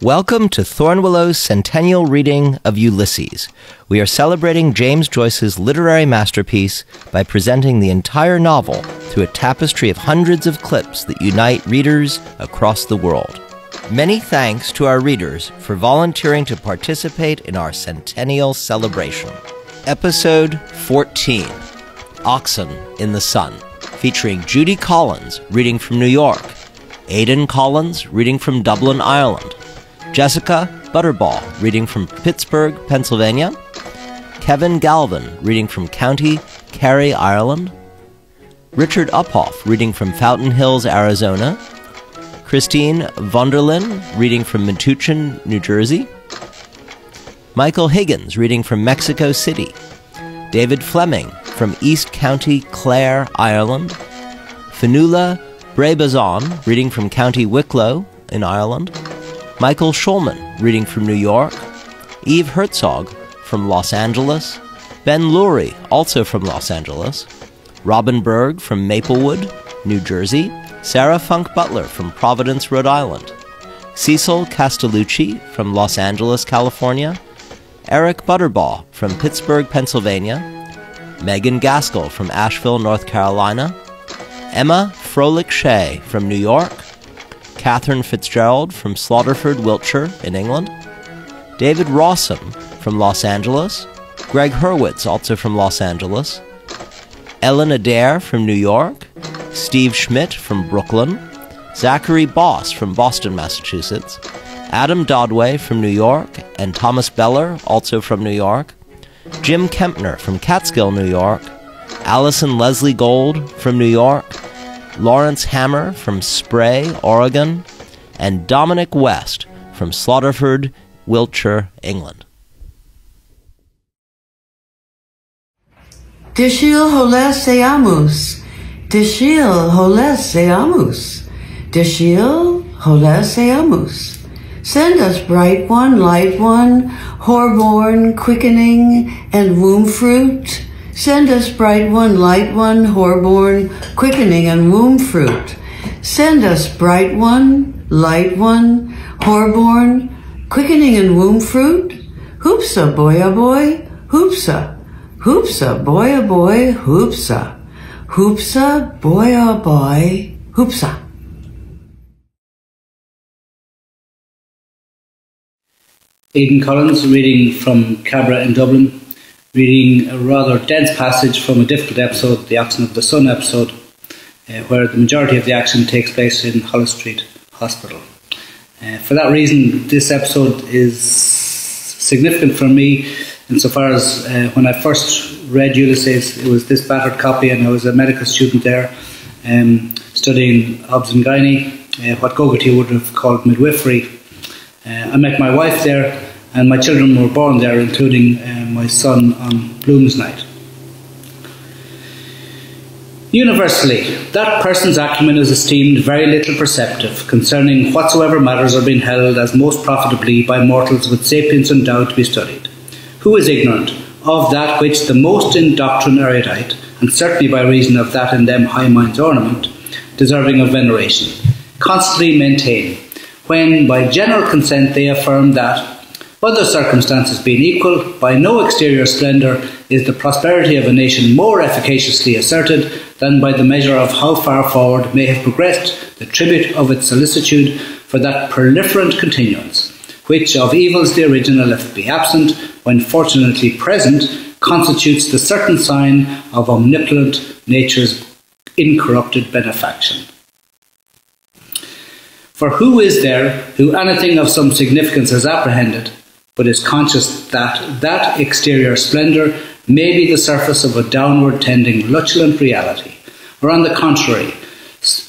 Welcome to Thornwillow's Centennial reading of Ulysses. We are celebrating James Joyce's literary masterpiece by presenting the entire novel through a tapestry of hundreds of clips that unite readers across the world. Many thanks to our readers for volunteering to participate in our Centennial celebration. Episode 14, Oxen in the Sun, featuring Judy Collins reading from New York, Aidan Collins reading from Dublin, Ireland, Jessica Butterbaugh reading from Pittsburgh, Pennsylvania, Kevin Galvin reading from County Kerry, Ireland, Richard Uphoff reading from Fountain Hills, Arizona, Christine Vonderlinn reading from Metuchen, New Jersey, Michael Higgins reading from Mexico City, David Fleming from East County Clare, Ireland, Fionnuala Brabazon reading from County Wicklow in Ireland, Michael Schulman reading from New York, Eve Herzog from Los Angeles, Ben Loory also from Los Angeles, Robin Berg from Maplewood, New Jersey, Sarah Funk Butler from Providence, Rhode Island, Cecil Castelucci from Los Angeles, California, Eric Butterbaugh from Pittsburgh, Pennsylvania, Megan Gaskell from Asheville, North Carolina, Emma Froelich-Shea from New York, Catherine FitzGerald from Slaughterford, Wiltshire in England, David Rawson from Los Angeles, Gregg Hurwitz also from Los Angeles, Ellen Adair from New York, Steve Schmidt from Brooklyn, Zachary Bos from Boston, Massachusetts, Adam Dodway from New York, and Thomas Beller also from New York, Jim Kempner from Catskill, New York, Alison Leslie Gold from New York, Lawrence Hammar from Spray, Oregon, and Dominic West from Slaughterford, Wiltshire, England. Dishil holes seamus, Dishil holes seamus, Dishil holes seamus. Send us bright one, light one, whoreborn, quickening, and womb fruit. Send us bright one, light one, whoreborn, quickening, and womb fruit. Send us bright one, light one, whoreborn, quickening, and womb fruit. Hoopsa, boy, a boy, hoopsa. Hoopsa, boy, a boy, hoopsa. Hoopsa, boy, a boy, hoopsa. Aidan Collins reading from Cabra in Dublin, reading a rather dense passage from a difficult episode, the Oxen of the Sun episode, where the majority of the action takes place in Hollis Street Hospital. For that reason, this episode is significant for me insofar as when I first read Ulysses, it was this battered copy, and I was a medical student there studying obs and gynae, what Gogarty would have called midwifery. I met my wife there, and my children were born there, including my son on Bloom's night. Universally, that person's acumen is esteemed very little perceptive concerning whatsoever matters are being held as most profitably by mortals with sapience endowed to be studied. Who is ignorant of that which the most in doctrine erudite, and certainly by reason of that in them high mind's ornament, deserving of veneration, constantly maintain, when by general consent they affirm that, other circumstances being equal, by no exterior splendour is the prosperity of a nation more efficaciously asserted than by the measure of how far forward may have progressed the tribute of its solicitude for that proliferant continuance, which of evils the original, if be absent, when fortunately present, constitutes the certain sign of omnipotent nature's incorrupted benefaction. For who is there who anything of some significance has apprehended, but is conscious that that exterior splendour may be the surface of a downward tending luculent reality, or on the contrary,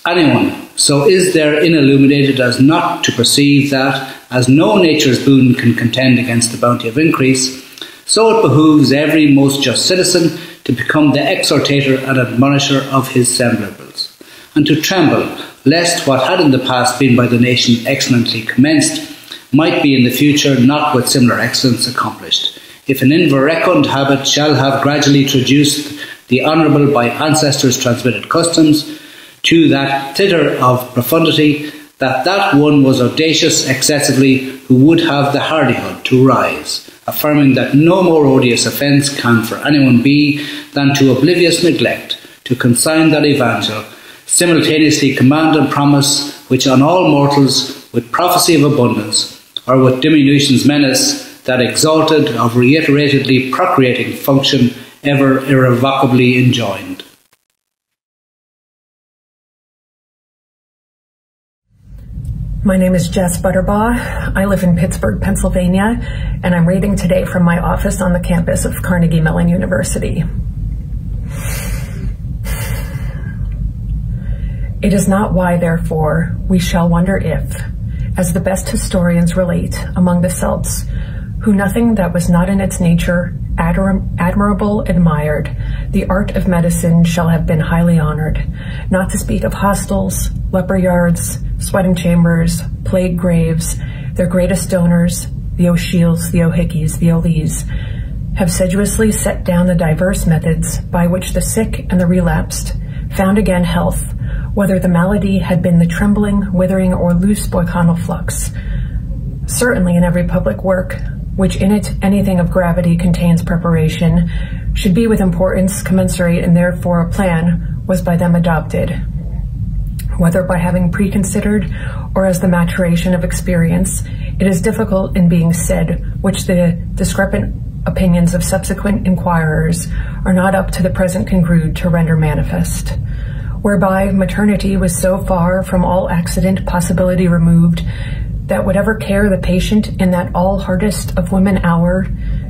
anyone so is there inilluminated as not to perceive that, as no nature's boon can contend against the bounty of increase, so it behooves every most just citizen to become the exhortator and admonisher of his semblables, and to tremble lest what had in the past been by the nation excellently commenced might be in the future not with similar excellence accomplished, if an inverecund habit shall have gradually traduced the honourable by ancestors transmitted customs to that thither of profundity that one was audacious excessively who would have the hardihood to rise, affirming that no more odious offence can for anyone be than to oblivious neglect to consign that evangel, simultaneously command and promise, which on all mortals, with prophecy of abundance, or with diminution's menace, that exalted of reiteratedly procreating function ever irrevocably enjoined. My name is Jess Butterbaugh. I live in Pittsburgh, Pennsylvania, and I'm reading today from my office on the campus of Carnegie Mellon University. It is not why, therefore, we shall wonder if, as the best historians relate among the Celts, who nothing that was not in its nature admirable admired, the art of medicine shall have been highly honored, not to speak of hostels, leper yards, sweating chambers, plague graves, their greatest donors, the O'Shiels, the O'Hickeys, the O'Lees, have sedulously set down the diverse methods by which the sick and the relapsed found again health, whether the malady had been the trembling, withering, or loose boiconal flux. Certainly in every public work, which in it anything of gravity contains preparation, should be with importance commensurate, and therefore a plan was by them adopted, whether by having preconsidered or as the maturation of experience. It is difficult in being said, which the discrepant opinions of subsequent inquirers are not up to the present congrued to render manifest, whereby maternity was so far from all accident possibility removed, that whatever care the patient in that all hardest of women hour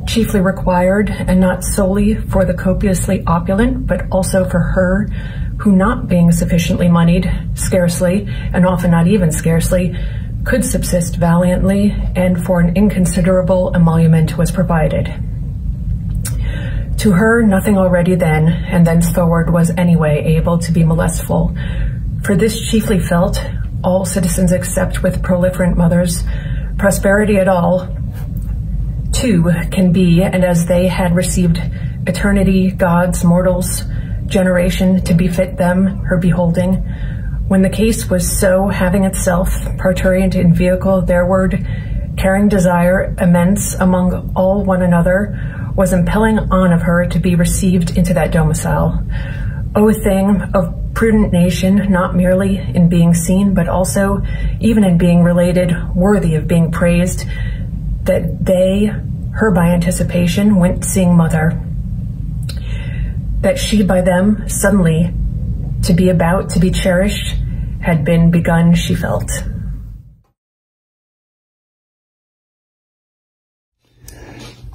chiefly required, and not solely for the copiously opulent, but also for her who, not being sufficiently moneyed, scarcely, and often not even scarcely, could subsist valiantly, and for an inconsiderable emolument was provided. To her nothing already then, and thenceforward, was anyway able to be molestful, for this chiefly felt all citizens except with proliferant mothers, prosperity at all, too, can be, and as they had received eternity, gods, mortals, generation to befit them, her beholding, when the case was so, having itself parturient in vehicle thereward, carrying desire immense among all one another, was impelling on of her to be received into that domicile. O thing of prudent nation, not merely in being seen, but also even in being related, worthy of being praised, that they, her by anticipation, went seeing mother, that she by them suddenly to be about to be cherished had been begun, she felt.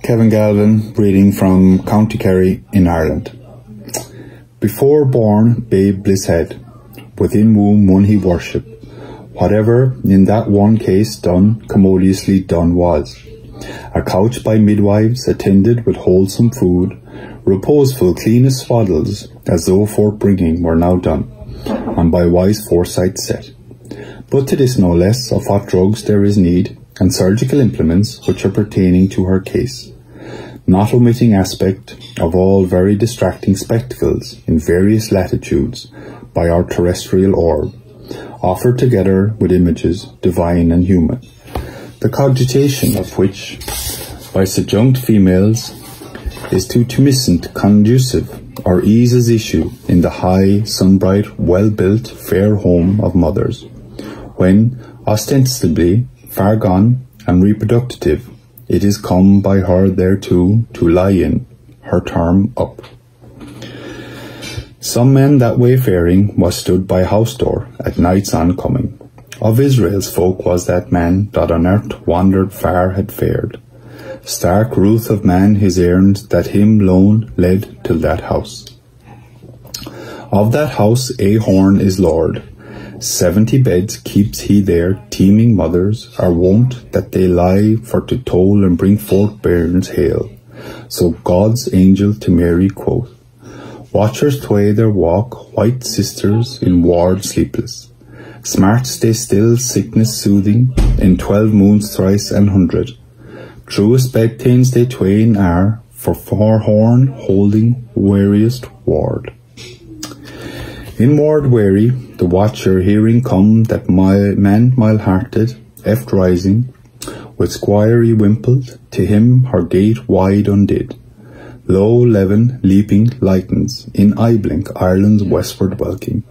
Kevin Galvin, reading from County Kerry in Ireland. Before born, babe bliss had, within womb one he worshipped. Whatever in that one case done, commodiously done was. A couch by midwives, attended with wholesome food, reposeful clean as swaddles, as though forth-bringing were now done, and by wise foresight set. But to this no less, of what drugs there is need, and surgical implements which are pertaining to her case, not omitting aspect of all very distracting spectacles in various latitudes by our terrestrial orb, offered together with images divine and human, the cogitation of which by subjunct females is to tumescent conducive, or eases issue in the high, sunbright, well-built, fair home of mothers, when ostensibly far gone and reproductive, it is come by her thereto to lie in, her term up. Some men that wayfaring was stood by house door at night's oncoming. Of Israel's folk was that man that on earth wandered far had fared. Stark ruth of man his errand that him lone led till that house. Of that house Ahorn is lord. 70 beds keeps he there, teeming mothers are wont that they lie for to toll and bring forth bairns hale. So God's angel to Mary quoth, watchers tway their walk, white sisters in ward sleepless. Smart stay still, sickness soothing, in 12 moons thrice an 100. Truest bedtains they twain are, for horn holding weariest ward. Inward weary, the watcher hearing come that man mild-hearted, eft rising, with squiry wimpled, to him her gate wide undid. Lo, Leven, leaping, lightens, in eye-blink Ireland's westward welcome.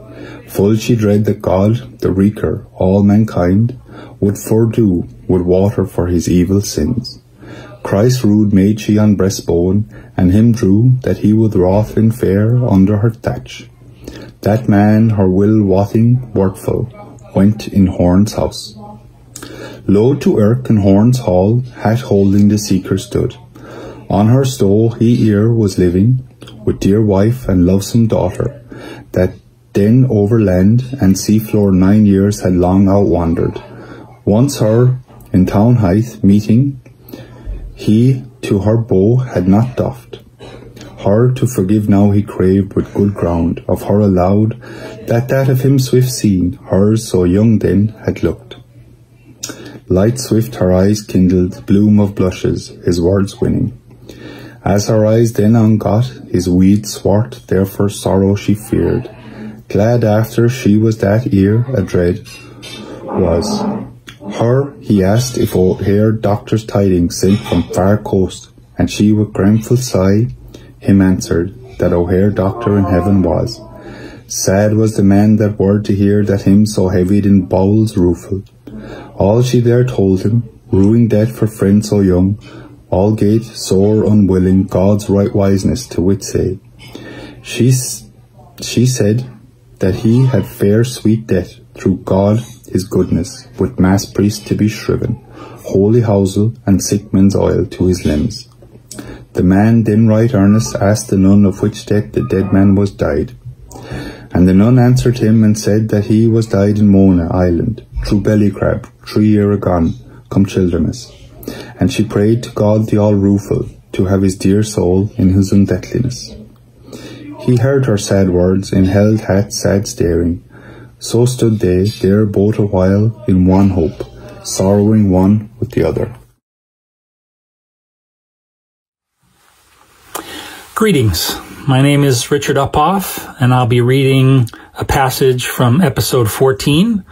Full she dread that God, the wreaker, all mankind, would fordo, would water for his evil sins. Christ rude made she on breastbone, and him drew, that he would wrathling fare under her thatch. That man, her will wotting, wordful, went in Horn's house. Low to Irk in Horn's hall, hat holding the seeker stood. On her stow he ere was living, with dear wife and lovesome daughter, that then over land and sea floor 9 years had long outwandered. Once her, in town height, meeting, he to her bow had not doffed. Her to forgive now he craved with good ground, of her allowed, that of him swift seen, hers so young then had looked. Light swift her eyes kindled, bloom of blushes, his words winning. As her eyes then on got, his weed swart, therefore sorrow she feared. Glad after she was that ere a dread was. Her he asked if O'Hare doctor's tidings sent from far coast, and she with grameful sigh, him answered, that O'Hare doctor in heaven was. Sad was the man that word to hear that him so heavied in bowels rueful. All she there told him, ruing death for friend so young, Allgate, sore unwilling, God's right wiseness to wit say. She said that he had fair sweet death through God his goodness, with mass priest to be shriven, holy housel and sick men's oil to his limbs. The man then right earnest asked the nun of which death the dead man was died. And the nun answered him and said that he was died in Mona Island, through belly crab, 3 year agone, come Childermas. And she prayed to God the all-rueful, to have his dear soul in his undeathliness. He heard her sad words, in held hat sad staring. So stood they there both a while in one hope, sorrowing one with the other. Greetings. My name is Richard Uphoff, and I'll be reading a passage from episode 14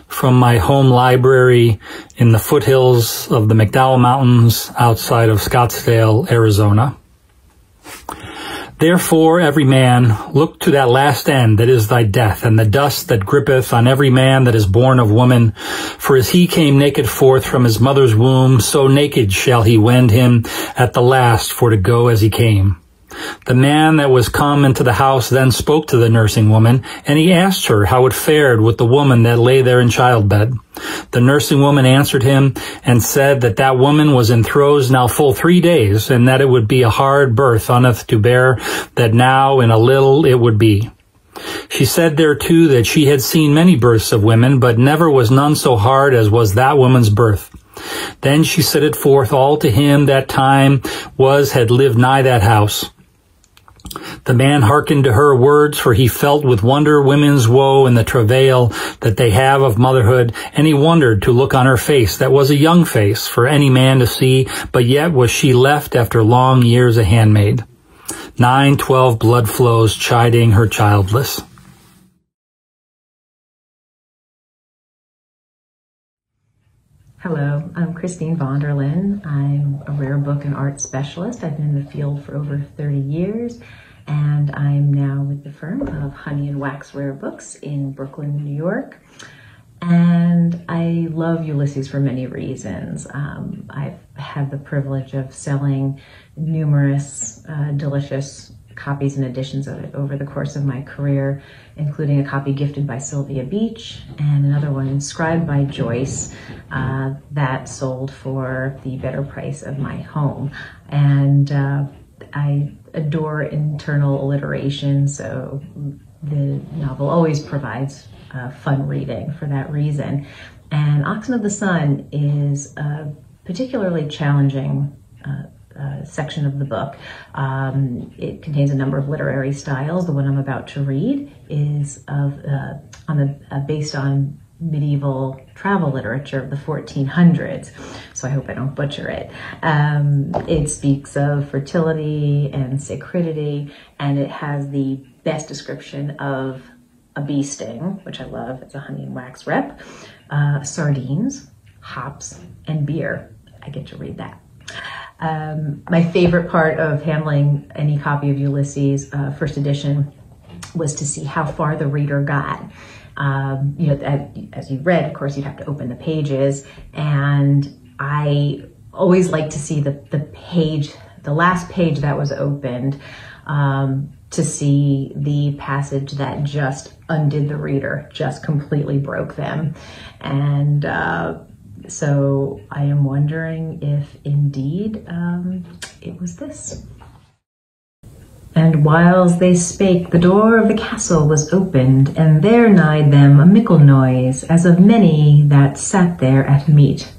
from my home library in the foothills of the McDowell Mountains outside of Scottsdale, Arizona. Therefore, every man, look to that last end that is thy death, and the dust that grippeth on every man that is born of woman. For as he came naked forth from his mother's womb, so naked shall he wend him at the last for to go as he came. The man that was come into the house then spoke to the nursing woman, and he asked her how it fared with the woman that lay there in childbed. The nursing woman answered him, and said that that woman was in throes now full 3 days, and that it would be a hard birth unneth to bear, that now in a little it would be. She said thereto that she had seen many births of women, but never was none so hard as was that woman's birth. Then she set it forth all to him that time had lived nigh that house. The man hearkened to her words, for he felt with wonder women's woe and the travail that they have of motherhood, and he wondered to look on her face, that was a young face for any man to see, but yet was she left after long years a handmaid. 9-12 blood flows chiding her childless. Hello, I'm Christine Vonderlinn. I'm a rare book and art specialist. I've been in the field for over 30 years, and I'm now with the firm of Honey and Wax Rare Books in Brooklyn, New York. And I love Ulysses for many reasons. I've had the privilege of selling numerous delicious copies and editions of it over the course of my career, including a copy gifted by Sylvia Beach and another one inscribed by Joyce that sold for the better price of my home. And I adore internal alliteration, so the novel always provides fun reading for that reason. And Oxen of the Sun is a particularly challenging section of the book. It contains a number of literary styles. The one I'm about to read is based on medieval travel literature of the 1400s, so I hope I don't butcher it. It speaks of fertility and sacredity, and it has the best description of a bee sting, which I love, it's a honey and wax rep, sardines, hops, and beer. I get to read that. My favorite part of handling any copy of Ulysses, first edition, was to see how far the reader got. As you read, of course, you'd have to open the pages, and I always like to see the last page that was opened, to see the passage that just undid the reader, just completely broke them. And so I am wondering if indeed it was this. And whiles they spake, the door of the castle was opened, and there nigh them a mickle noise, as of many that sat there at meat.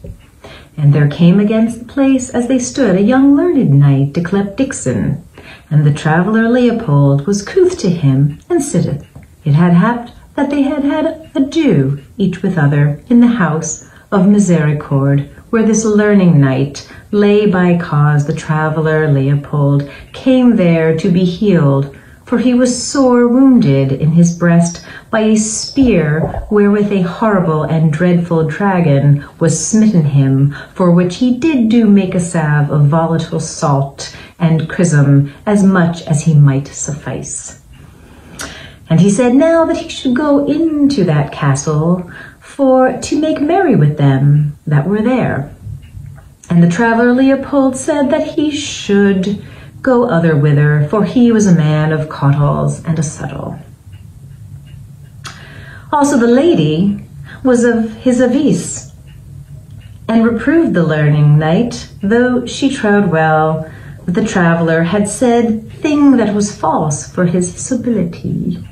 And there came against the place as they stood a young learned knight, declept Dixon, and the traveller Leopold was couth to him, and sitteth. It had happed that they had had ado, each with other, in the house of Misericord, where this learning knight lay by cause the traveller Leopold came there to be healed, for he was sore wounded in his breast by a spear wherewith a horrible and dreadful dragon was smitten him, for which he did do make a salve of volatile salt and chrism, as much as he might suffice. And he said now that he should go into that castle for to make merry with them that were there. And the traveller Leopold said that he should go other whither, for he was a man of cautels and a subtle. Also the lady was of his avis, and reproved the learning knight, though she trowed well that the traveller had said thing that was false for his civility.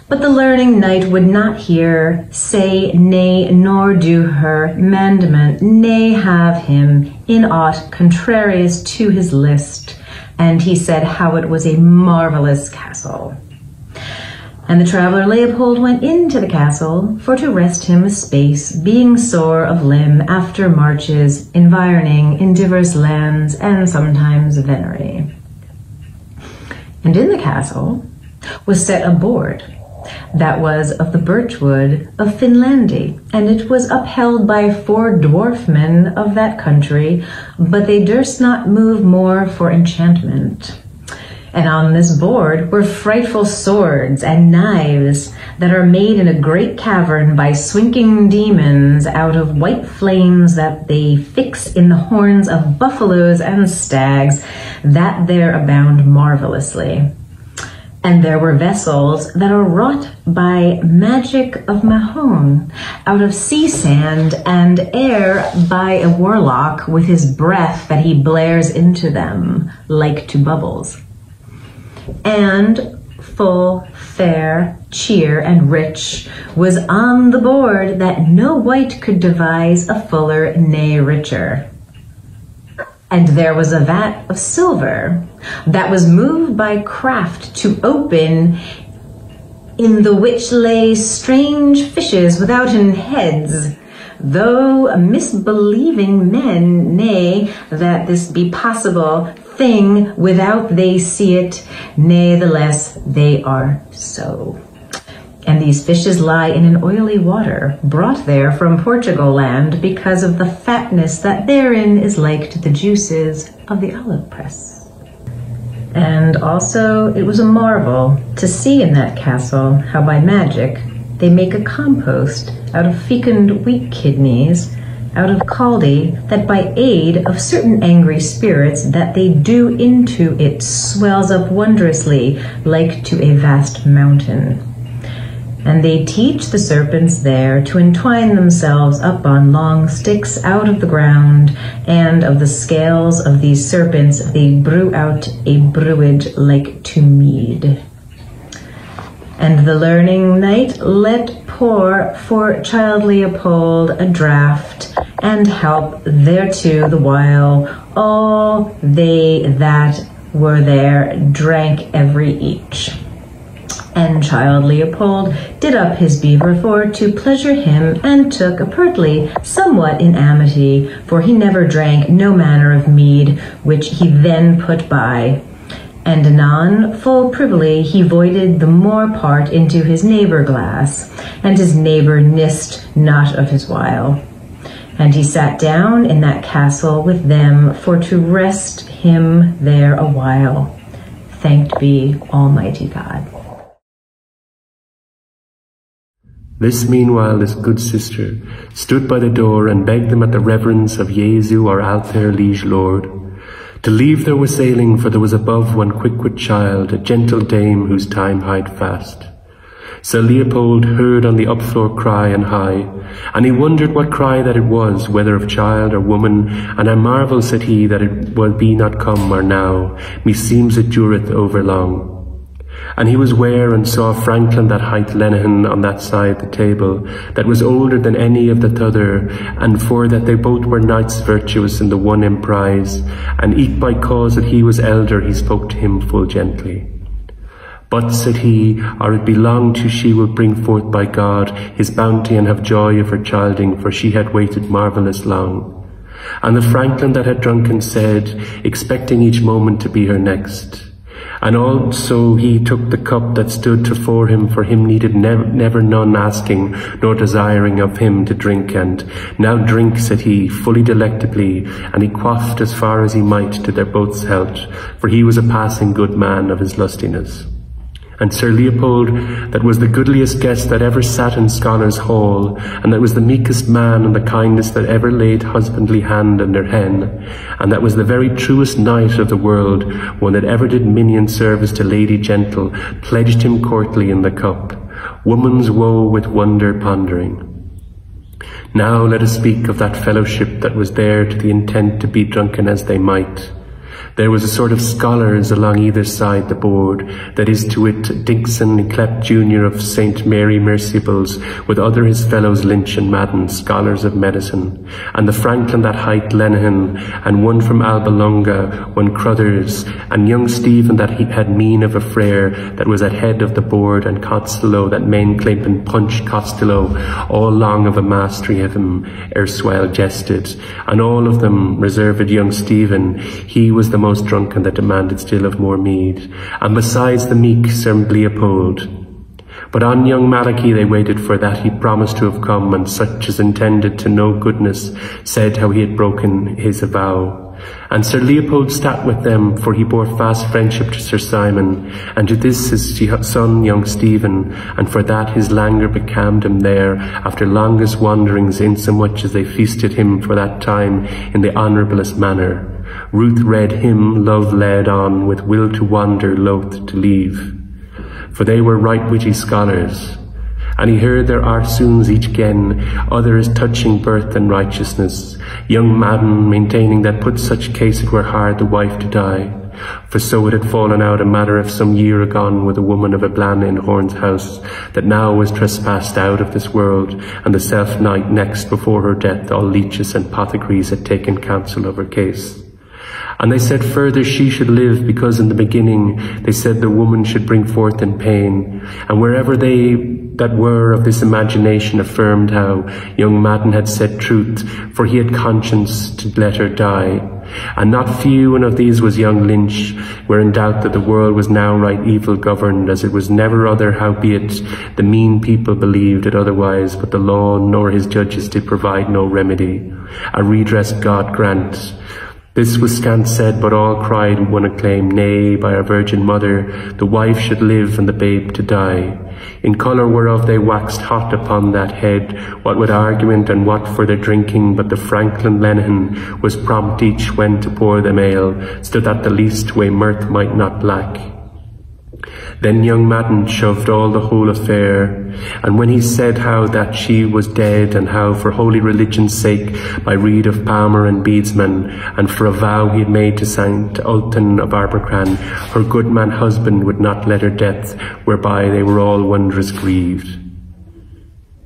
But the learning knight would not hear, say nay, nor do her mandament, nay, have him in aught contrarious to his list. And he said how it was a marvellous castle. And the traveller Leopold went into the castle for to rest him a space, being sore of limb after marches, environing in divers lands, and sometimes venery. And in the castle was set a board, that was of the birchwood of Finlandi, and it was upheld by 4 dwarfmen of that country, but they durst not move more for enchantment. And on this board were frightful swords and knives that are made in a great cavern by swinking demons out of white flames that they fix in the horns of buffaloes and stags, that there abound marvellously. And there were vessels that are wrought by magic of Mahon, out of sea sand and air by a warlock with his breath that he blares into them, like to bubbles. And full, fair, cheer, and rich was on the board that no wight could devise a fuller, nay richer. And there was a vat of silver that was moved by craft to open, in the which lay strange fishes withouten heads, though misbelieving men, nay, that this be possible thing without they see it, natheless they are so. And these fishes lie in an oily water, brought there from Portugal land, because of the fatness that therein is like to the juices of the olive press. And also it was a marvel to see in that castle how by magic they make a compost out of fecund wheat kidneys, out of caldi, that by aid of certain angry spirits that they do into it swells up wondrously like to a vast mountain. And they teach the serpents there to entwine themselves up on long sticks out of the ground, and of the scales of these serpents they brew out a brewage like to mead. And the learning knight let pour for child Leopold a draught, and help thereto the while all they that were there drank every each. And child Leopold did up his beaver for to pleasure him, and took apertly somewhat in amity, for he never drank no manner of mead, which he then put by. and anon, full privily, he voided the more part into his neighbour glass, and his neighbour nist not of his wile. And he sat down in that castle with them for to rest him there a while. Thanked be Almighty God. This meanwhile this good sister stood by the door and begged them at the reverence of Jesu our out there liege Lord, to leave their wassailing, for there was above one quick-wit child, a gentle dame whose time hied fast. Sir Leopold heard on the upfloor cry and high, and he wondered what cry that it was, whether of child or woman, and I marvel, said he, that it will be not come or now, meseems it dureth overlong. And he was ware and saw Franklin that hight Lenehan on that side the table, that was older than any of the t'other, and for that they both were knights virtuous in the one emprise, and eke by cause that he was elder he spoke to him full gently. But, said he, or it be long till she will bring forth by God his bounty and have joy of her childing, for she had waited marvellous long. And the Franklin that had drunken said, expecting each moment to be her next. And also he took the cup that stood before him, for him needed never none asking, nor desiring of him to drink, and now drink, said he, fully delectably, and he quaffed as far as he might to their both's health, for he was a passing good man of his lustiness. And Sir Leopold, that was the goodliest guest that ever sat in Scholars' Hall, and that was the meekest man and the kindest that ever laid husbandly hand under hen, and that was the very truest knight of the world, one that ever did minion service to lady gentle, pledged him courtly in the cup, woman's woe with wonder pondering. Now let us speak of that fellowship that was there to the intent to be drunken as they might. There was a sort of scholars along either side the board, that is to it Dinkson, Clept Junior of St. Mary Merciables, with other his fellows Lynch and Madden, scholars of medicine, and the Franklin that hight Lenehan, and one from Albalonga, one Cruthers, and young Stephen that he had mien of a frere, that was at head of the board, and Costello that main Clayton Punch Costello, all long of a mastery of him, erstwhile jested, and all of them reserved young Stephen, he was the most drunken that demanded still of more mead, and besides the meek Sir Leopold. But on young Malachy they waited, for that he promised to have come, and such as intended to no goodness said how he had broken his avow. And Sir Leopold sat with them, for he bore fast friendship to Sir Simon, and to this his son young Stephen, and for that his languor becalmed him there, after longest wanderings, insomuch as they feasted him for that time in the honourablest manner. Ruth read him, love led on, with will to wander, loath to leave. For they were right witty scholars, and he heard their arsoons each gen, others touching birth and righteousness, young Madden maintaining that put such case it were hard the wife to die, for so it had fallen out a matter of some year agone with a woman of a Blanna in Horn's house, that now was trespassed out of this world, and the self-night next before her death all leeches and apothecaries had taken counsel of her case. And they said further she should live, because in the beginning they said the woman should bring forth in pain, and wherever they that were of this imagination affirmed how young Madden had said truth, for he had conscience to let her die. And not few, and of these was young Lynch, were in doubt that the world was now right evil governed, as it was never other, howbeit the mean people believed it otherwise, but the law nor his judges did provide no remedy. A redress God grant. This was scant said, but all cried with one acclaim, nay, by our Virgin Mother, the wife should live and the babe to die. In colour whereof they waxed hot upon that head, what with argument and what for their drinking, but the Franklin Lenehan was prompt each when to pour them ale, so that the least way mirth might not lack. Then young Madden shoved all the whole affair, and when he said how that she was dead, and how for holy religion's sake, by rede of palmer and bedesman, and for a vow he had made to Saint Ultan of Arbacran, her good man husband would not let her death, whereby they were all wondrous grieved.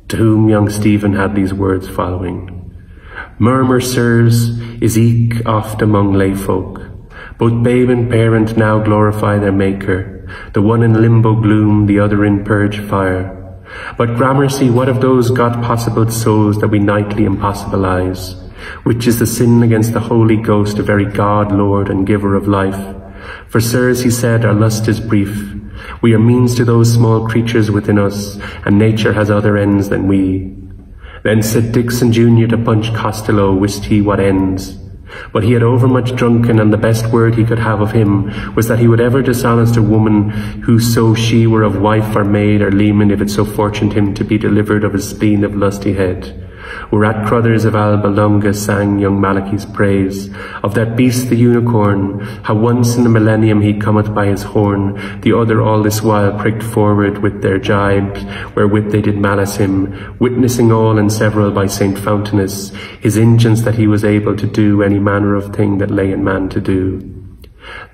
To whom young Stephen had these words following: Murmur, sirs, is eke oft among lay folk. Both babe and parent now glorify their Maker, the one in limbo gloom, the other in purge fire. But gramercy, what of those God-possible souls that we nightly impossibilize? Which is the sin against the Holy Ghost, the very God, Lord, and Giver of life? For, sirs, he said, our lust is brief. We are means to those small creatures within us, and nature has other ends than we. Then said Dixon Junior to Punch Costello, wist he what ends. But he had overmuch drunken, and the best word he could have of him was that he would ever dishonest a woman, whoso she were of wife or maid or leman, if it so fortuned him to be delivered of his spleen of lusty head. Whereat Crothers of Alba Longa sang young Malachy's praise of that beast the unicorn, how once in the millennium he cometh by his horn, the other all this while pricked forward with their jibes, wherewith they did malice him, witnessing all and several by Saint Fountainus, his ingens that he was able to do any manner of thing that lay in man to do.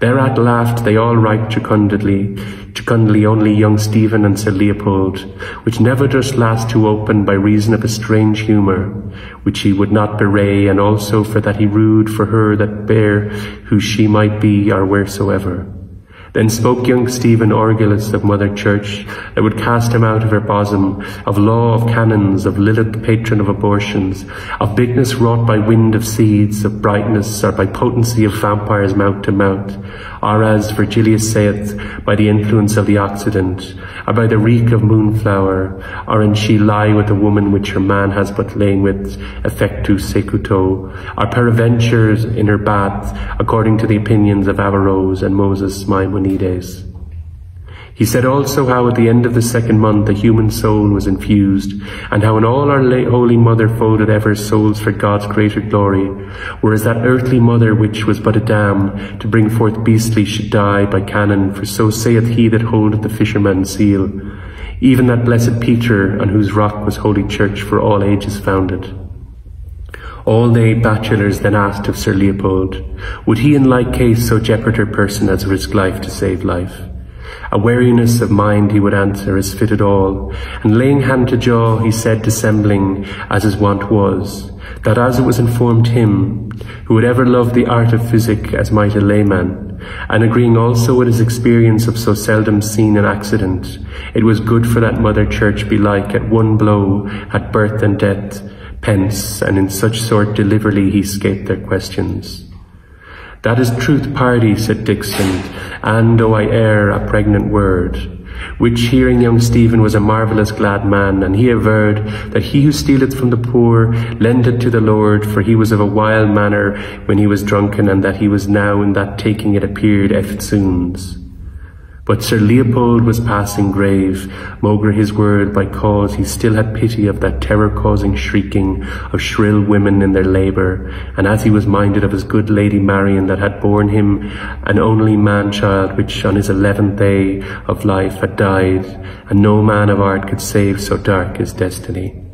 Thereat laughed they all right jocundly only young Stephen and Sir Leopold, which never durst last too open by reason of a strange humour, which he would not bewray, and also for that he rued for her that bare, who she might be or wheresoever. Then spoke young Stephen Orgulus of Mother Church, that would cast him out of her bosom, of law of canons, of Lilith patron of abortions, of bigness wrought by wind of seeds, of brightness, or by potency of vampires mouth to mouth, or as Virgilius saith, by the influence of the Occident, or by the reek of moonflower, or in she lie with a woman which her man has but lain with, effectu secuto, or peradventure in her bath, according to the opinions of Averroes and Moses Maimonides. He said also how at the end of the second month a human soul was infused, and how in all our Holy Mother folded ever souls for God's greater glory, whereas that earthly mother which was but a dam, to bring forth beastly should die by canon, for so saith he that holdeth the fisherman's seal, even that blessed Peter, on whose rock was Holy Church for all ages founded. All they bachelors then asked of Sir Leopold, would he in like case so jeopard her person as risk life to save life? A wariness of mind he would answer as fitted all, and laying hand to jaw he said dissembling, as his wont was, that as it was informed him, who would ever love the art of physic as might a layman, and agreeing also with his experience of so seldom seen an accident, it was good for that Mother Church belike at one blow had birth and death, pence, and in such sort deliverly he scaped their questions. That is truth, pardy, said Dixon, and, though I err, a pregnant word. Which hearing young Stephen was a marvellous glad man, and he averred that he who stealeth from the poor lendeth to the Lord, for he was of a wild manner when he was drunken, and that he was now in that taking it appeared eftsoons. But Sir Leopold was passing grave, maugre his word, by cause he still had pity of that terror-causing shrieking of shrill women in their labour, and as he was minded of his good Lady Marian that had borne him an only man-child, which on his 11th day of life had died, and no man of art could save so dark his destiny.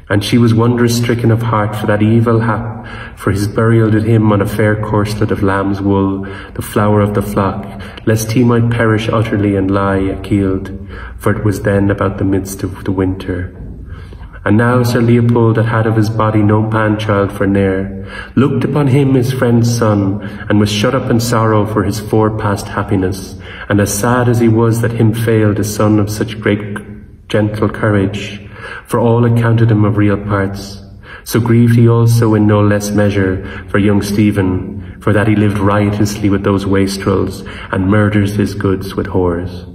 And she was wondrous stricken of heart for that evil hap, for his burial did him on a fair corslet of lamb's wool, the flower of the flock, lest he might perish utterly and lie a-keeled, for it was then about the midst of the winter. And now Sir Leopold, that had of his body no man-child for ne'er, looked upon him his friend's son, and was shut up in sorrow for his fore-past happiness, and as sad as he was that him failed a son of such great gentle courage, for all accounted him of real parts, so grieved he also in no less measure for young Stephen, for that he lived riotously with those wastrels, and murders his goods with whores.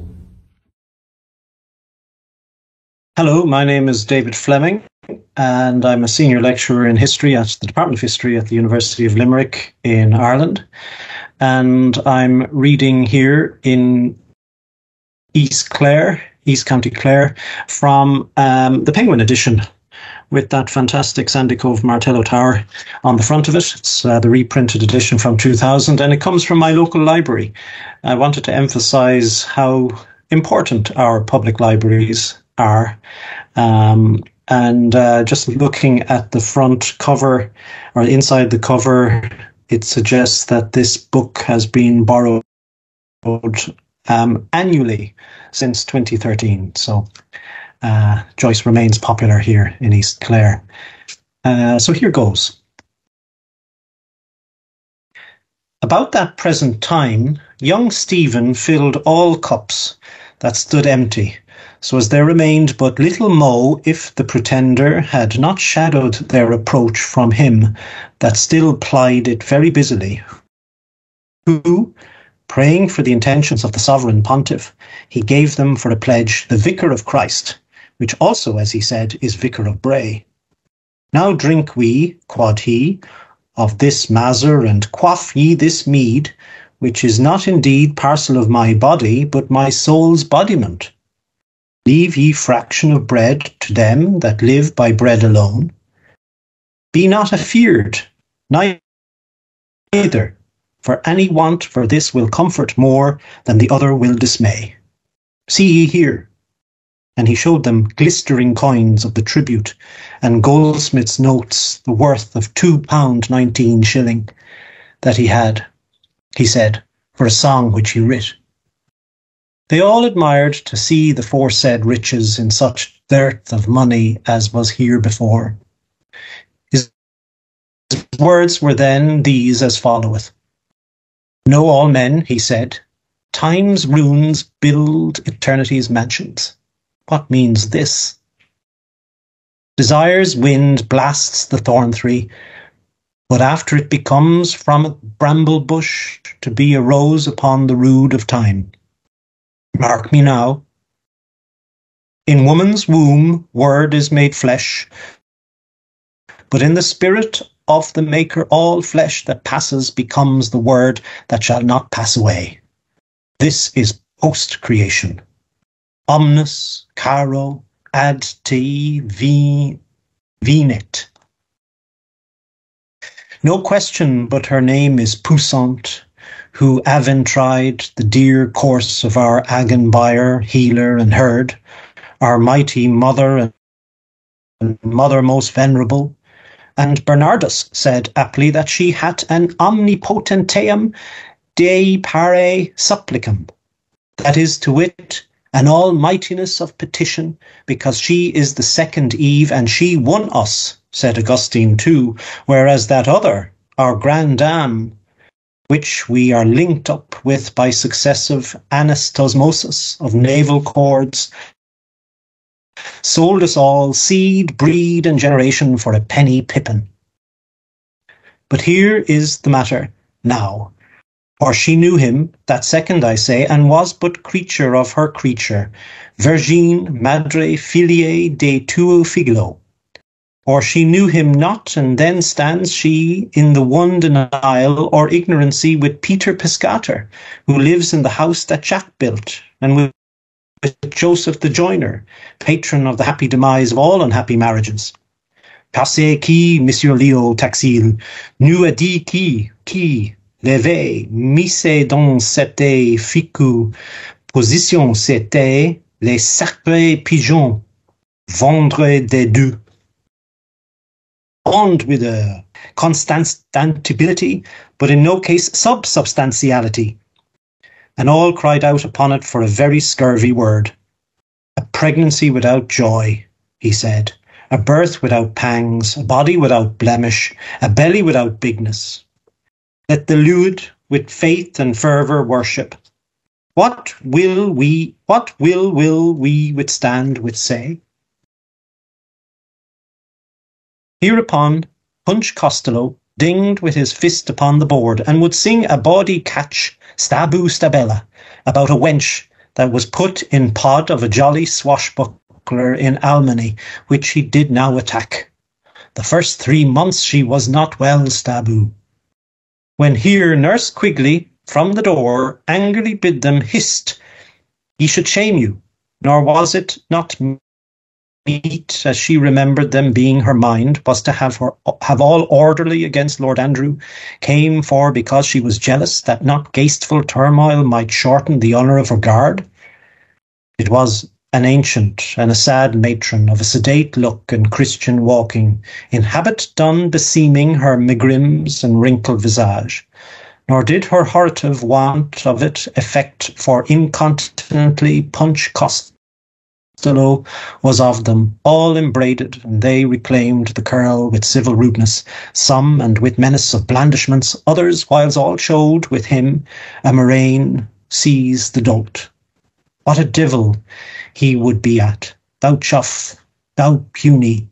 Hello, my name is David Fleming, and I'm a senior lecturer in history at the Department of History at the University of Limerick in Ireland, and I'm reading here in East County Clare, from the Penguin edition, with that fantastic Sandy Cove Martello Tower on the front of it. It's the reprinted edition from 2000, and it comes from my local library. I wanted to emphasise how important our public libraries are. And just looking at the front cover, or inside the cover, it suggests that this book has been borrowed annually since 2013. So Joyce remains popular here in East Clare. So here goes. About that present time, young Stephen filled all cups that stood empty, so as there remained but little mo if the pretender had not shadowed their approach from him that still plied it very busily, who, praying for the intentions of the sovereign pontiff, he gave them for a pledge the Vicar of Christ, which also, as he said, is Vicar of Bray. Now drink we, quod he, of this mazer, and quaff ye this mead, which is not indeed parcel of my body, but my soul's bodiment. Leave ye fraction of bread to them that live by bread alone. Be not afeard, neither, for any want for this will comfort more than the other will dismay. See ye here. And he showed them glistering coins of the tribute, and goldsmith's notes, the worth of £2.19 that he had, he said, for a song which he writ. They all admired to see the foresaid riches in such dearth of money as was here before. His words were then these as followeth. Know all men, he said, time's runes build eternity's mansions. What means this? Desire's wind blasts the thorn-tree, but after it becomes from a bramble bush to be a rose upon the rood of time. Mark me now. In woman's womb word is made flesh, but in the spirit of the Maker all flesh that passes becomes the word that shall not pass away. This is post-creation. Omnis caro ad te venit. No question but her name is Puissant, who aventried the dear course of our Agan buyer, healer and herd, our mighty mother and mother most venerable. And Bernardus said aptly that she had an omnipotentiam Dei pare supplicam, that is to wit, an almightiness of petition, because she is the second Eve, and she won us, said Augustine too, whereas that other, our grand dame, which we are linked up with by successive anastasmosis of naval cords, sold us all seed, breed, and generation for a penny pippin. But here is the matter now. Or she knew him, that second I say, and was but creature of her creature, virgin madre filiae de tuo figlo. Or she knew him not, and then stands she in the one denial or ignorancy with Peter Piscator, who lives in the house that Jack built, and with Joseph the joiner, patron of the happy demise of all unhappy marriages. Passez qui, Monsieur Leo Taxil, nous a dit qui, levez, mise dans cette ficou position, c'était les sacrés pigeons, vendre des deux. Armed with a constantibility, but in no case subsubstantiality. And all cried out upon it for a very scurvy word. A pregnancy without joy, he said, a birth without pangs, a body without blemish, a belly without bigness. Let the lewd with faith and fervour worship. What will we withstand with say? Hereupon Punch Costello dinged with his fist upon the board, and would sing a bawdy catch, stabu stabella, about a wench that was put in pod of a jolly swashbuckler in Almany, which he did now attack. The first 3 months she was not well, stabu. When here Nurse Quigley from the door angrily bid them hist, ye should shame you, nor was it not meet, as she remembered them being her mind, was to have all orderly against Lord Andrew, came for because she was jealous that not gasteful turmoil might shorten the honour of her guard. It was an ancient and a sad matron of a sedate look and Christian walking, in habit done beseeming her megrims and wrinkled visage, nor did her hortative want of it effect, for incontinently Punch Costello was of them, all embraded, and they reclaimed the curl with civil rudeness, some and with menace of blandishments, others, whiles all showed with him a murrain seize the dolt. What a divil he would be at, thou chuff, thou puny,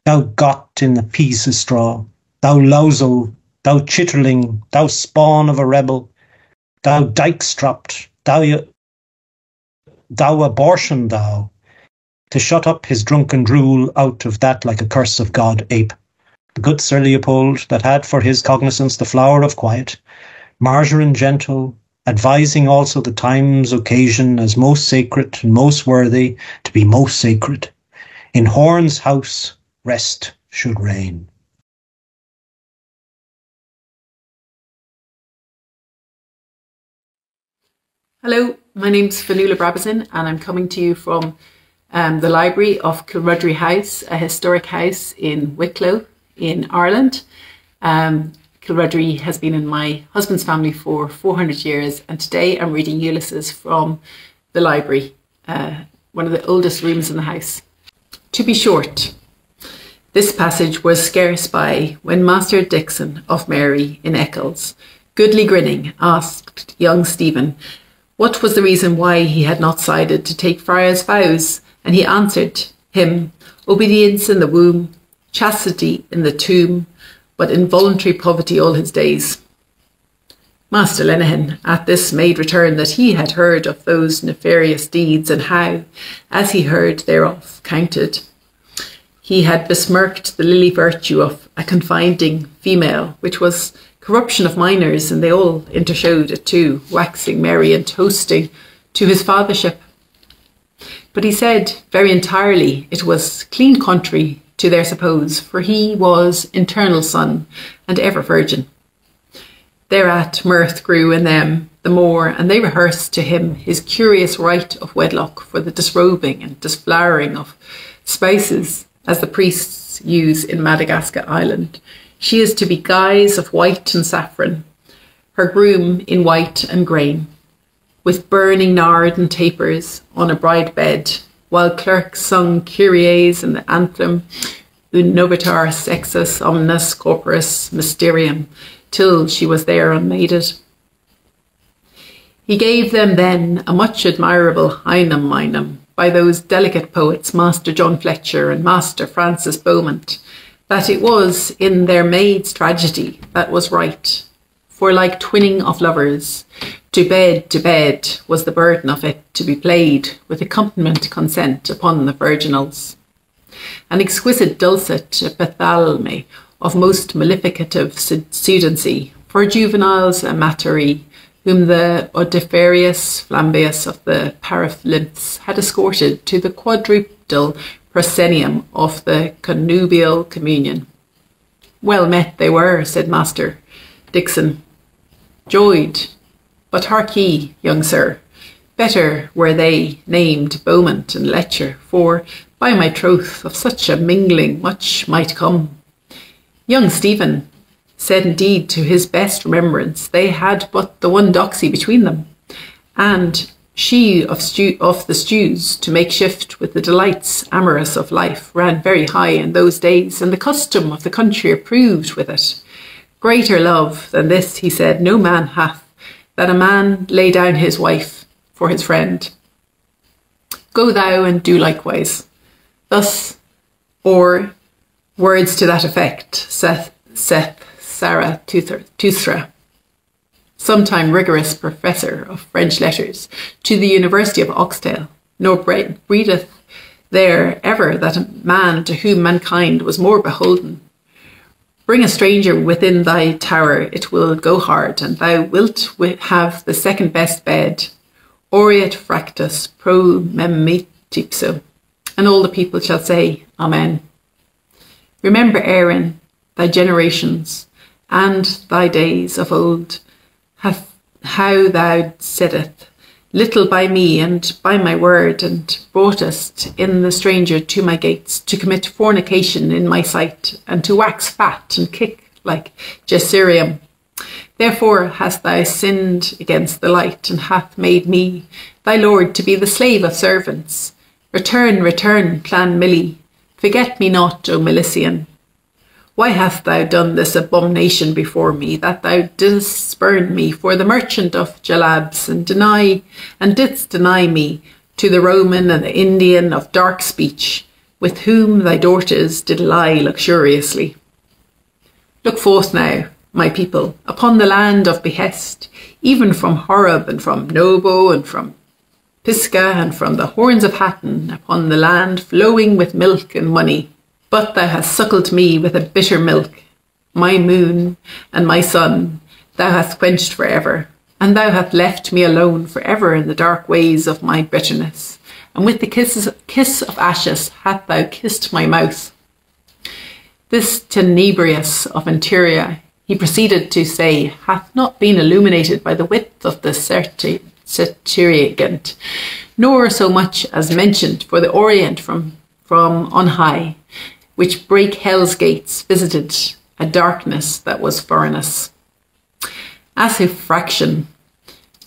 thou got in the piece of straw, thou lousel, thou chitterling, thou spawn of a rebel, thou dyke-stropped, thou abortion thou, to shut up his drunken drool out of that like a curse of God ape. The good Sir Leopold, that had for his cognizance the flower of quiet, marjoram gentle, advising also the time's occasion as most sacred and most worthy to be most sacred. In Horn's house rest should reign. Hello, my name's Fionnuala Brabazon and I'm coming to you from the library of Kilrudry House, a historic house in Wicklow in Ireland. Kilrudry has been in my husband's family for 400 years, and today I'm reading Ulysses from the library, one of the oldest rooms in the house. To be short, this passage was scarce by when Master Dixon of Mary in Eccles, goodly grinning, asked young Stephen what was the reason why he had not sided to take friar's vows, and he answered him, obedience in the womb, chastity in the tomb, but involuntary poverty all his days. Master Lenehan at this made return that he had heard of those nefarious deeds, and how, as he heard thereof counted, he had besmirked the lily virtue of a confiding female, which was corruption of minors, and they all intershowed it too, waxing merry and toasting to his fathership. But he said very entirely it was clean contrary to their suppose, for he was internal son and ever virgin. Thereat mirth grew in them the more, and they rehearsed to him his curious rite of wedlock for the disrobing and disflowering of spices, as the priests use in Madagascar Island. She is to be guise of white and saffron, her groom in white and grain, with burning nard and tapers on a bride bed, while clerks sung Kyries and the anthem Un novitar sexus omnis corporis mysterium, till she was there unmaided. He gave them then a much admirable Hynam Minam by those delicate poets Master John Fletcher and Master Francis Beaumont, that it was in their maid's tragedy that was right, for like twinning of lovers, to bed was the burden of it to be played with accompaniment consent upon the virginals. An exquisite dulcet epithalame of most maleficative sudency, for juveniles amatory, whom the odifarious flambeus of the paraphlinths had escorted to the quadrupedal proscenium of the connubial communion. Well met they were, said Master Dixon, joyed, but hark ye, young sir, better were they named Beaumont and Letcher, for, by my troth, of such a mingling much might come. Young Stephen said indeed to his best remembrance they had but the one doxy between them, and she of the stews, to make shift with the delights amorous of life, ran very high in those days, and the custom of the country approved with it. Greater love than this, he said, no man hath, that a man lay down his wife for his friend. Go thou and do likewise. Thus, or words to that effect, saith Zarathustra, sometime rigorous professor of French letters to the University of Oxtail, nor breedeth there ever that a man to whom mankind was more beholden. Bring a stranger within thy tower, it will go hard, and thou wilt have the second best bed. Aureat fractus pro memitipso, and all the people shall say, Amen. Remember, Aaron, thy generations, and thy days of old, how thou saidest, little by me and by my word, and broughtest in the stranger to my gates, to commit fornication in my sight, and to wax fat and kick like Jesserium. Therefore hast thou sinned against the light, and hath made me, thy lord, to be the slave of servants. Return, return, Clan Millie, forget me not, O Milician. Why hast thou done this abomination before me, that thou didst spurn me for the merchant of Jalabs, and didst deny me to the Roman and the Indian of dark speech, with whom thy daughters did lie luxuriously? Look forth now, my people, upon the land of behest, even from Horeb and from Nobo and from Pisgah and from the horns of Hatton, upon the land flowing with milk and money. But thou hast suckled me with a bitter milk, my moon and my sun thou hast quenched for ever, and thou hast left me alone for ever in the dark ways of my bitterness, and with the kiss of ashes hast thou kissed my mouth. This Tenebrius of Interior, he proceeded to say, hath not been illuminated by the width of the Septuagint, nor so much as mentioned for the Orient from on high, which brake hell's gates, visited a darkness that was foreignness. As fraction,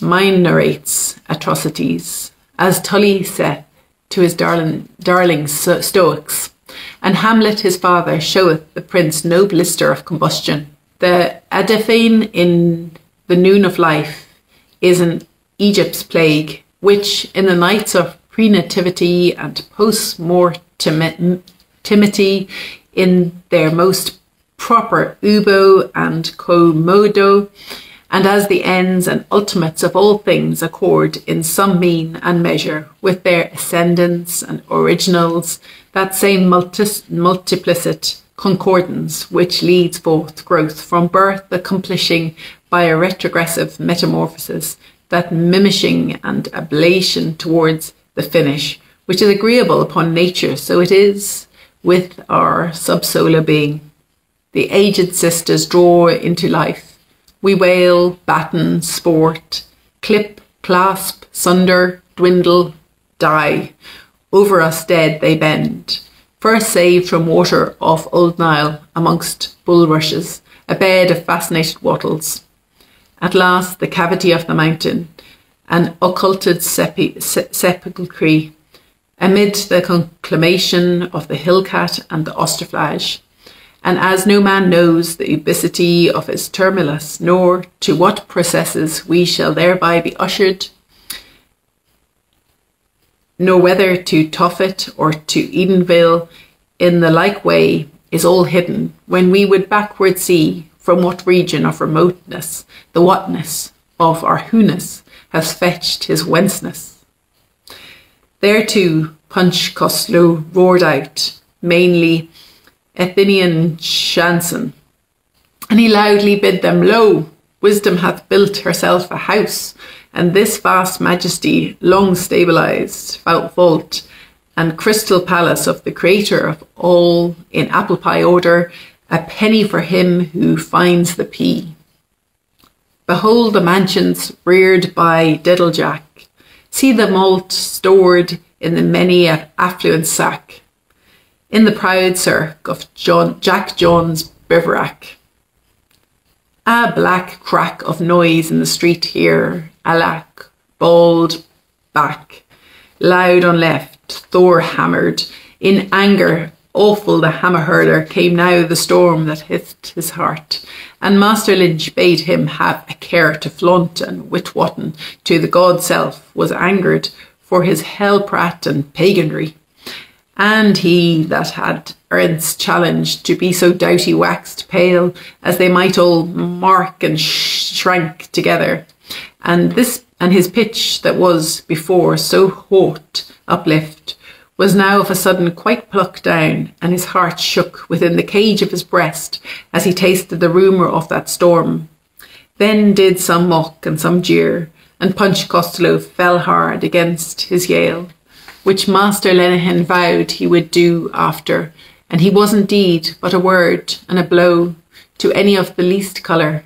mine narrates atrocities, as Tully saith to his darling Stoics, and Hamlet his father showeth the prince no blister of combustion. The Adaphane in the noon of life is an Egypt's plague, which in the nights of pre-nativity and post-mortemity in their most proper ubo and commodo, and as the ends and ultimates of all things accord in some mean and measure with their ascendants and originals, that same multiplicit concordance which leads forth growth from birth, accomplishing by a retrogressive metamorphosis that mimishing and ablation towards the finish, which is agreeable upon nature, so it is with our subsolar being. The aged sisters draw into life. We wail, batten, sport, clip, clasp, sunder, dwindle, die. Over us dead they bend. First saved from water off Old Nile amongst bulrushes, a bed of fascinated wattles. At last the cavity of the mountain, an occulted sepulchre, amid the conclamation of the hill-cat and the ostraflage. And as no man knows the ubicity of his tumulus, nor to what processes we shall thereby be ushered, nor whether to Tophet or to Edenville, in the like way is all hidden, when we would backward see from what region of remoteness the whatness of our who-ness has fetched his whenceness. Thereto Punch Costlow roared out, mainly Athenian chanson, and he loudly bid them, Lo, wisdom hath built herself a house, and this vast majesty long stabilized vault and crystal palace of the creator of all in apple pie order, a penny for him who finds the pea. Behold the mansions reared by Diddlejack, see the malt stored in the many affluent sack, in the proud cirque of Jack John's bivouac. A black crack of noise in the street here, alack, bald back, loud on left, Thor hammered. In anger awful the hammer hurler came now the storm that hissed his heart, and Master Lynch bade him have a care to flaunt, and witwatten to the god self was angered for his hell-prat and paganry. And he that had Ernst's challenge to be so doughty waxed pale, as they might all mark and shrank together. And his pitch that was before so haut uplift, was now of a sudden quite plucked down, and his heart shook within the cage of his breast, as he tasted the rumour of that storm. Then did some mock and some jeer, and Punch Costello fell hard against his Yale, which Master Lenehan vowed he would do after, and he was indeed but a word and a blow to any of the least colour.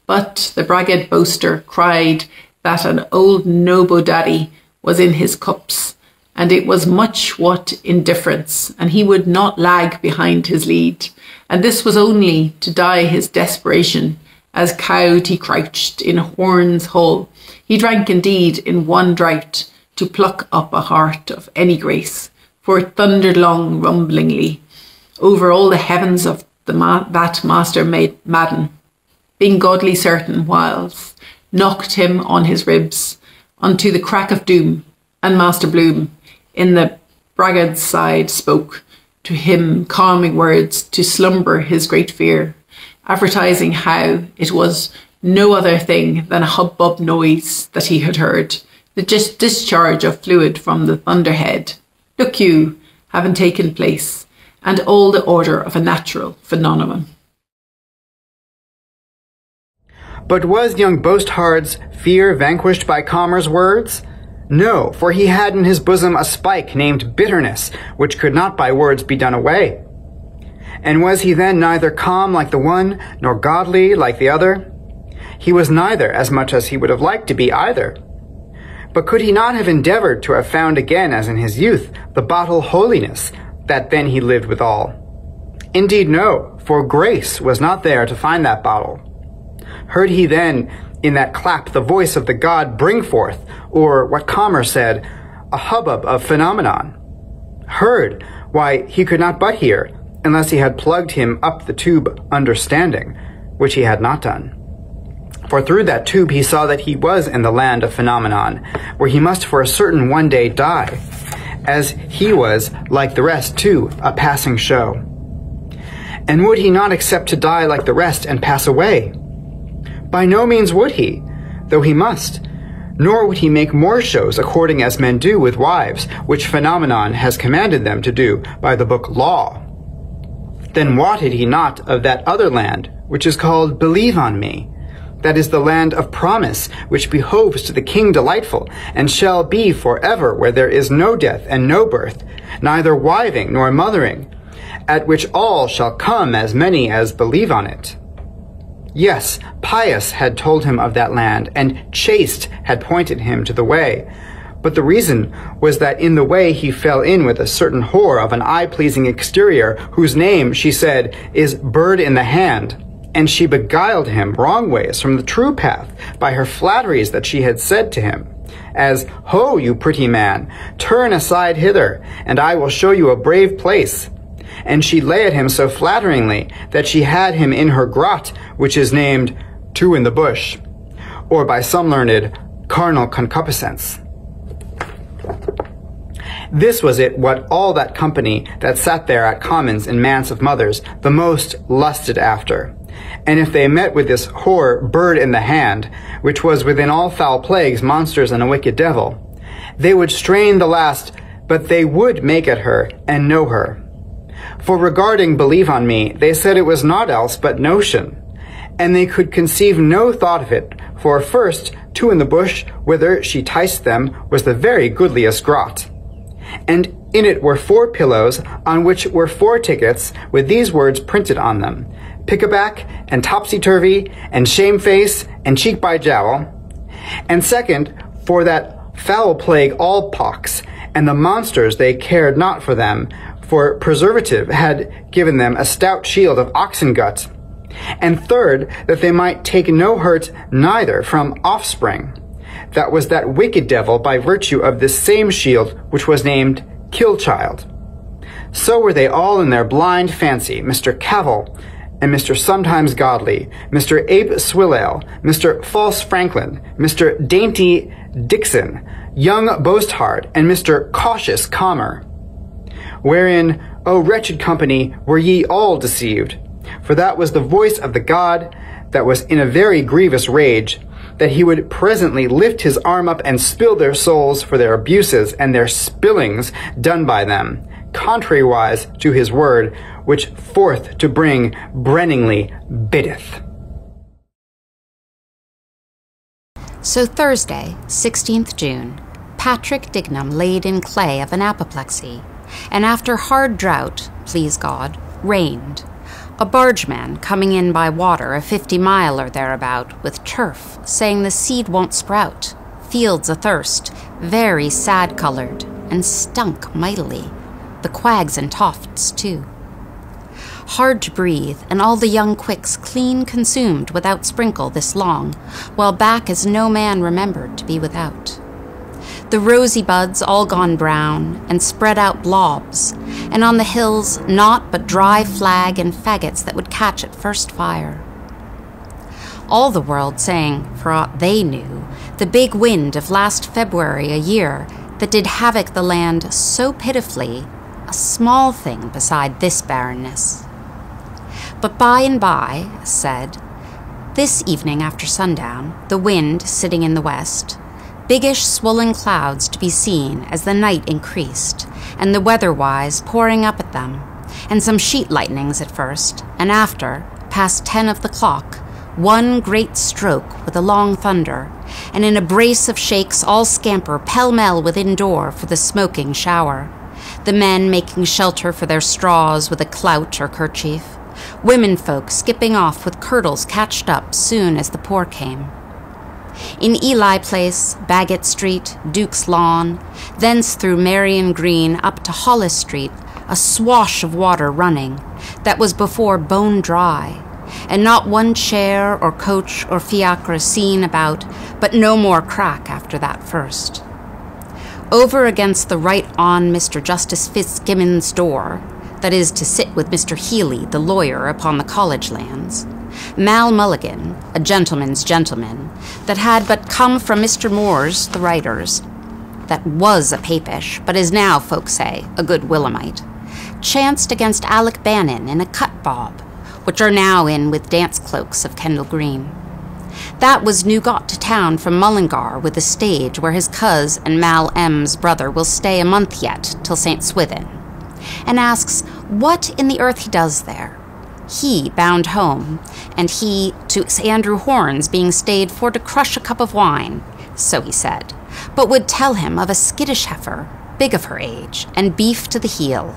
But the braggart boaster cried that an old nobodaddy was in his cups, and it was much what indifference, and he would not lag behind his lead, and this was only to die his desperation, as cowed he crouched in Horn's Hall. He drank indeed in one draught, to pluck up a heart of any grace, for it thundered long rumblingly over all the heavens of that Master Madden, being godly certain whiles, knocked him on his ribs, unto the crack of doom, and Master Bloom in the braggart's side spoke, to him calming words to slumber his great fear, advertising how it was no other thing than a hubbub noise that he had heard, the discharge of fluid from the thunderhead, look you, having taken place, and all the order of a natural phenomenon. But was young Boasthard's fear vanquished by Calmer's words? No, for he had in his bosom a spike named bitterness, which could not by words be done away. And was he then neither calm like the one, nor godly like the other? He was neither, as much as he would have liked to be either. But could he not have endeavoured to have found again, as in his youth, the bottle holiness, that then he lived withal? Indeed no, for grace was not there to find that bottle. Heard he then in that clap the voice of the god bring forth, or what Calmer said, a hubbub of phenomenon? Heard, why he could not but hear, unless he had plugged him up the tube understanding, which he had not done. For through that tube he saw that he was in the land of phenomenon, where he must for a certain one day die, as he was, like the rest too, a passing show. And would he not accept to die like the rest and pass away? By no means would he, though he must, nor would he make more shows according as men do with wives, which phenomenon has commanded them to do by the book law. Then wotted he not of that other land, which is called Believe on Me, that is the land of promise, which behoves to the King delightful, and shall be for ever, where there is no death and no birth, neither wiving nor mothering, at which all shall come as many as believe on it. Yes, Pius had told him of that land, and Chaste had pointed him to the way. But the reason was that in the way he fell in with a certain whore of an eye-pleasing exterior, whose name, she said, is Bird in the Hand, and she beguiled him wrong ways from the true path by her flatteries that she had said to him, as, Ho, you pretty man, turn aside hither, and I will show you a brave place. And she lay at him so flatteringly that she had him in her grot, which is named Two in the Bush, or by some learned, carnal concupiscence. This was it what all that company that sat there at commons in manse of mothers the most lusted after. And if they met with this whore Bird in the Hand, which was within all foul plagues, monsters, and a wicked devil, they would strain the last, but they would make at her and know her. For regarding Believe on Me, they said it was naught else but notion, and they could conceive no thought of it, for first, Two in the Bush, whither she ticed them, was the very goodliest grot. And in it were 4 pillows, on which were 4 tickets, with these words printed on them, Pick-a-back, and Topsy-turvy, and Shamefaced, and Cheek by Jowl. And second, for that foul plague all pox, and the monsters they cared not for them, for preservative had given them a stout shield of oxen gut. And third, that they might take no hurt neither from offspring. That was that wicked devil by virtue of this same shield, which was named Kill-child. So were they all in their blind fancy, Mr. Cavil, and Mr. Sometimes Godly, Mr. Abe Swillale, Mr. False Franklin, Mr. Dainty Dixon, young Boasthard, and Mr. Cautious Calmer. Wherein, O wretched company, were ye all deceived? For that was the voice of the god that was in a very grievous rage, that he would presently lift his arm up and spill their souls for their abuses and their spillings done by them, contrariwise to his word, which forth to bring brenningly biddeth. So Thursday, 16th June, Patrick Dignam laid in clay of an apoplexy, and after hard drought, please God, rained. A bargeman coming in by water a 50 mile or thereabout, with turf, saying the seed won't sprout, fields athirst, very sad-coloured, and stunk mightily, the quags and tofts too. Hard to breathe, and all the young quicks clean consumed without sprinkle this long, while back as no man remembered to be without. The rosy buds all gone brown, and spread out blobs, and on the hills naught but dry flag and faggots that would catch at first fire. All the world saying, for aught they knew, the big wind of last February a year that did havoc the land so pitifully, a small thing beside this barrenness. But by and by, said, this evening after sundown, the wind sitting in the west, biggish swollen clouds to be seen as the night increased, and the weather-wise pouring up at them, and some sheet lightnings at first, and after, past 10 of the clock, one great stroke with a long thunder, and in a brace of shakes all scamper pell-mell within door for the smoking shower, the men making shelter for their straws with a clout or kerchief, women folk skipping off with kirtles catched up soon as the pour came. In Ely Place, Bagot Street, Duke's Lawn, thence through Marion Green up to Hollis Street, a swash of water running, that was before bone dry, and not one chair or coach or fiacre seen about, but no more crack after that first. Over against the right on Mr. Justice Fitzgibbon's door, that is to sit with Mr. Healy, the lawyer, upon the college lands, Mal Mulligan, a gentleman's gentleman, that had but come from Mr. Moore's, the writer's, that was a papish, but is now, folk say, a good Willamite, chanced against Alec Bannon in a cut bob, which are now in with dance cloaks of Kendal Green. That was new got to town from Mullingar with a stage where his coz and Mal M's brother will stay a month yet till St. Swithin, and asks what in the earth he does there. He bound home, and he to Andrew Horns being stayed for to crush a cup of wine, so he said, but would tell him of a skittish heifer, big of her age, and beef to the heel,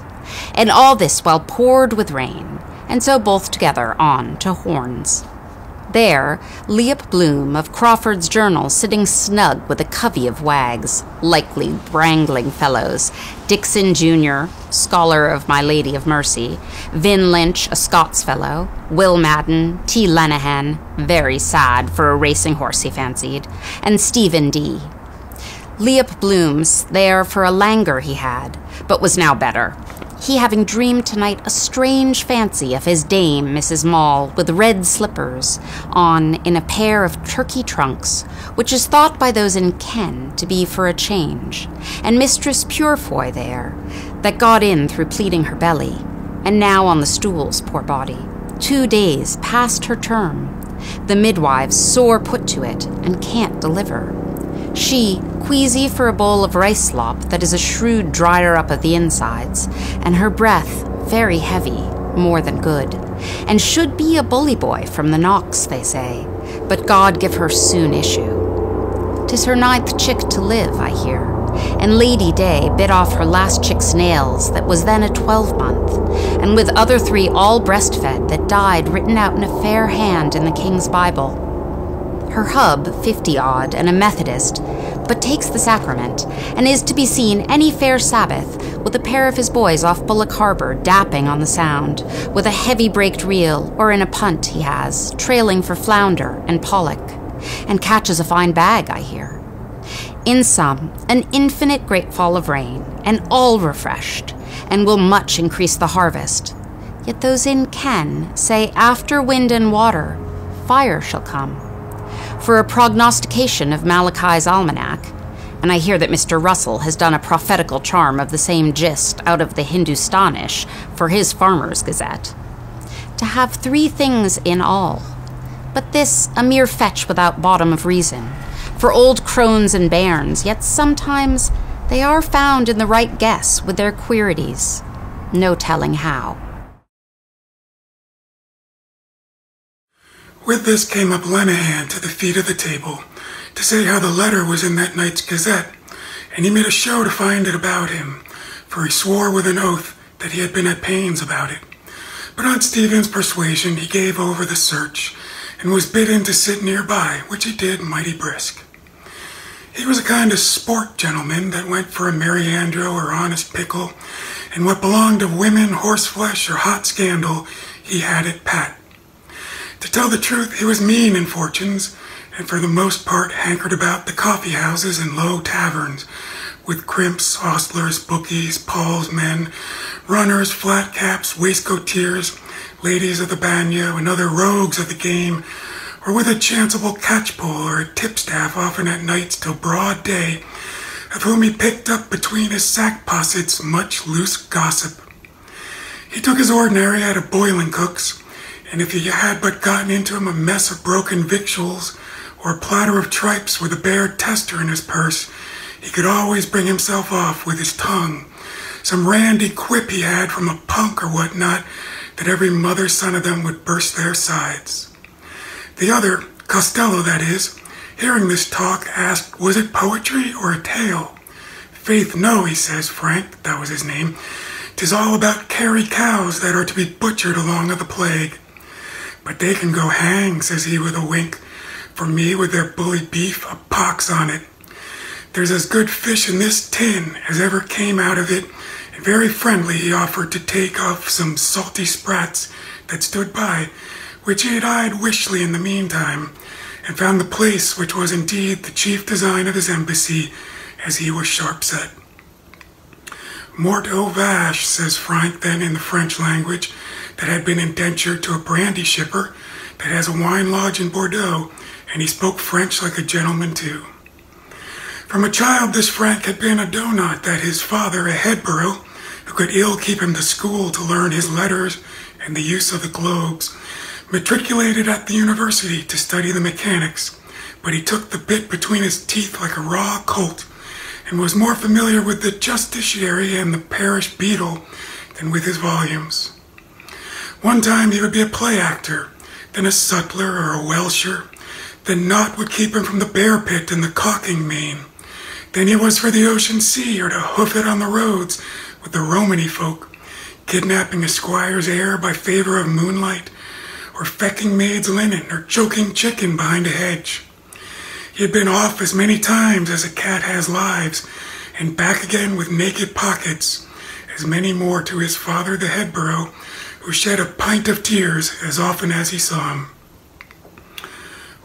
and all this while poured with rain, and so both together on to Horns. There, Leop Bloom of Crawford's Journal sitting snug with a covey of wags, likely brangling fellows, Dixon Jr., scholar of My Lady of Mercy, Vin Lynch, a Scots fellow, Will Madden, T. Lenehan, very sad for a racing horse he fancied, and Stephen D. Leop Bloom's there for a languor he had, but was now better, he having dreamed tonight a strange fancy of his dame, Mrs. Maule, with red slippers on in a pair of turkey trunks, which is thought by those in Ken to be for a change, and Mistress Purefoy there, that got in through pleading her belly, and now on the stools, poor body, 2 days past her term, the midwives sore put to it, and can't deliver. She, queasy for a bowl of rice slop that is a shrewd dryer up of the insides, and her breath very heavy, more than good, and should be a bully boy from the Knox, they say, but God give her soon issue. 'Tis her 9th chick to live, I hear, and Lady Day bit off her last chick's nails that was then a 12-month, and with other 3 all breastfed that died written out in a fair hand in the King's Bible. Her hub, 50-odd, and a Methodist, but takes the sacrament, and is to be seen any fair Sabbath with a pair of his boys off Bullock Harbour dapping on the Sound, with a heavy braked reel, or in a punt he has, trailing for flounder and pollock, and catches a fine bag, I hear. In sum, an infinite great fall of rain, and all refreshed, and will much increase the harvest. Yet those in Ken say after wind and water, fire shall come. For a prognostication of Malachi's almanac, and I hear that Mr. Russell has done a prophetical charm of the same gist out of the Hindustanish for his Farmer's Gazette. To have 3 things in all, but this a mere fetch without bottom of reason, for old crones and bairns, yet sometimes they are found in the right guess with their queerities, no telling how. With this came up Lenehan to the feet of the table, to say how the letter was in that night's Gazette, and he made a show to find it about him, for he swore with an oath that he had been at pains about it. But on Stephen's persuasion he gave over the search, and was bidden to sit nearby, which he did mighty brisk. He was a kind of sport gentleman that went for a Merry Andrew or honest pickle, and what belonged to women, horseflesh, or hot scandal, he had it pat. To tell the truth, he was mean in fortunes, and for the most part hankered about the coffee houses and low taverns, with crimps, hostlers, bookies, Paul's men, runners, flat caps, waistcoateers, ladies of the bagnio, and other rogues of the game, or with a chanceable catchpole or a tipstaff often at nights till broad day, of whom he picked up between his sack possets much loose gossip. He took his ordinary out of boiling cooks, and if he had but gotten into him a mess of broken victuals, or a platter of tripes with a bare tester in his purse, he could always bring himself off with his tongue. Some randy quip he had from a punk or whatnot, that every mother's son of them would burst their sides. The other, Costello that is, hearing this talk, asked, was it poetry or a tale? Faith, no, he says, Frank, that was his name. 'Tis all about Kerry cows that are to be butchered along of the plague. But they can go hang, says he with a wink, for me with their bully beef, a pox on it. There's as good fish in this tin as ever came out of it, and very friendly he offered to take off some salty sprats that stood by, which he had eyed wishly in the meantime, and found the place which was indeed the chief design of his embassy, as he was sharp set. Mort au vache, says Frank then in the French language, that had been indentured to a brandy shipper that has a wine lodge in Bordeaux, and he spoke French like a gentleman too. From a child this Frank had been a donut that his father, a Headborough, who could ill keep him to school to learn his letters and the use of the globes, matriculated at the university to study the mechanics, but he took the bit between his teeth like a raw colt, and was more familiar with the justiciary and the parish beadle than with his volumes. One time he would be a play actor, then a sutler or a welsher, then naught would keep him from the bear pit and the caulking main. Then he was for the ocean sea, or to hoof it on the roads with the Romany folk, kidnapping a squire's heir by favor of moonlight, or fecking maid's linen, or choking chicken behind a hedge. He had been off as many times as a cat has lives, and back again with naked pockets, as many more to his father the Headborough, who shed a pint of tears as often as he saw him.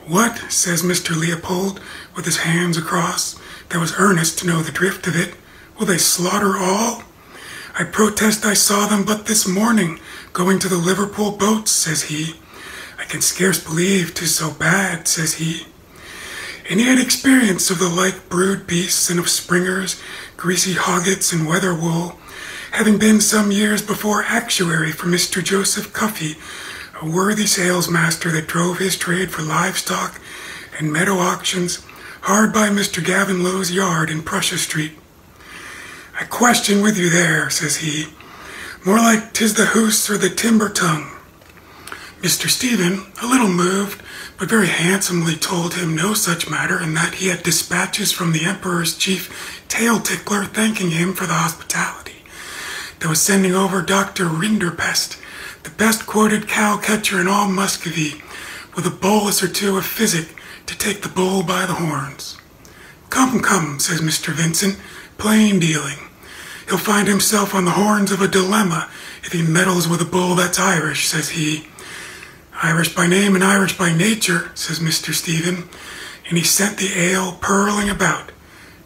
What, says Mr. Leopold, with his hands across, that was earnest to know the drift of it, will they slaughter all? I protest I saw them but this morning, going to the Liverpool boats, says he. I can scarce believe 'tis so bad, says he. And he had experience of the like brood beasts and of springers, greasy hoggets and weather wool, having been some years before actuary for Mr. Joseph Cuffy, a worthy salesmaster that drove his trade for livestock and meadow auctions hard by Mr. Gavin Lowe's yard in Prussia Street. I question with you there, says he. More like 'tis the hoose or the timber tongue. Mr. Stephen, a little moved, but very handsomely told him no such matter, and that he had dispatches from the Emperor's chief tail tickler thanking him for the hospitality, that was sending over Dr. Rinderpest, the best quoted cow catcher in all Muscovy, with a bolus or two of physic to take the bull by the horns. Come, come, says Mr. Vincent, plain dealing. He'll find himself on the horns of a dilemma if he meddles with a bull that's Irish, says he. Irish by name and Irish by nature, says Mr. Stephen, and he sent the ale purling about,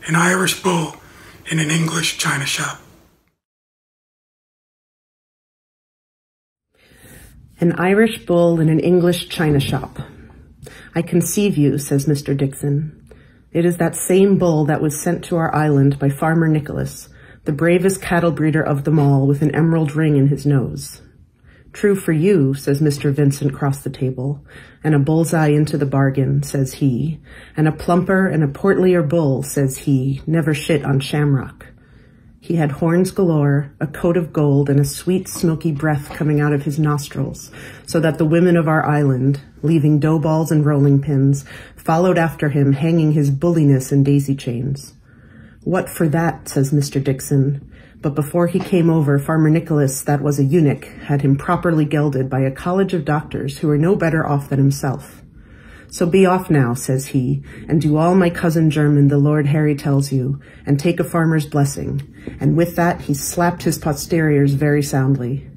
an Irish bull in an English china shop. An Irish bull in an English china shop. I conceive you, says Mr. Dixon. It is that same bull that was sent to our island by Farmer Nicholas, the bravest cattle breeder of them all, with an emerald ring in his nose. True for you, says Mr. Vincent across the table, and a bullseye into the bargain, says he, and a plumper and a portlier bull, says he, never shit on shamrock. He had horns galore, a coat of gold, and a sweet, smoky breath coming out of his nostrils, so that the women of our island, leaving dough balls and rolling pins, followed after him, hanging his bulliness in daisy chains. What for that, says Mr. Dixon, but before he came over, Farmer Nicholas, that was a eunuch, had him properly gelded by a college of doctors who were no better off than himself. So be off now, says he, and do all my cousin German the Lord Harry tells you, and take a farmer's blessing. And with that he slapped his posteriors very soundly.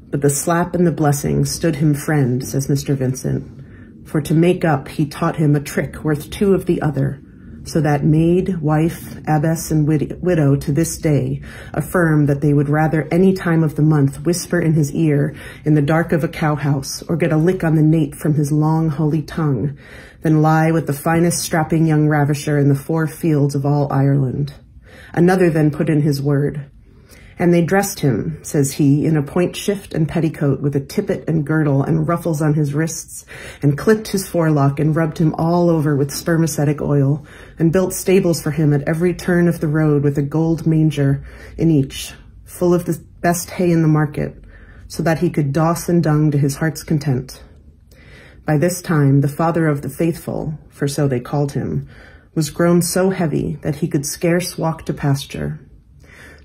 But the slap and the blessing stood him friend, says Mr. Vincent, for to make up he taught him a trick worth two of the other, so that maid, wife, abbess, and widow to this day affirm that they would rather any time of the month whisper in his ear in the dark of a cowhouse or get a lick on the nape from his long holy tongue than lie with the finest strapping young ravisher in the 4 fields of all Ireland. Another then put in his word. And they dressed him, says he, in a point shift and petticoat with a tippet and girdle and ruffles on his wrists, and clipped his forelock and rubbed him all over with spermaceti oil, and built stables for him at every turn of the road with a gold manger in each, full of the best hay in the market, so that he could doss and dung to his heart's content. By this time the father of the faithful, for so they called him, was grown so heavy that he could scarce walk to pasture.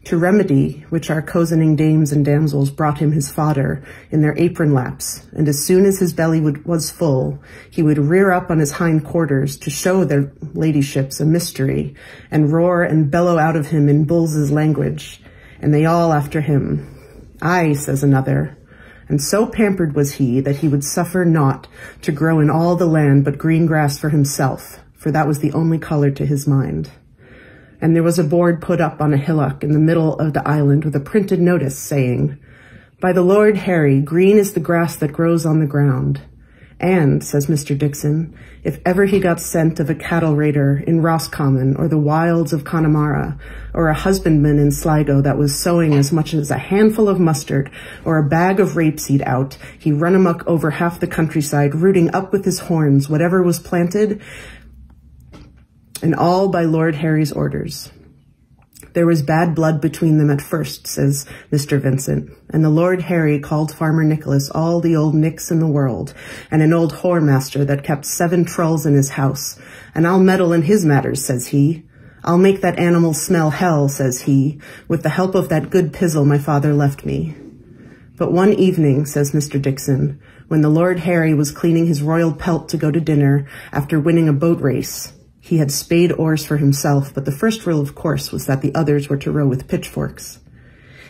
To remedy which our cozening dames and damsels brought him his fodder in their apron laps, and as soon as his belly was full, he would rear up on his hind quarters to show their ladyships a mystery, and roar and bellow out of him in bulls' language, and they all after him. Aye, says another, and so pampered was he that he would suffer naught to grow in all the land but green grass for himself, for that was the only colour to his mind. And there was a board put up on a hillock in the middle of the island with a printed notice saying, "By the Lord Harry, green is the grass that grows on the ground." And, says Mr. Dixon, if ever he got scent of a cattle raider in Roscommon or the wilds of Connemara, or a husbandman in Sligo that was sowing as much as a handful of mustard or a bag of rapeseed out, he run amuck over half the countryside, rooting up with his horns whatever was planted, and all by Lord Harry's orders. There was bad blood between them at first, says Mr. Vincent, and the Lord Harry called Farmer Nicholas all the old nicks in the world, and an old whoremaster that kept 7 trulls in his house, and I'll meddle in his matters, says he. I'll make that animal smell hell, says he, with the help of that good pizzle my father left me. But one evening, says Mr. Dixon, when the Lord Harry was cleaning his royal pelt to go to dinner after winning a boat race, he had spade oars for himself, but the first rule, of course, was that the others were to row with pitchforks.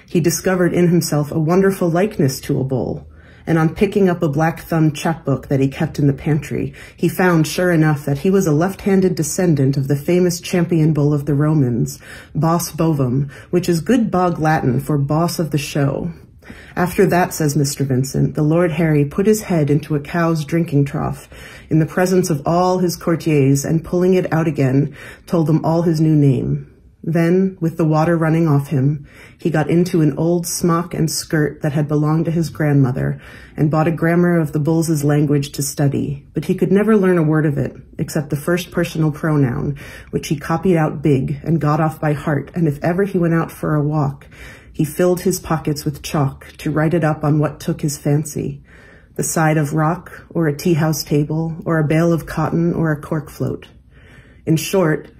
He discovered in himself a wonderful likeness to a bull, and on picking up a black-thumbed chapbook that he kept in the pantry, he found, sure enough, that he was a left-handed descendant of the famous champion bull of the Romans, Bos Bovum, which is good bog Latin for boss of the show. After that, says Mr. Vincent, the Lord Harry put his head into a cow's drinking trough in the presence of all his courtiers, and pulling it out again, told them all his new name. Then, with the water running off him, he got into an old smock and skirt that had belonged to his grandmother, and bought a grammar of the bulls' language to study, but he could never learn a word of it, except the first personal pronoun, which he copied out big and got off by heart, and if ever he went out for a walk, he filled his pockets with chalk to write it up on what took his fancy, the side of rock, or a tea-house table, or a bale of cotton, or a cork float. In short,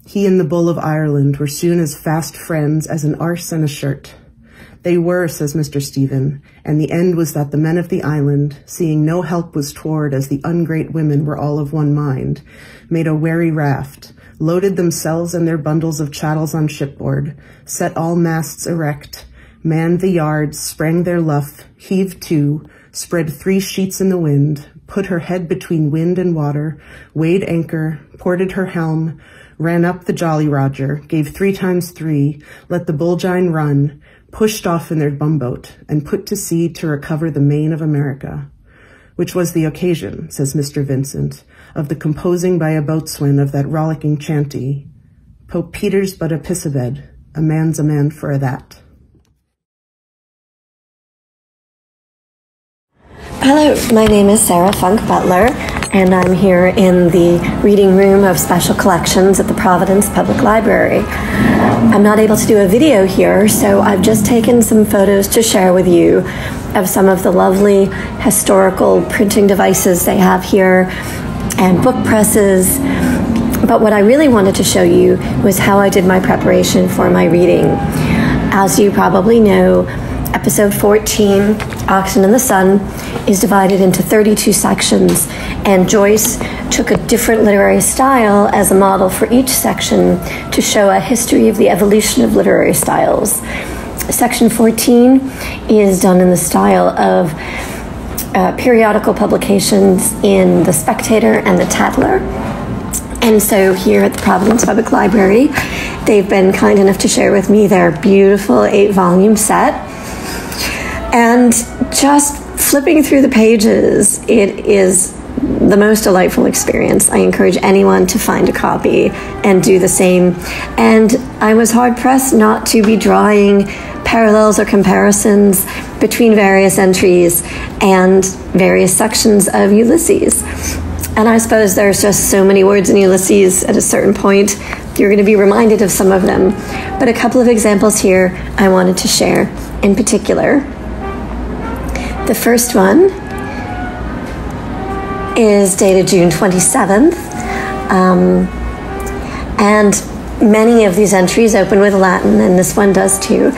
he and the Bull of Ireland were soon as fast friends as an arse and a shirt. They were, says Mr. Stephen, and the end was that the men of the island, seeing no help was toward as the ungreat women were all of one mind, made a wary raft, loaded themselves and their bundles of chattels on shipboard, set all masts erect, manned the yards, sprang their luff, heaved to, spread 3 sheets in the wind, put her head between wind and water, weighed anchor, ported her helm, ran up the Jolly Roger, gave 3 times 3, let the Bulgine run, pushed off in their bumboat, and put to sea to recover the main of America, which was the occasion, says Mr. Vincent, of the composing by a boatswain of that rollicking chanty, Pope Peter's but a pissabed, a man's a man for a that. Hello, my name is Sarah Funk Butler, and I'm here in the reading room of Special Collections at the Providence Public Library. I'm not able to do a video here, so I've just taken some photos to share with you of some of the lovely historical printing devices they have here and book presses. But what I really wanted to show you was how I did my preparation for my reading. As you probably know, Episode 14, Oxen and the Sun, is divided into 32 sections, and Joyce took a different literary style as a model for each section to show a history of the evolution of literary styles. Section 14 is done in the style of periodical publications in The Spectator and The Tatler. And so here at the Providence Public Library, they've been kind enough to share with me their beautiful 8-volume set. And just flipping through the pages, it is the most delightful experience. I encourage anyone to find a copy and do the same. And I was hard-pressed not to be drawing parallels or comparisons between various entries and various sections of Ulysses. And I suppose there's just so many words in Ulysses at a certain point, you're going to be reminded of some of them. But a couple of examples here I wanted to share in particular. The first one is dated June 27th, and many of these entries open with Latin, and this one does too,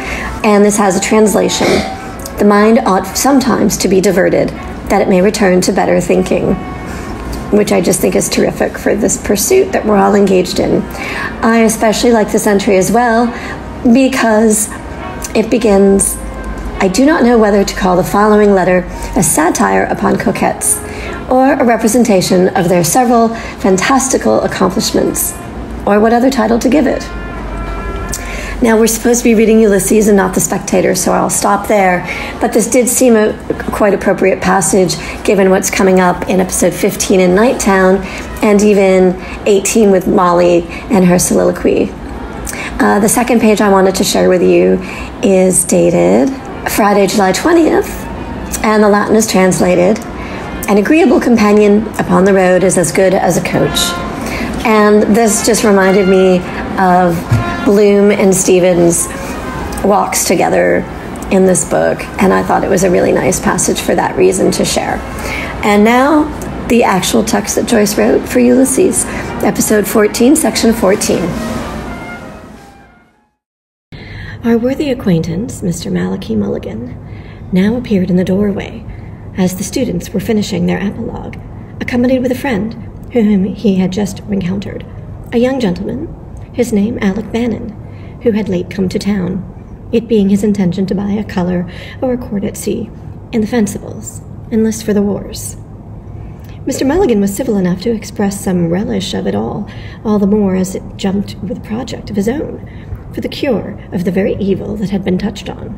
and this has a translation. The mind ought sometimes to be diverted, that it may return to better thinking, which I just think is terrific for this pursuit that we're all engaged in. I especially like this entry as well because it begins, I do not know whether to call the following letter a satire upon coquettes or a representation of their several fantastical accomplishments, or what other title to give it. Now, we're supposed to be reading Ulysses and not The Spectator, so I'll stop there. But this did seem a quite appropriate passage, given what's coming up in episode 15 in Nighttown, and even 18 with Molly and her soliloquy. The second page I wanted to share with you is dated Friday, July 20th, and the Latin is translated, "An agreeable companion upon the road is as good as a coach." And this just reminded me of Bloom and Stevens' walks together in this book, and I thought it was a really nice passage for that reason to share. And now, the actual text that Joyce wrote for Ulysses, episode 14, section 14. Our worthy acquaintance, Mr. Malachi Mulligan, now appeared in the doorway as the students were finishing their epilogue, accompanied with a friend whom he had just encountered, a young gentleman, his name Alec Bannon, who had late come to town, it being his intention to buy a colour or a court at sea in the Fencibles, and list for the wars. Mr. Mulligan was civil enough to express some relish of it all the more as it jumped with a project of his own for the cure of the very evil that had been touched on.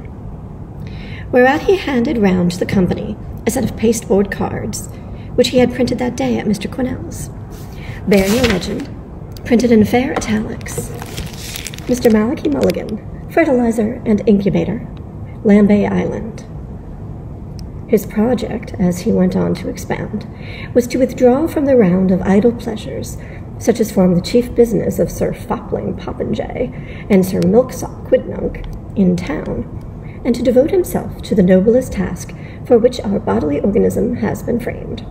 Whereat he handed round to the company a set of pasteboard cards, which he had printed that day at Mr. Quinnell's, bearing a legend, printed in fair italics: Mr. Malachi Mulligan, fertilizer and incubator, Lambay Island. His project, as he went on to expound, was to withdraw from the round of idle pleasures, such as form the chief business of Sir Fopling Popinjay and Sir Milksop Quidnunc in town, and to devote himself to the noblest task for which our bodily organism has been framed.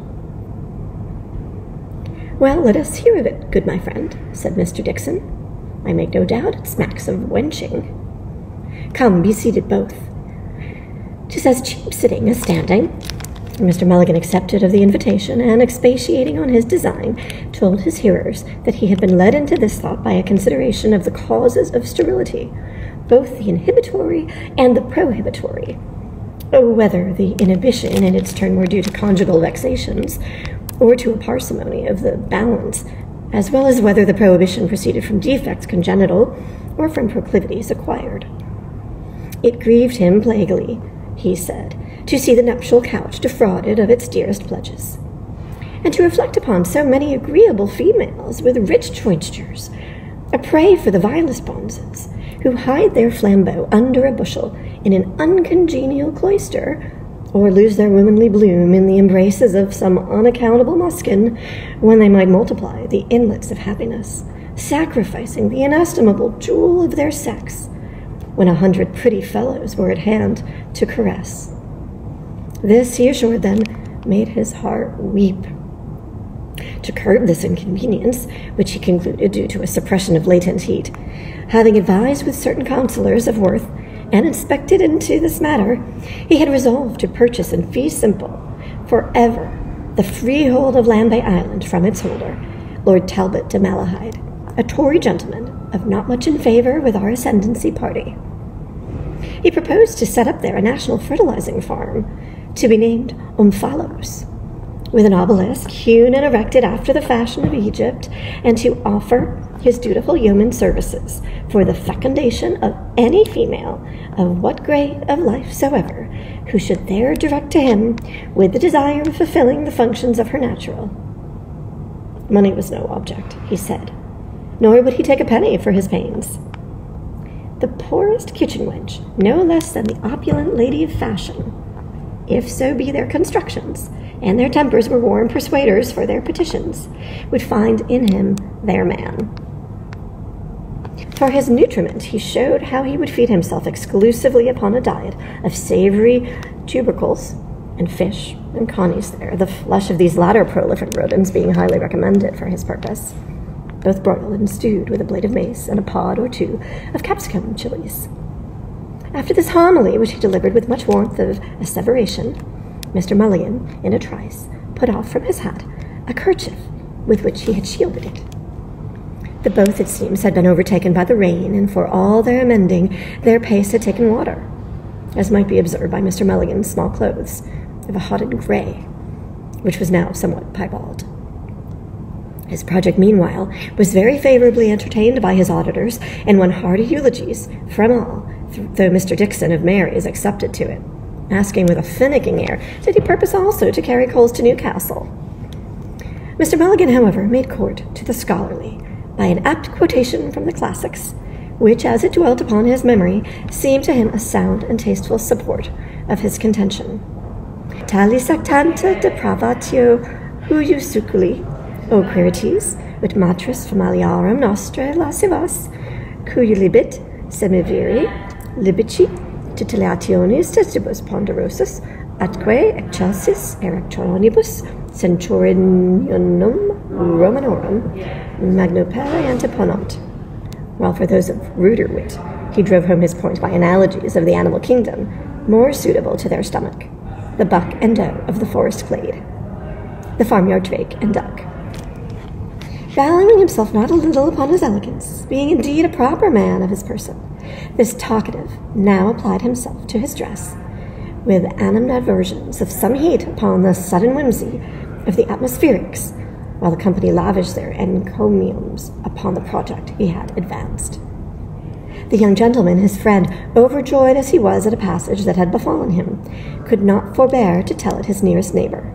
"Well, let us hear of it, good my friend," said Mr. Dixon. "I make no doubt it smacks of wenching. Come, be seated both. 'Tis as cheap sitting as standing." Mr. Mulligan accepted of the invitation, and expatiating on his design, told his hearers that he had been led into this thought by a consideration of the causes of sterility, both the inhibitory and the prohibitory. Whether the inhibition in its turn were due to conjugal vexations, or to a parsimony of the balance, as well as whether the prohibition proceeded from defects congenital or from proclivities acquired. It grieved him plaguily, he said, to see the nuptial couch defrauded of its dearest pledges, and to reflect upon so many agreeable females with rich jointures, a prey for the vilest bonzes, who hide their flambeau under a bushel in an uncongenial cloister, or lose their womanly bloom in the embraces of some unaccountable muskin, when they might multiply the inlets of happiness, sacrificing the inestimable jewel of their sex, when 100 pretty fellows were at hand to caress. This, he assured them, made his heart weep. To curb this inconvenience, which he concluded due to a suppression of latent heat, having advised with certain counsellors of worth and inspected into this matter, he had resolved to purchase in fee simple, for ever, the freehold of Lambay Island from its holder, Lord Talbot de Malahide, a Tory gentleman of not much in favour with our ascendancy party. He proposed to set up there a national fertilizing farm, to be named Omphalos, with an obelisk hewn and erected after the fashion of Egypt, and to offer his dutiful yeoman services for the fecundation of any female of what grade of life soever, who should there direct to him with the desire of fulfilling the functions of her natural. Money was no object, he said, nor would he take a penny for his pains. The poorest kitchen wench, no less than the opulent lady of fashion, if so be their constructions, and their tempers were warm persuaders for their petitions, would find in him their man. For his nutriment, he showed how he would feed himself exclusively upon a diet of savory tubercles and fish and connies there, the flesh of these latter prolific rodents being highly recommended for his purpose, both broiled and stewed with a blade of mace and a pod or two of capsicum chilies. After this homily, which he delivered with much warmth of asseveration, Mr. Mulligan, in a trice, put off from his hat a kerchief with which he had shielded it. The both, it seems, had been overtaken by the rain, and for all their amending, their pace had taken water, as might be observed by Mr. Mulligan's small clothes, of a hodden grey, which was now somewhat piebald. His project, meanwhile, was very favourably entertained by his auditors, and won hearty eulogies from all, though Mr. Dixon of Mary's accepted to it, asking with a finicking air, did he purpose also to carry coals to Newcastle? Mr. Mulligan, however, made court to the scholarly by an apt quotation from the classics, which, as it dwelt upon his memory, seemed to him a sound and tasteful support of his contention. Talis actanta depravatio huius suculi, O Quirites, ut matris familiarum nostrae lascivas, cui libit semiviri, libici, titillationis testibus ponderosus, atque excelsis erectionibus centurionum Romanorum magnopere anteponant. While for those of ruder wit, he drove home his point by analogies of the animal kingdom, more suitable to their stomach, the buck and doe of the forest glade, the farmyard drake and duck. Valuing himself not a little upon his elegance, being indeed a proper man of his person, this talkative now applied himself to his dress, with animadversions of some heat upon the sudden whimsy of the atmospherics, while the company lavished their encomiums upon the project he had advanced. The young gentleman, his friend, overjoyed as he was at a passage that had befallen him, could not forbear to tell it his nearest neighbour.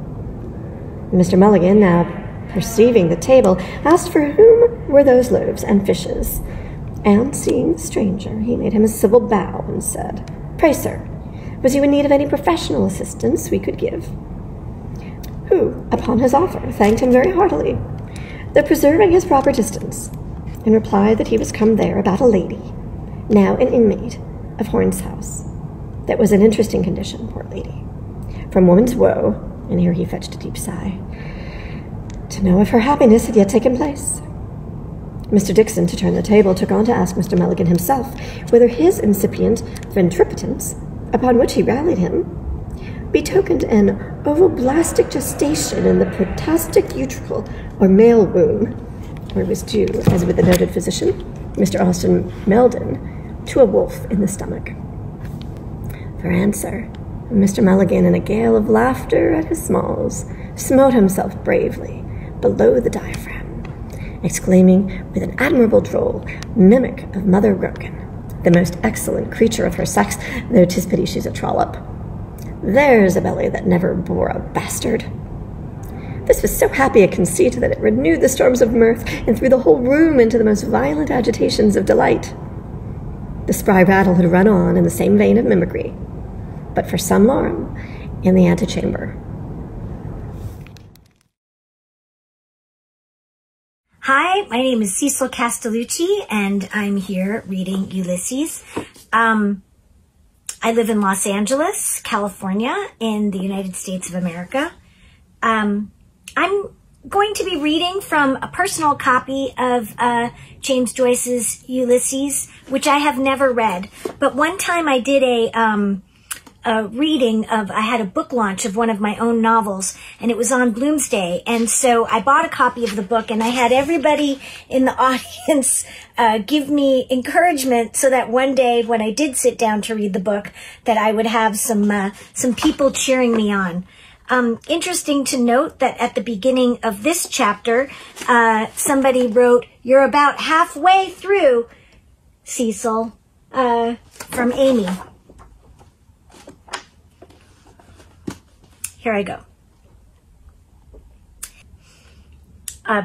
Mr. Mulligan, now perceiving the table, asked for whom were those loaves and fishes, and, seeing the stranger, he made him a civil bow and said, "Pray, sir, was you in need of any professional assistance we could give?" Who, upon his offer, thanked him very heartily, though preserving his proper distance, and replied that he was come there about a lady, now an inmate of Horn's house, that was in interesting condition, poor lady, from woman's woe, and here he fetched a deep sigh, to know if her happiness had yet taken place. Mr. Dixon, to turn the table, took on to ask Mr. Mulligan himself whether his incipient ventripotence, upon which he rallied him, betokened an ovoblastic gestation in the protastic utricle or male womb, or was due, as with the noted physician, Mr. Austin Meldon, to a wolf in the stomach. For answer, Mr. Mulligan, in a gale of laughter at his smalls, smote himself bravely below the diaphragm, exclaiming with an admirable droll mimic of Mother Rogan, the most excellent creature of her sex, though 'tis pity she's a trollop, "There's a belly that never bore a bastard." This was so happy a conceit that it renewed the storms of mirth and threw the whole room into the most violent agitations of delight. The spry rattle had run on in the same vein of mimicry, but for some alarm in the antechamber. Hi, my name is Cecil Castelucci, and I'm here reading Ulysses. I live in Los Angeles, California, in the United States of America. I'm going to be reading from a personal copy of James Joyce's Ulysses, which I have never read. But one time I did a reading of, I had a book launch of one of my own novels, and it was on Bloomsyear, and so I bought a copy of the book, and I had everybody in the audience give me encouragement so that one day when I did sit down to read the book, that I would have some people cheering me on. Interesting to note that at the beginning of this chapter, somebody wrote, "You're about halfway through, Cecil," from Amy. Here I go.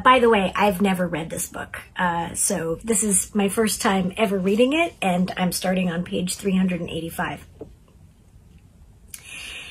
By the way, I've never read this book, so this is my first time ever reading it, and I'm starting on page 385.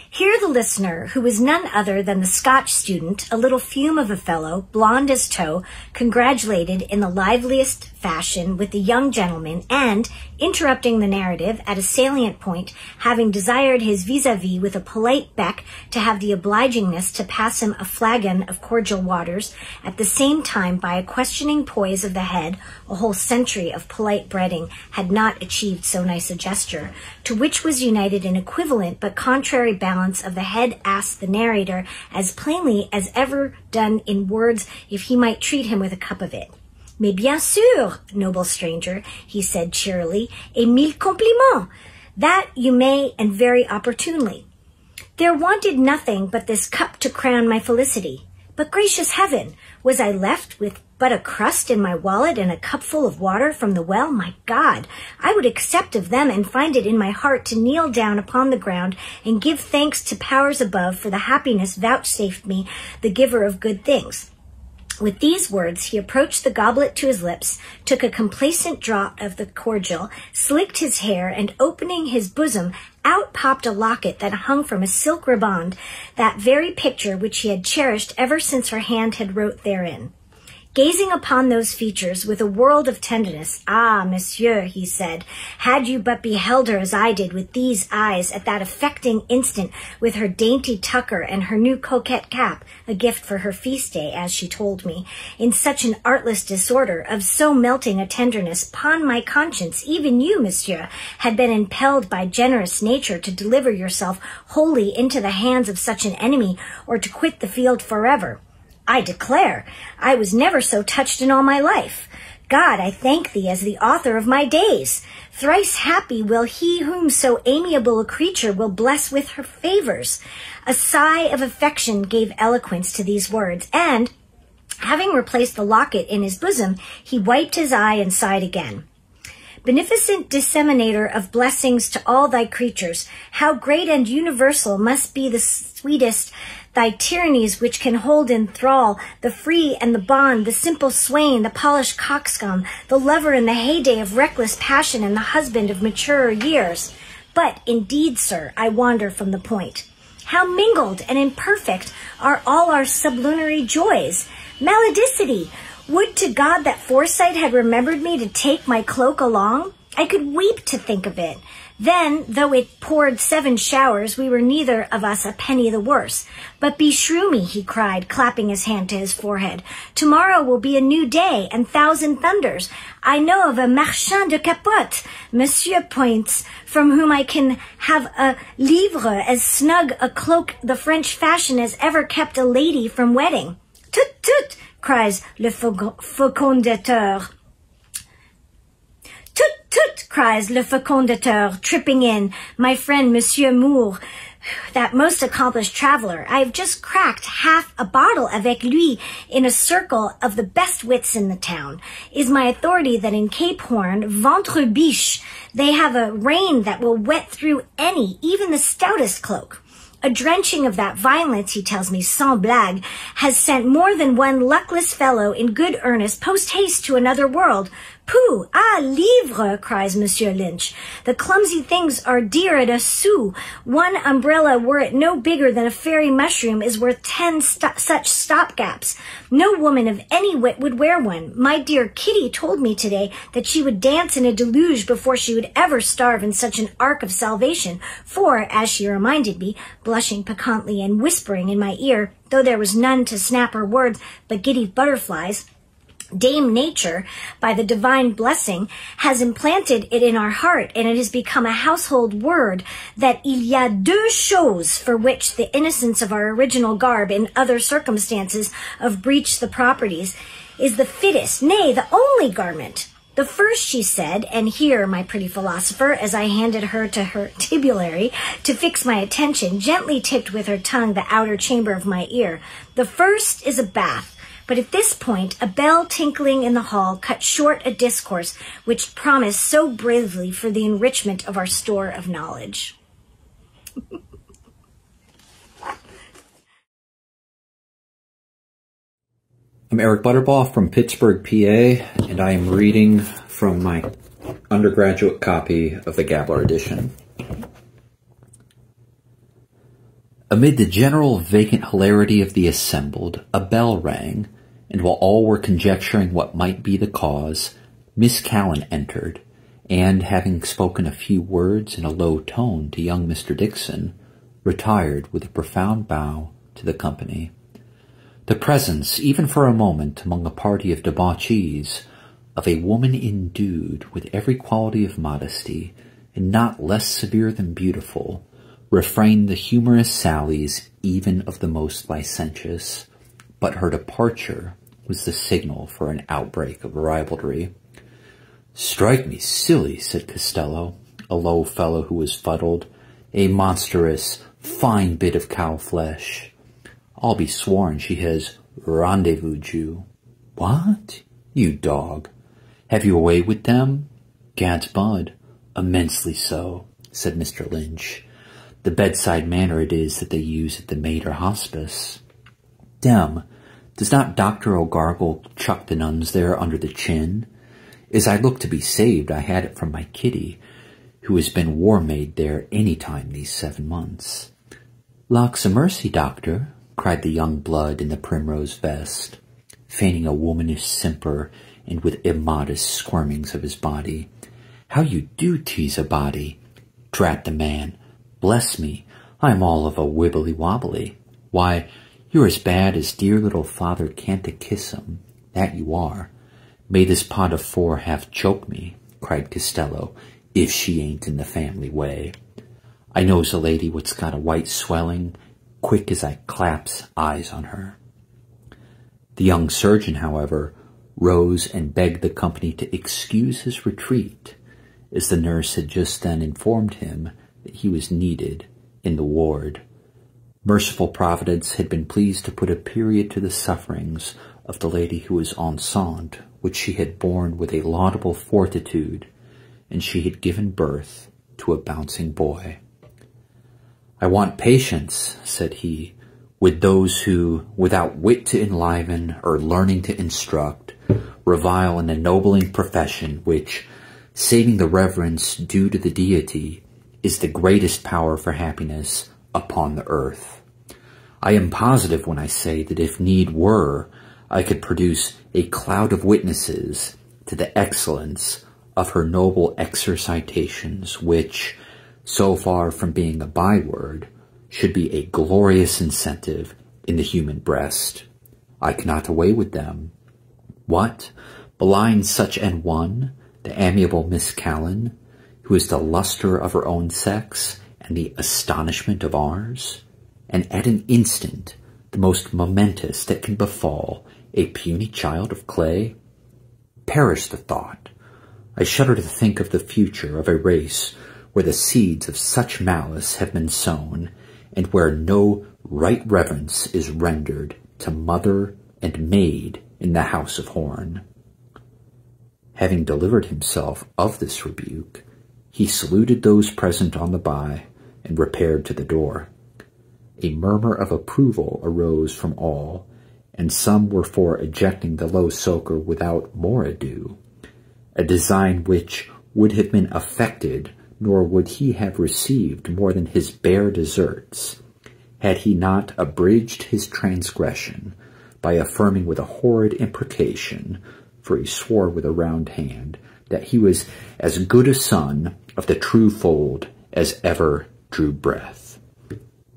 Here the listener, who was none other than the Scotch student, a little fume of a fellow, blonde as tow, congratulated in the liveliest fashion with the young gentleman, and, interrupting the narrative at a salient point, having desired his vis-a-vis with a polite beck to have the obligingness to pass him a flagon of cordial waters, at the same time by a questioning poise of the head, a whole century of polite breeding had not achieved so nice a gesture, to which was united an equivalent but contrary balance of the head, asked the narrator as plainly as ever done in words if he might treat him with a cup of it. "Mais bien sûr, noble stranger," he said cheerily, "et mille compliments. That you may, and very opportunely. There wanted nothing but this cup to crown my felicity. But gracious heaven, was I left with but a crust in my wallet and a cupful of water from the well? My God, I would accept of them and find it in my heart to kneel down upon the ground and give thanks to powers above for the happiness vouchsafed me, the giver of good things." With these words, he approached the goblet to his lips, took a complacent draught of the cordial, slicked his hair, and opening his bosom, out popped a locket that hung from a silk riband, that very picture which he had cherished ever since her hand had wrote therein. Gazing upon those features with a world of tenderness, "Ah, monsieur," he said, "had you but beheld her as I did with these eyes at that affecting instant, with her dainty tucker and her new coquette cap, a gift for her feast day, as she told me, in such an artless disorder, of so melting a tenderness, upon my conscience, even you, monsieur, had been impelled by generous nature to deliver yourself wholly into the hands of such an enemy, or to quit the field forever. I declare, I was never so touched in all my life. God, I thank thee as the author of my days. Thrice happy will he whom so amiable a creature will bless with her favors." A sigh of affection gave eloquence to these words, and, having replaced the locket in his bosom, he wiped his eye and sighed again. "Beneficent disseminator of blessings to all thy creatures, how great and universal must be the sweetest thy tyrannies which can hold in thrall the free and the bond, the simple swain, the polished coxcomb, the lover in the heyday of reckless passion, and the husband of maturer years. But, indeed, sir, I wander from the point. How mingled and imperfect are all our sublunary joys! Maledicity! Would to God that foresight had remembered me to take my cloak along! I could weep to think of it. Then, though it poured 7 showers, we were neither of us a penny the worse. But beshrew me, he cried, clapping his hand to his forehead. Tomorrow will be a new day, and thousand thunders. I know of a marchand de capote, Monsieur Points, from whom I can have a livre as snug a cloak the French fashion as ever kept a lady from wedding. Tut, tut, cries le fecundateur. Tut, tut, cries le fecundateur, tripping in, my friend Monsieur Moore, that most accomplished traveler. I have just cracked half a bottle avec lui in a circle of the best wits in the town. Is my authority that in Cape Horn, ventre biche, they have a rain that will wet through any, even the stoutest cloak. A drenching of that violence, he tells me, sans blague, has sent more than one luckless fellow in good earnest post-haste to another world. Pooh! Ah, livre! Cries Monsieur Lynch. The clumsy things are dear at a sou. One umbrella, were it no bigger than a fairy mushroom, is worth 10 such stopgaps. No woman of any wit would wear one. My dear Kitty told me today that she would dance in a deluge before she would ever starve in such an ark of salvation, for, as she reminded me, blushing piquantly and whispering in my ear, though there was none to snap her words but giddy butterflies, Dame Nature, by the divine blessing, has implanted it in our heart, and it has become a household word, that il y a deux choses for which the innocence of our original garb in other circumstances of breach the properties is the fittest, nay, the only garment. The first, she said, and here, my pretty philosopher, as I handed her to her tibulary to fix my attention, gently tipped with her tongue the outer chamber of my ear. The first is a bath, but at this point, a bell tinkling in the hall cut short a discourse which promised so bravely for the enrichment of our store of knowledge. I'm Eric Butterbaugh from Pittsburgh, PA, and I am reading from my undergraduate copy of the Gabler edition. Amid the general vacant hilarity of the assembled, a bell rang, and while all were conjecturing what might be the cause, Miss Callan entered, and, having spoken a few words in a low tone to young Mr. Dickson, retired with a profound bow to the company. The presence, even for a moment, among a party of debauchees, of a woman endued with every quality of modesty, and not less severe than beautiful, refrained the humorous sallies even of the most licentious, but her departure was the signal for an outbreak of ribaldry. "Strike me silly," said Costello, a low fellow who was fuddled, "a monstrous, fine bit of cow flesh. I'll be sworn she has rendezvoused you." "What? You dog. Have you a way with them?" "Gad's bud, immensely so," said Mr. Lynch. "The bedside manner it is that they use at the Mater Hospice. Dem, does not Dr. O'Gargle chuck the nuns there under the chin? As I look to be saved, I had it from my Kitty, who has been war-maid there any time these 7 months." "Lawks a mercy, doctor," cried the young blood in the primrose vest, feigning a womanish simper and with immodest squirmings of his body. "How you do tease a body! Drat the man! Bless me, I am all of a wibbly-wobbly. Why, you're as bad as dear little Father Cantachism, that you are. May this pot of 4 half choke me," cried Costello, "if she ain't in the family way. I knows a lady what's got a white swelling, quick as I claps eyes on her." The young surgeon, however, rose and begged the company to excuse his retreat, as the nurse had just then informed him that he was needed in the ward. Merciful Providence had been pleased to put a period to the sufferings of the lady who was enceinte, which she had borne with a laudable fortitude, and she had given birth to a bouncing boy. "I want patience," said he, "with those who, without wit to enliven or learning to instruct, revile an ennobling profession which, saving the reverence due to the deity, is the greatest power for happiness upon the earth. I am positive when I say that if need were, I could produce a cloud of witnesses to the excellence of her noble exercitations, which, so far from being a byword, should be a glorious incentive in the human breast. I cannot away with them. What? Beline such an one, the amiable Miss Callan, who is the lustre of her own sex and the astonishment of ours, and at an instant the most momentous that can befall a puny child of clay? Perish the thought. I shudder to think of the future of a race where the seeds of such malice have been sown, and where no right reverence is rendered to mother and maid in the house of Horn. Having delivered himself of this rebuke, he saluted those present on the by, and repaired to the door. A murmur of approval arose from all, and some were for ejecting the low soaker without more ado, a design which would have been effected, nor would he have received more than his bare deserts, had he not abridged his transgression by affirming with a horrid imprecation, for he swore with a round hand, that he was as good a son of the true fold as ever drew breath.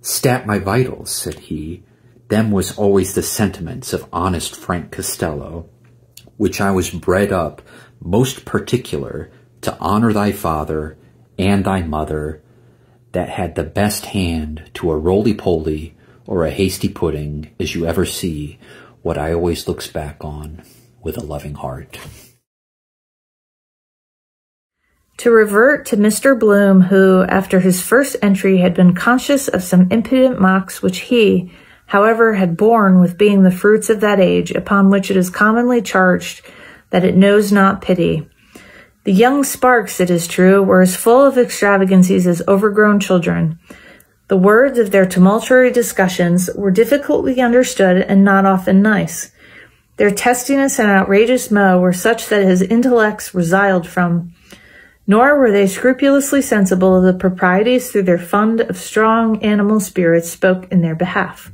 "Stat my vitals," said he, "them was always the sentiments of honest Frank Costello, which I was bred up most particular to honour thy father and thy mother, that had the best hand to a roly-poly or a hasty pudding as you ever see, what I always looks back on with a loving heart." To revert to Mr. Bloom, who, after his first entry, had been conscious of some impudent mocks which he, however, had borne with being the fruits of that age, upon which it is commonly charged that it knows not pity. The young sparks, it is true, were as full of extravagancies as overgrown children. The words of their tumultuary discussions were difficultly understood and not often nice. Their testiness and outrageous moe were such that his intellects resiled from, nor were they scrupulously sensible of the proprieties through their fund of strong animal spirits spoke in their behalf.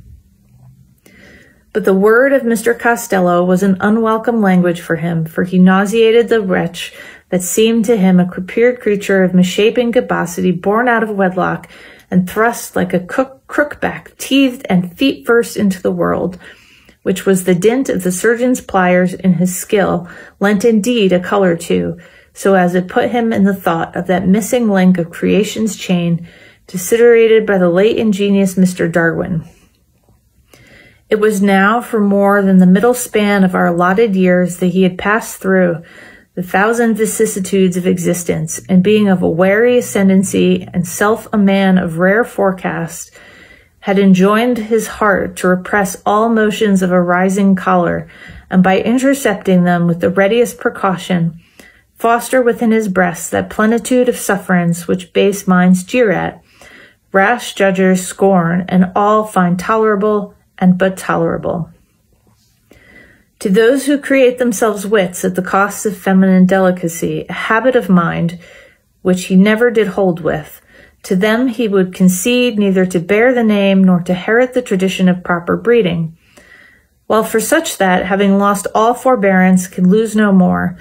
But the word of Mr. Costello was an unwelcome language for him, for he nauseated the wretch that seemed to him a croupied creature of misshapen gabosity born out of wedlock and thrust like a crookback, teethed and feet first into the world, which was the dint of the surgeon's pliers in his skill, lent indeed a colour to, so as it put him in the thought of that missing link of creation's chain desiderated by the late ingenious Mr. Darwin. It was now for more than the middle span of our allotted years that he had passed through the thousand vicissitudes of existence, and being of a wary ascendancy and self a man of rare forecast, had enjoined his heart to repress all motions of a rising choler, and by intercepting them with the readiest precaution, foster within his breast that plenitude of sufferance which base minds jeer at, rash judges scorn, and all find tolerable and but tolerable. To those who create themselves wits at the cost of feminine delicacy, a habit of mind, which he never did hold with, to them he would concede neither to bear the name nor to herit the tradition of proper breeding. While for such that, having lost all forbearance, can lose no more,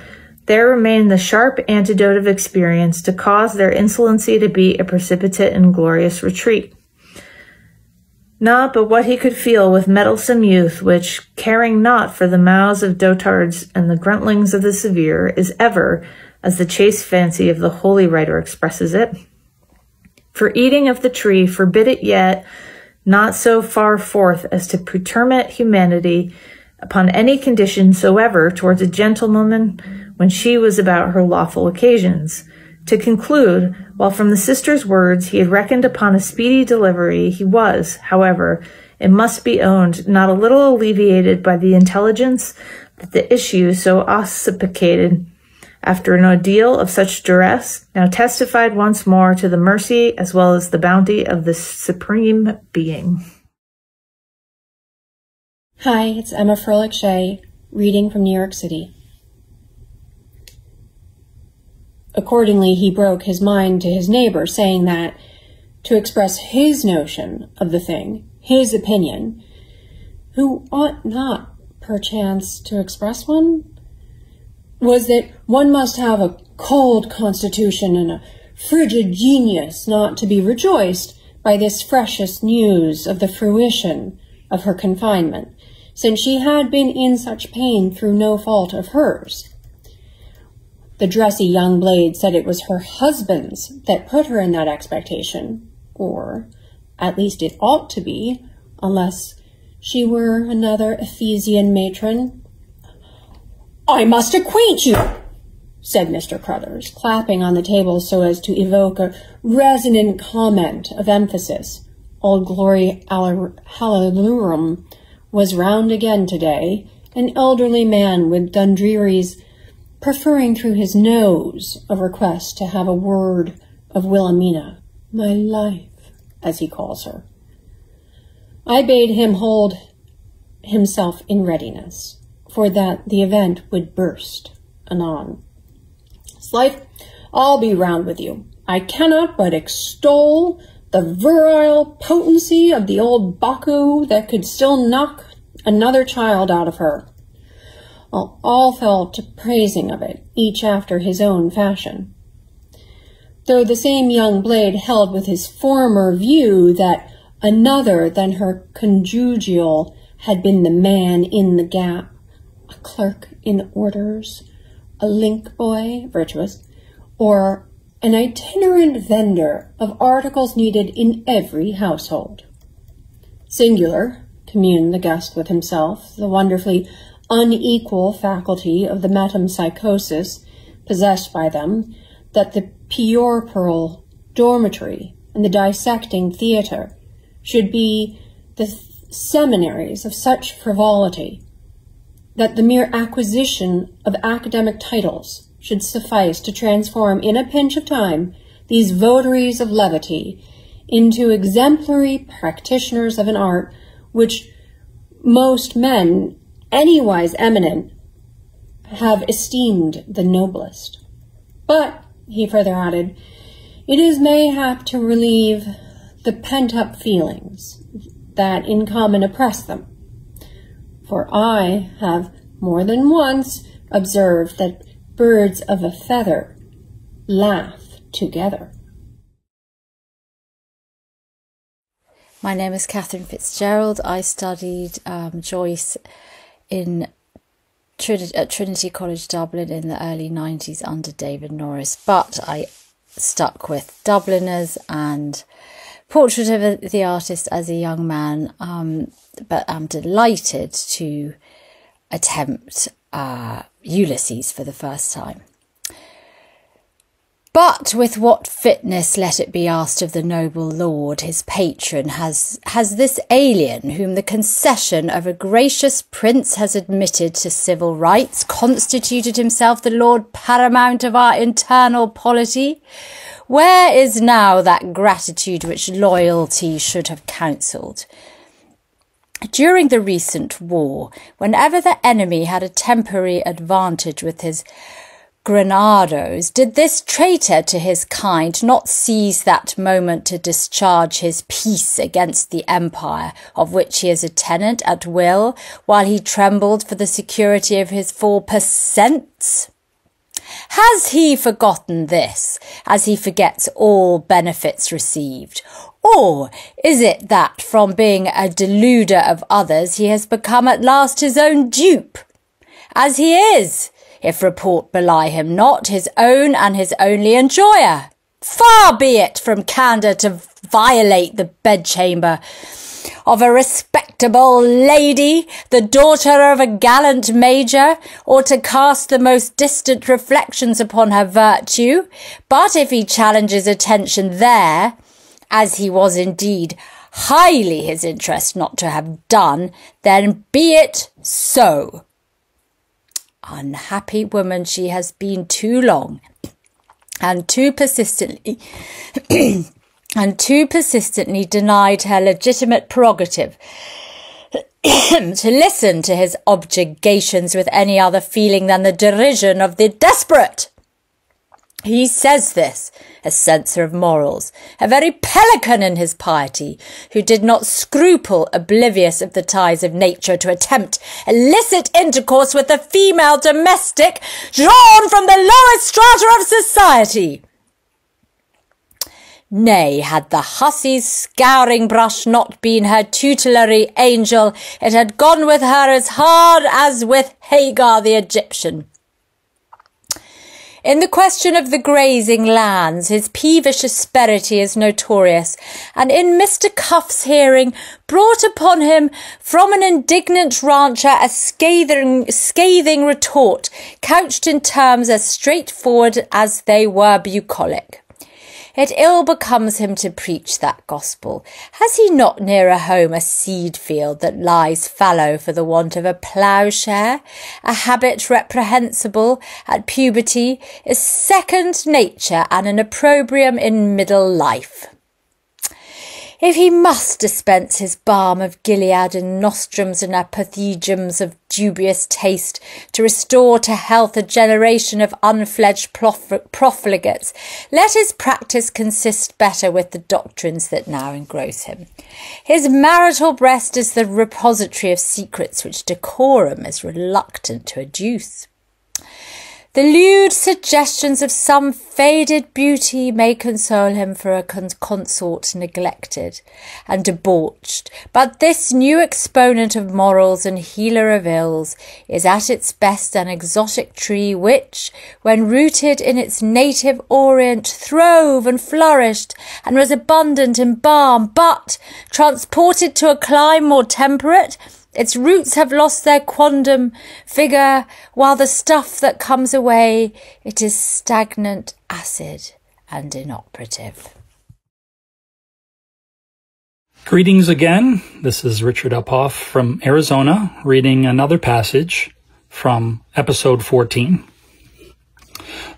there remained the sharp antidote of experience to cause their insolency to be a precipitate and glorious retreat. Not but what he could feel with meddlesome youth, which, caring not for the mouths of dotards and the gruntlings of the severe, is ever, as the chaste fancy of the holy writer expresses it, for eating of the tree forbid it yet, not so far forth as to pretermit humanity upon any condition soever towards a gentlewoman when she was about her lawful occasions. To conclude, while from the sister's words he had reckoned upon a speedy delivery, he was, however, it must be owned, not a little alleviated by the intelligence that the issue so auspicated after an ordeal of such duress now testified once more to the mercy as well as the bounty of the Supreme Being. Hi, it's Emma Froelich-Shea, reading from New York City. Accordingly, he broke his mind to his neighbor, saying that, to express his notion of the thing, his opinion, who ought not, perchance, to express one, was that one must have a cold constitution and a frigid genius not to be rejoiced by this freshest news of the fruition of her confinement, since she had been in such pain through no fault of hers. The dressy young blade said it was her husband's that put her in that expectation, or at least it ought to be, unless she were another Ephesian matron. "I must acquaint you," said Mr. Cruthers, clapping on the table so as to evoke a resonant comment of emphasis. Old Glory Hallelurum was round again today, an elderly man with Dundreary's, preferring through his nose a request to have a word of Wilhelmina, my life, as he calls her. I bade him hold himself in readiness, for that the event would burst anon. "Slife, I'll be round with you. I cannot but extol the virile potency of the old Baku that could still knock another child out of her." All fell to praising of it, each after his own fashion. Though the same young blade held with his former view that another than her conjugal had been the man in the gap, a clerk in orders, a link boy, virtuous, or an itinerant vendor of articles needed in every household. Singular, communed the guest with himself, the wonderfully unequal faculty of the metempsychosis possessed by them, that the puerperal dormitory and the dissecting theatre should be the seminaries of such frivolity that the mere acquisition of academic titles should suffice to transform in a pinch of time these votaries of levity into exemplary practitioners of an art which most men, anywise eminent, have esteemed the noblest. But, he further added, it is mayhap to relieve the pent-up feelings that in common oppress them. For I have more than once observed that birds of a feather laugh together. My name is Catherine FitzGerald. I studied Joyce at Trinity College Dublin in the early 90s under David Norris, but I stuck with Dubliners and Portrait of the Artist as a young man, but I'm delighted to attempt Ulysses for the first time. But with what fitness, let it be asked of the noble lord, his patron, has this alien, whom the concession of a gracious prince has admitted to civil rights, constituted himself the lord paramount of our internal polity? Where is now that gratitude which loyalty should have counselled? During the recent war, whenever the enemy had a temporary advantage with his Granados, did this traitor to his kind not seize that moment to discharge his peace against the empire, of which he is a tenant at will, while he trembled for the security of his 4%? Has he forgotten this, as he forgets all benefits received? Or is it that, from being a deluder of others, he has become at last his own dupe? As he is, if report belie him not, his own and his only enjoyer. Far be it from candour to violate the bedchamber of a respectable lady, the daughter of a gallant major, or to cast the most distant reflections upon her virtue. But if he challenges attention there, as he was indeed highly his interest not to have done, then be it so. Unhappy woman she has been too long, and too persistently denied her legitimate prerogative to listen to his objurgations with any other feeling than the derision of the desperate. He says this, a censor of morals, a very pelican in his piety, who did not scruple, oblivious of the ties of nature, to attempt illicit intercourse with a female domestic drawn from the lowest strata of society. Nay, had the hussy's scouring brush not been her tutelary angel, it had gone with her as hard as with Hagar the Egyptian. In the question of the grazing lands, his peevish asperity is notorious, and in Mr. Cuff's hearing brought upon him from an indignant rancher a scathing retort, couched in terms as straightforward as they were bucolic. It ill becomes him to preach that gospel. Has he not nearer home a seed field that lies fallow for the want of a ploughshare? A habit reprehensible at puberty is second nature and an opprobrium in middle life. If he must dispense his balm of Gilead in nostrums and apothegms of dubious taste to restore to health a generation of unfledged profligates, let his practice consist better with the doctrines that now engross him. His marital breast is the repository of secrets which decorum is reluctant to adduce. The lewd suggestions of some faded beauty may console him for a consort neglected and debauched, but this new exponent of morals and healer of ills is at its best an exotic tree which, when rooted in its native orient, throve and flourished and was abundant in balm, but, transported to a clime more temperate, Its roots have lost their quondam vigour, while the stuff that comes away, it is stagnant, acid, and inoperative. Greetings again. This is Richard Uphoff from Arizona, reading another passage from episode 14.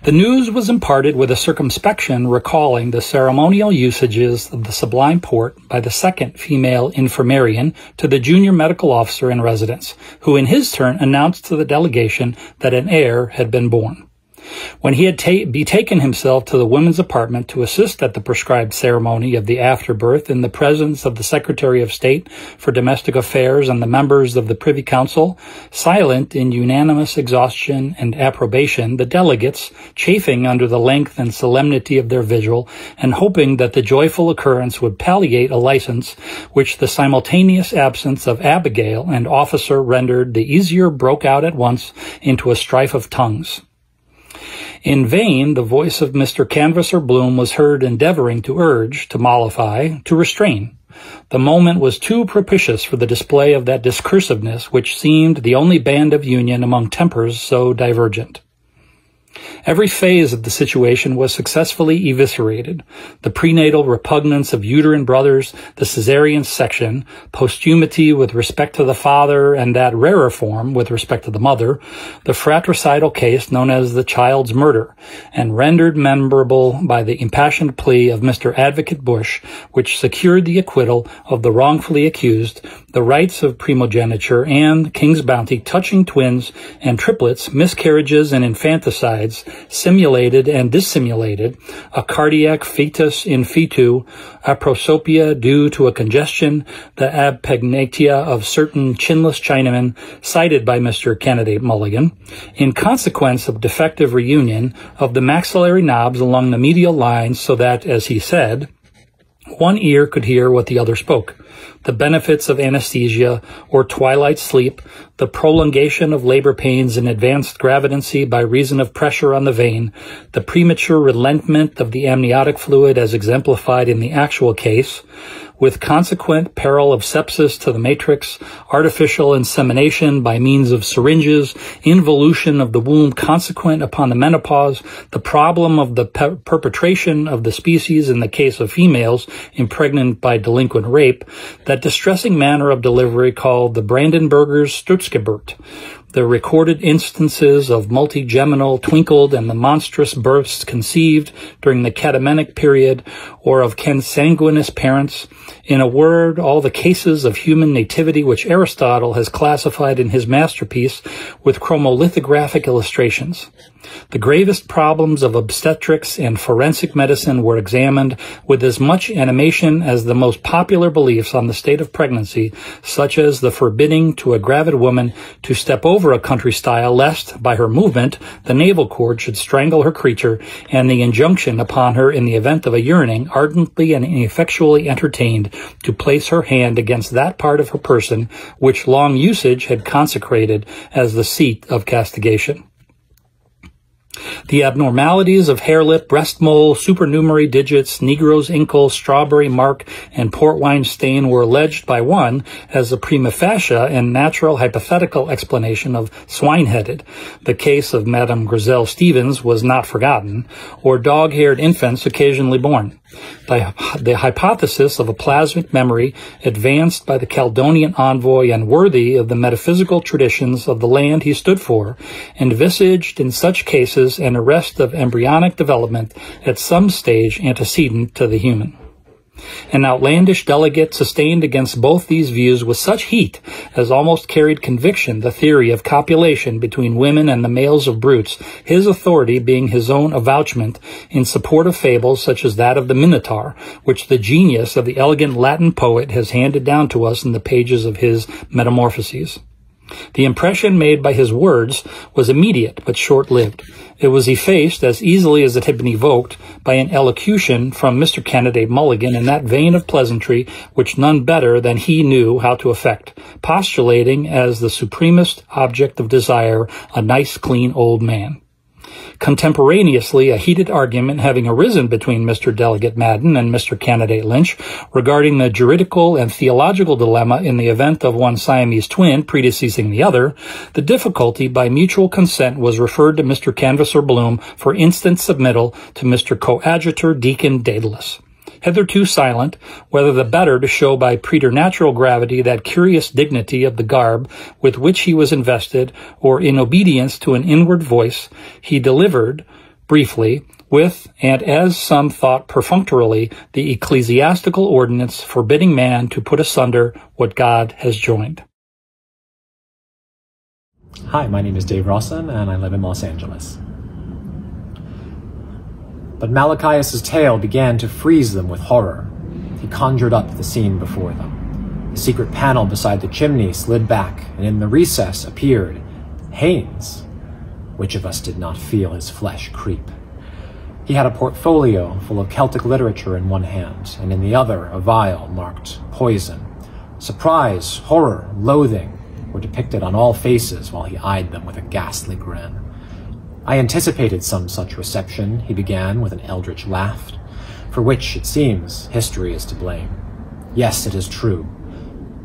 The news was imparted with a circumspection recalling the ceremonial usages of the Sublime Porte by the second female infirmarian to the junior medical officer in residence, who in his turn announced to the delegation that an heir had been born. When he had betaken himself to the women's apartment to assist at the prescribed ceremony of the afterbirth in the presence of the Secretary of State for Domestic Affairs and the members of the Privy Council, silent in unanimous exhaustion and approbation, the delegates, chafing under the length and solemnity of their vigil, and hoping that the joyful occurrence would palliate a license which the simultaneous absence of Abigail and officer rendered the easier, broke out at once into a strife of tongues. In vain, the voice of Mr. Canvasser Bloom was heard endeavoring to urge, to mollify, to restrain. The moment was too propitious for the display of that discursiveness which seemed the only band of union among tempers so divergent. Every phase of the situation was successfully eviscerated. The prenatal repugnance of uterine brothers, the caesarean section, posthumity with respect to the father, and that rarer form with respect to the mother, the fratricidal case known as the child's murder, and rendered memorable by the impassioned plea of Mr. Advocate Bush, which secured the acquittal of the wrongfully accused, the rights of primogeniture, and King's bounty touching twins and triplets, miscarriages and infanticides, simulated and dissimulated, a cardiac fetus in fetu, a prosopia due to a congestion, the abpegnatia of certain chinless Chinamen cited by Mr. Candidate Mulligan, in consequence of defective reunion of the maxillary knobs along the medial lines so that, as he said, one ear could hear what the other spoke. The benefits of anesthesia or twilight sleep, the prolongation of labor pains in advanced gravidancy by reason of pressure on the vein, the premature relentment of the amniotic fluid as exemplified in the actual case, with consequent peril of sepsis to the matrix, artificial insemination by means of syringes, involution of the womb consequent upon the menopause, the problem of the perpetration of the species in the case of females impregnant by delinquent rape, that distressing manner of delivery called the Brandenburger's Stutzgeburt, the recorded instances of multigeminal twinkled and the monstrous births conceived during the catamenic period, or of consanguineous parents, in a word, all the cases of human nativity which Aristotle has classified in his masterpiece with chromolithographic illustrations. The gravest problems of obstetrics and forensic medicine were examined with as much animation as the most popular beliefs on the state of pregnancy, such as the forbidding to a gravid woman to step over a country stile lest, by her movement, the navel cord should strangle her creature, and the injunction upon her in the event of a yearning, ardently and ineffectually entertained, to place her hand against that part of her person which long usage had consecrated as the seat of castigation. The abnormalities of hair lip, breast mole, supernumerary digits, Negro's inkle, strawberry mark, and port wine stain were alleged by one as a prima facie and natural hypothetical explanation of swine-headed. The case of Madame Griselle Stevens was not forgotten, or dog-haired infants occasionally born. The hypothesis of a plasmic memory advanced by the Caledonian envoy and worthy of the metaphysical traditions of the land he stood for, envisaged in such cases an arrest of embryonic development at some stage antecedent to the human. An outlandish delegate sustained against both these views with such heat as almost carried conviction the theory of copulation between women and the males of brutes, his authority being his own avouchment in support of fables such as that of the Minotaur, which the genius of the elegant Latin poet has handed down to us in the pages of his Metamorphoses. The impression made by his words was immediate but short-lived. It was effaced as easily as it had been evoked by an elocution from Mr. Candidate Mulligan in that vein of pleasantry which none better than he knew how to effect, postulating as the supremest object of desire a nice, clean old man. Contemporaneously, a heated argument having arisen between Mr. Delegate Madden and Mr. Candidate Lynch regarding the juridical and theological dilemma in the event of one Siamese twin predeceasing the other, the difficulty by mutual consent was referred to Mr. Canvasser Bloom for instant submittal to Mr. Coadjutor Deacon Daedalus. Hitherto silent, whether the better to show by preternatural gravity that curious dignity of the garb with which he was invested, or in obedience to an inward voice, he delivered, briefly, with, and as some thought perfunctorily, the ecclesiastical ordinance forbidding man to put asunder what God has joined. Hi, my name is Dave Rawson, and I live in Los Angeles. But Malachias' tale began to freeze them with horror. He conjured up the scene before them. The secret panel beside the chimney slid back, and in the recess appeared Haines. Which of us did not feel his flesh creep? He had a portfolio full of Celtic literature in one hand, and in the other a vial marked poison. Surprise, horror, loathing were depicted on all faces while he eyed them with a ghastly grin. I anticipated some such reception, he began with an eldritch laugh, for which, it seems, history is to blame. Yes, it is true.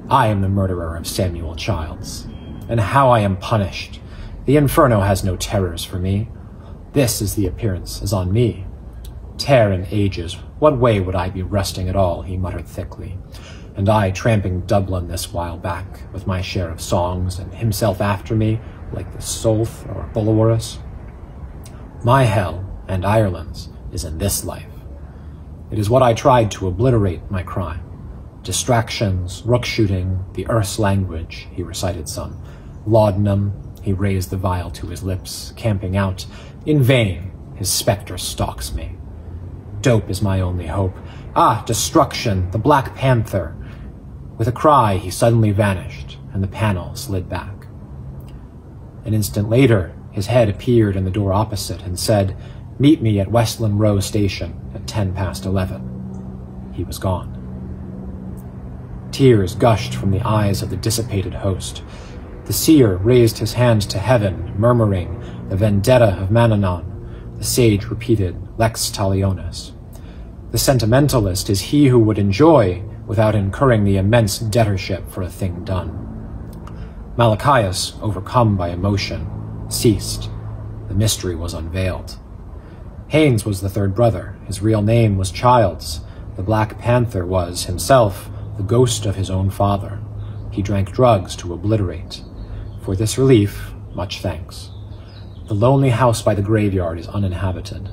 I am the murderer of Samuel Childs. And how I am punished! The inferno has no terrors for me. This is the appearance is on me. Tear in ages, what way would I be resting at all, he muttered thickly. And I tramping Dublin this while back, with my share of songs, and himself after me, like the Solth or Bulwarus. My hell, and Ireland's, is in this life. It is what I tried to obliterate my crime. Distractions, rook shooting, the earth's language, he recited some. Laudanum, he raised the vial to his lips, camping out. In vain, his spectre stalks me. Dope is my only hope. Ah, destruction, the Black Panther. With a cry, he suddenly vanished, and the panel slid back. An instant later, his head appeared in the door opposite and said, "Meet me at Westland Row Station at 11:10. He was gone. Tears gushed from the eyes of the dissipated host. The seer raised his hand to heaven, murmuring, "The vendetta of Mannanon." The sage repeated, "Lex talionis." The sentimentalist is he who would enjoy without incurring the immense debtorship for a thing done. Malachias, overcome by emotion, ceased. The mystery was unveiled. Haines was the third brother. His real name was Childs. The Black Panther was, himself, the ghost of his own father. He drank drugs to obliterate. For this relief, much thanks. The lonely house by the graveyard is uninhabited.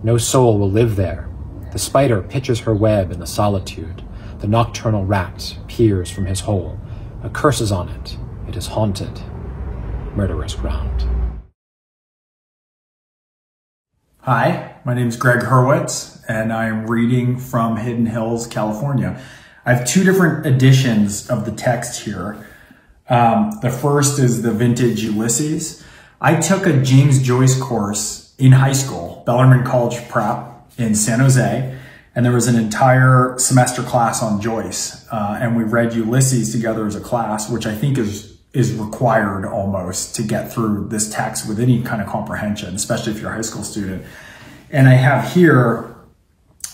No soul will live there. The spider pitches her web in the solitude. The nocturnal rat peers from his hole. A curse is on it. It is haunted. Murderous ground. Hi, my name is Gregg Hurwitz, and I am reading from Hidden Hills, California. I have two different editions of the text here. The first is the vintage Ulysses. I took a James Joyce course in high school, Bellarmine College Prep in San Jose, and there was an entire semester class on Joyce, and we read Ulysses together as a class, which I think is required almost to get through this text with any kind of comprehension, especially if you're a high school student. And I have here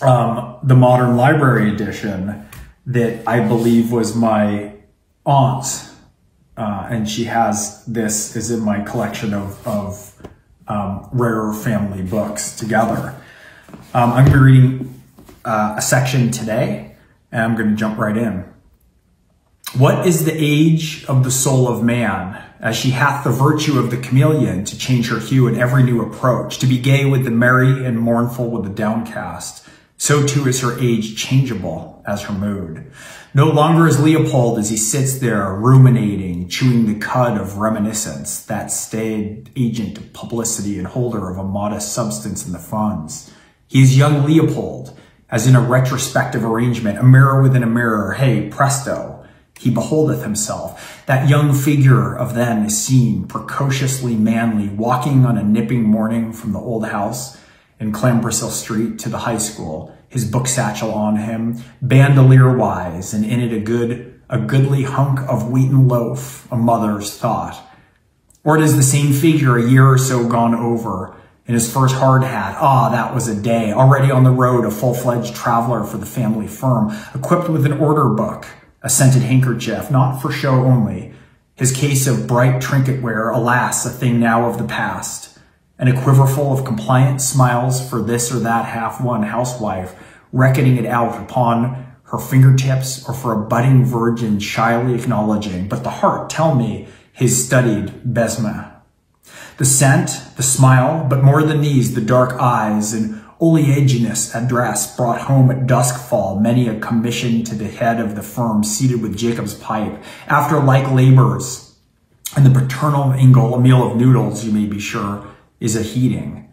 the Modern Library edition that I believe was my aunt's. And she has this is in my collection of rare family books together. I'm going to be reading a section today, and I'm going to jump right in. What is the age of the soul of man, as she hath the virtue of the chameleon to change her hue in every new approach, to be gay with the merry and mournful with the downcast? So too is her age changeable as her mood. No longer is Leopold as he sits there ruminating, chewing the cud of reminiscence, that staid agent of publicity and holder of a modest substance in the funds. He is young Leopold, as in a retrospective arrangement, a mirror within a mirror, hey, presto. He beholdeth himself. That young figure of then is seen, precociously manly, walking on a nipping morning from the old house in Clambrisil Street to the high school, his book satchel on him, bandolier-wise, and in it a goodly hunk of wheaten loaf, a mother's thought. Or it is the same figure a year or so gone over, in his first hard hat. Ah, that was a day. Already on the road, a full-fledged traveler for the family firm, equipped with an order book, a scented handkerchief, not for show only. His case of bright trinket wear, alas, a thing now of the past. And a quiver full of compliant smiles for this or that half-won housewife, reckoning it out upon her fingertips, or for a budding virgin shyly acknowledging, but the heart, tell me, his studied besme. The scent, the smile, but more than these, the dark eyes and oleaginous address brought home at duskfall many a commission to the head of the firm seated with Jacob's pipe, after like labors. And the paternal ingle, a meal of noodles, you may be sure, is a heating.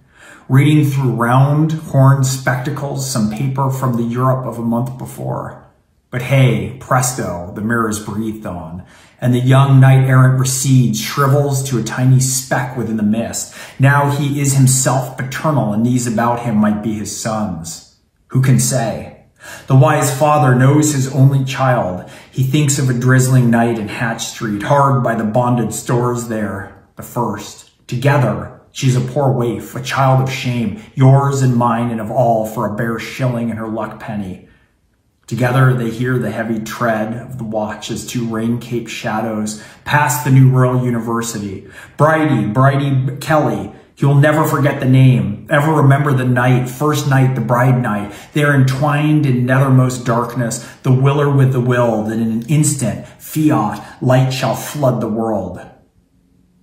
Reading through round, horned spectacles some paper from the Europe of a month before. But hey, presto, the mirror's breathed on, and the young knight-errant recedes, shrivels to a tiny speck within the mist. Now he is himself paternal, and these about him might be his sons. Who can say? The wise father knows his only child. He thinks of a drizzling night in Hatch Street, hard by the bonded stores there, the first. Together, she's a poor waif, a child of shame, yours and mine and of all, for a bare shilling and her luck penny. Together they hear the heavy tread of the watch as two rain-caped shadows pass the New Royal University. Bridie Kelly, he'll never forget the name, ever remember the night, first night, the bride night. They are entwined in nethermost darkness, the willer with the will, that in an instant, fiat, light shall flood the world.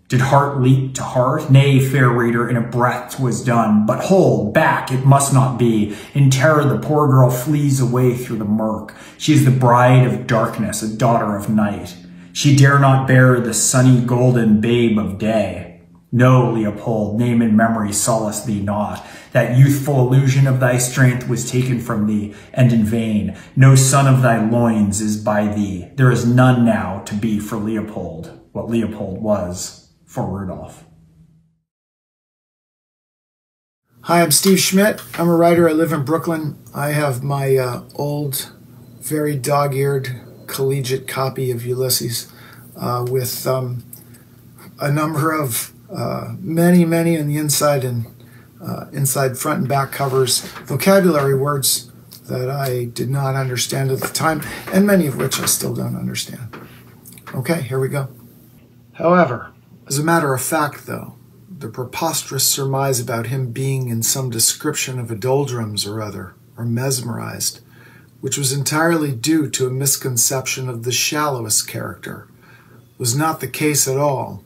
Did heart leap to heart? Nay, fair reader, in a breath 'twas done. But hold, back, it must not be. In terror the poor girl flees away through the murk. She is the bride of darkness, a daughter of night. She dare not bear the sunny golden babe of day. No, Leopold, name and memory solace thee not. That youthful illusion of thy strength was taken from thee, and in vain. No son of thy loins is by thee. There is none now to be for Leopold, what Leopold was for Rudolph. Hi, I'm Steve Schmidt. I'm a writer. I live in Brooklyn. I have my old, very dog-eared collegiate copy of Ulysses with a number of many on the inside and inside front and back covers, vocabulary words that I did not understand at the time, and many of which I still don't understand. Okay, here we go. However, as a matter of fact, though, the preposterous surmise about him being in some description of a doldrums or other, or mesmerized, which was entirely due to a misconception of the shallowest character, was not the case at all.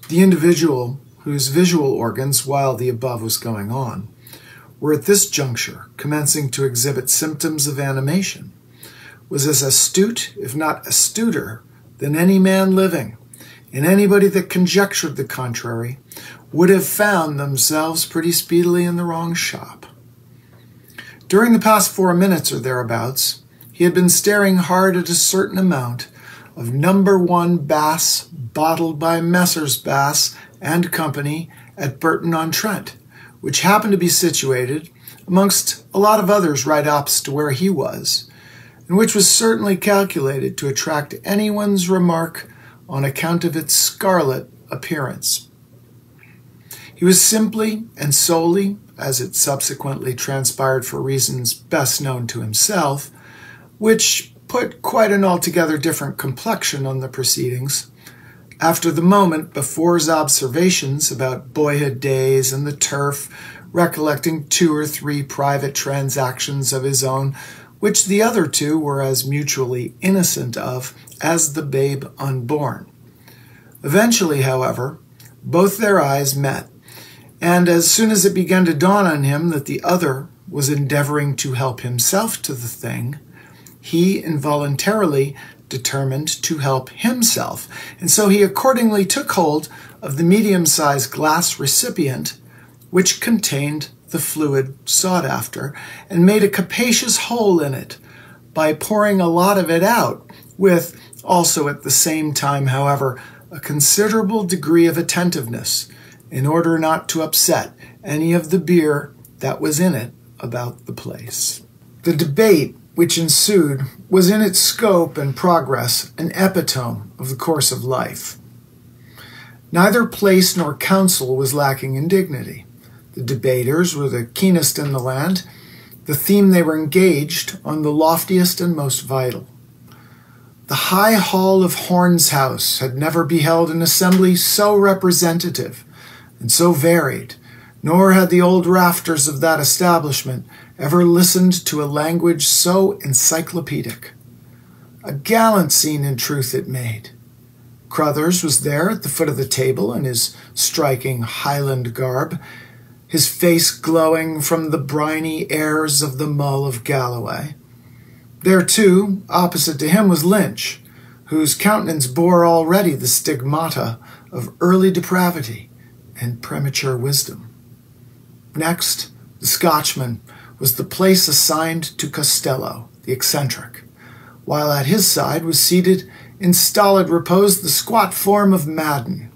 The individual whose visual organs, while the above was going on, were at this juncture commencing to exhibit symptoms of animation, was as astute, if not astuter, than any man living, and anybody that conjectured the contrary would have found themselves pretty speedily in the wrong shop. During the past 4 minutes or thereabouts, he had been staring hard at a certain amount of #1 Bass bottled by Messrs. Bass and Company at Burton-on-Trent, which happened to be situated amongst a lot of others right opposite to where he was, and which was certainly calculated to attract anyone's remark on account of its scarlet appearance. He was simply and solely, as it subsequently transpired for reasons best known to himself, which put quite an altogether different complexion on the proceedings, after the moment before his observations about boyhood days and the turf, recollecting 2 or 3 private transactions of his own, which the other 2 were as mutually innocent of as the babe unborn. Eventually, however, both their eyes met, and as soon as it began to dawn on him that the other was endeavoring to help himself to the thing, he involuntarily determined to help himself, and so he accordingly took hold of the medium-sized glass recipient which contained the fluid sought after, and made a capacious hole in it by pouring a lot of it out, with also at the same time, however, a considerable degree of attentiveness, in order not to upset any of the beer that was in it about the place. The debate which ensued was in its scope and progress an epitome of the course of life. Neither place nor council was lacking in dignity. The debaters were the keenest in the land, the theme they were engaged on the loftiest and most vital. The high hall of Horn's house had never beheld an assembly so representative and so varied, nor had the old rafters of that establishment ever listened to a language so encyclopedic. A gallant scene in truth it made. Crothers was there at the foot of the table in his striking Highland garb, his face glowing from the briny airs of the Mull of Galloway. There, too, opposite to him was Lynch, whose countenance bore already the stigmata of early depravity and premature wisdom. Next, the Scotchman was the place assigned to Costello, the eccentric, while at his side was seated in stolid repose the squat form of Madden.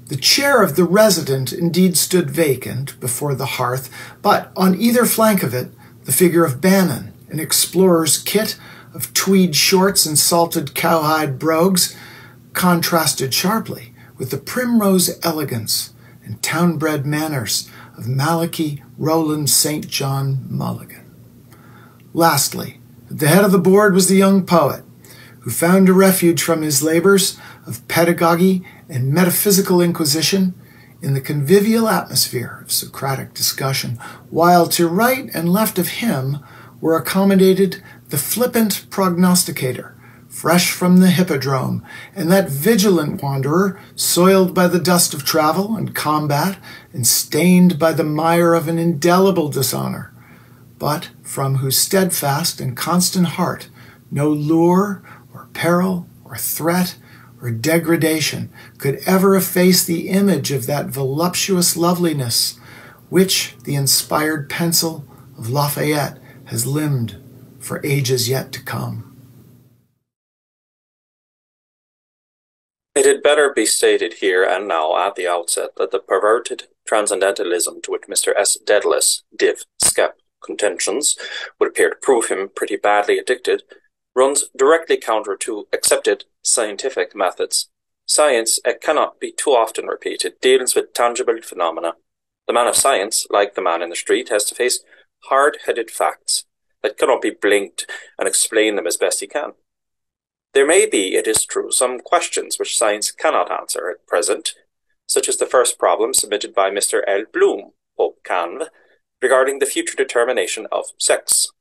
The chair of the resident indeed stood vacant before the hearth, but on either flank of it the figure of Bannon, an explorer's kit of tweed shorts and salted cowhide brogues, contrasted sharply with the primrose elegance and town-bred manners of Malachy Roland St. John Mulligan. Lastly, at the head of the board was the young poet, who found a refuge from his labors of pedagogy and metaphysical inquisition in the convivial atmosphere of Socratic discussion, while to right and left of him were accommodated the flippant prognosticator, fresh from the hippodrome, and that vigilant wanderer, soiled by the dust of travel and combat, and stained by the mire of an indelible dishonor, but from whose steadfast and constant heart no lure or peril or threat or degradation could ever efface the image of that voluptuous loveliness which the inspired pencil of Lafayette has limned for ages yet to come. It had better be stated here and now at the outset that the perverted transcendentalism to which Mr. S. Dedalus, div. Scep. Contentions would appear to prove him pretty badly addicted, runs directly counter to accepted scientific methods. Science, it cannot be too often repeated, deals with tangible phenomena. The man of science, like the man in the street, has to face hard-headed facts that cannot be blinked and explain them as best he can. There may be, it is true, some questions which science cannot answer at present, such as the first problem submitted by Mr. L. Bloom, Pope Canv, regarding the future determination of sex.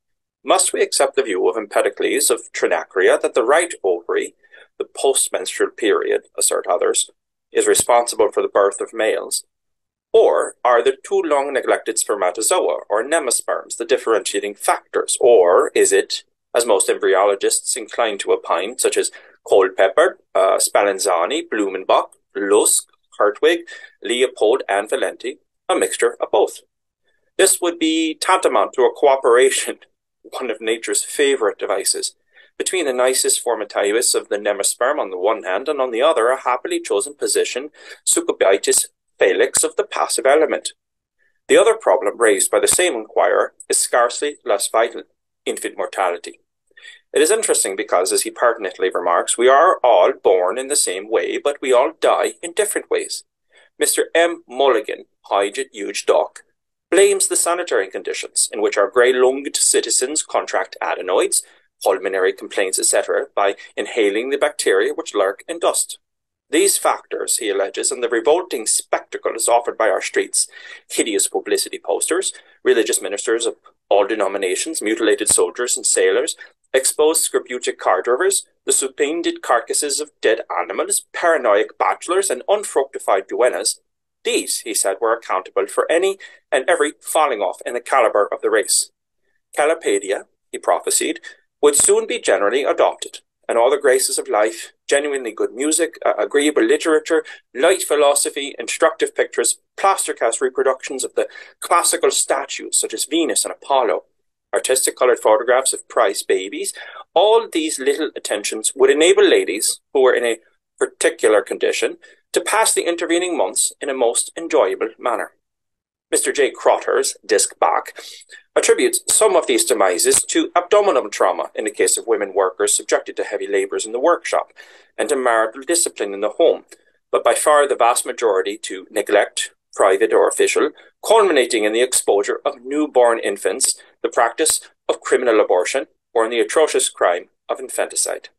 Must we accept the view of Empedocles of Trinacria that the right ovary, the postmenstrual period, assert others, is responsible for the birth of males? Or are the too long neglected spermatozoa or nemasperms the differentiating factors? Or is it, as most embryologists incline to opine, such as Culpeper, Spallanzani, Blumenbach, Lusk, Hertwig, Leopold, and Valenti, a mixture of both? This would be tantamount to a cooperation, one of nature's favourite devices, between the nisus formativis of the nemasperm on the one hand, and on the other a happily chosen position, succubitis felix of the passive element. The other problem raised by the same inquirer is scarcely less vital: infant mortality. It is interesting because, as he pertinently remarks, we are all born in the same way, but we all die in different ways. Mr. M. Mulligan, Hyde Huge Dock, blames the sanitary conditions in which our grey-lunged citizens contract adenoids, pulmonary complaints, etc., by inhaling the bacteria which lurk in dust. These factors, he alleges, and the revolting spectacles offered by our streets, hideous publicity posters, religious ministers of all denominations, mutilated soldiers and sailors, exposed scorbutic car drivers, the supined carcasses of dead animals, paranoiac bachelors, and unfructified duennas, these, he said, were accountable for any and every falling off in the calibre of the race. Calipadia, he prophesied, would soon be generally adopted, and all the graces of life, genuinely good music, agreeable literature, light philosophy, instructive pictures, plaster-cast reproductions of the classical statues such as Venus and Apollo, artistic coloured photographs of prize babies, all these little attentions would enable ladies who were in a particular condition to pass the intervening months in a most enjoyable manner. Mr. J. Crotters, disc back, attributes some of these demises to abdominal trauma in the case of women workers subjected to heavy labours in the workshop and to marital discipline in the home, but by far the vast majority to neglect, private or official, culminating in the exposure of newborn infants, the practice of criminal abortion, or in the atrocious crime of infanticide.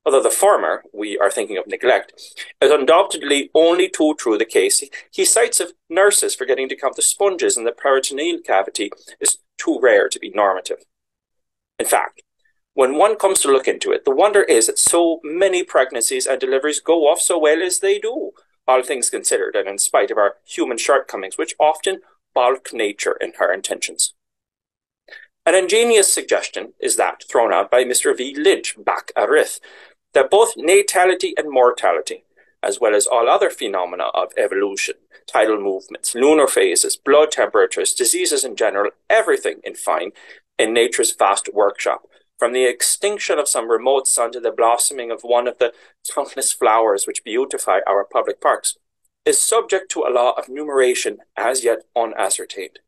Although the former, we are thinking of neglect, is undoubtedly only too true the case he cites of nurses forgetting to count the sponges in the peritoneal cavity is too rare to be normative. In fact, when one comes to look into it, the wonder is that so many pregnancies and deliveries go off so well as they do, all things considered, and in spite of our human shortcomings, which often balk nature in her intentions. An ingenious suggestion is that thrown out by Mr. V. Lynch back at Rith, that both natality and mortality, as well as all other phenomena of evolution, tidal movements, lunar phases, blood temperatures, diseases in general, everything, in fine, in nature's vast workshop, from the extinction of some remote sun to the blossoming of one of the countless flowers which beautify our public parks, is subject to a law of numeration as yet unascertained.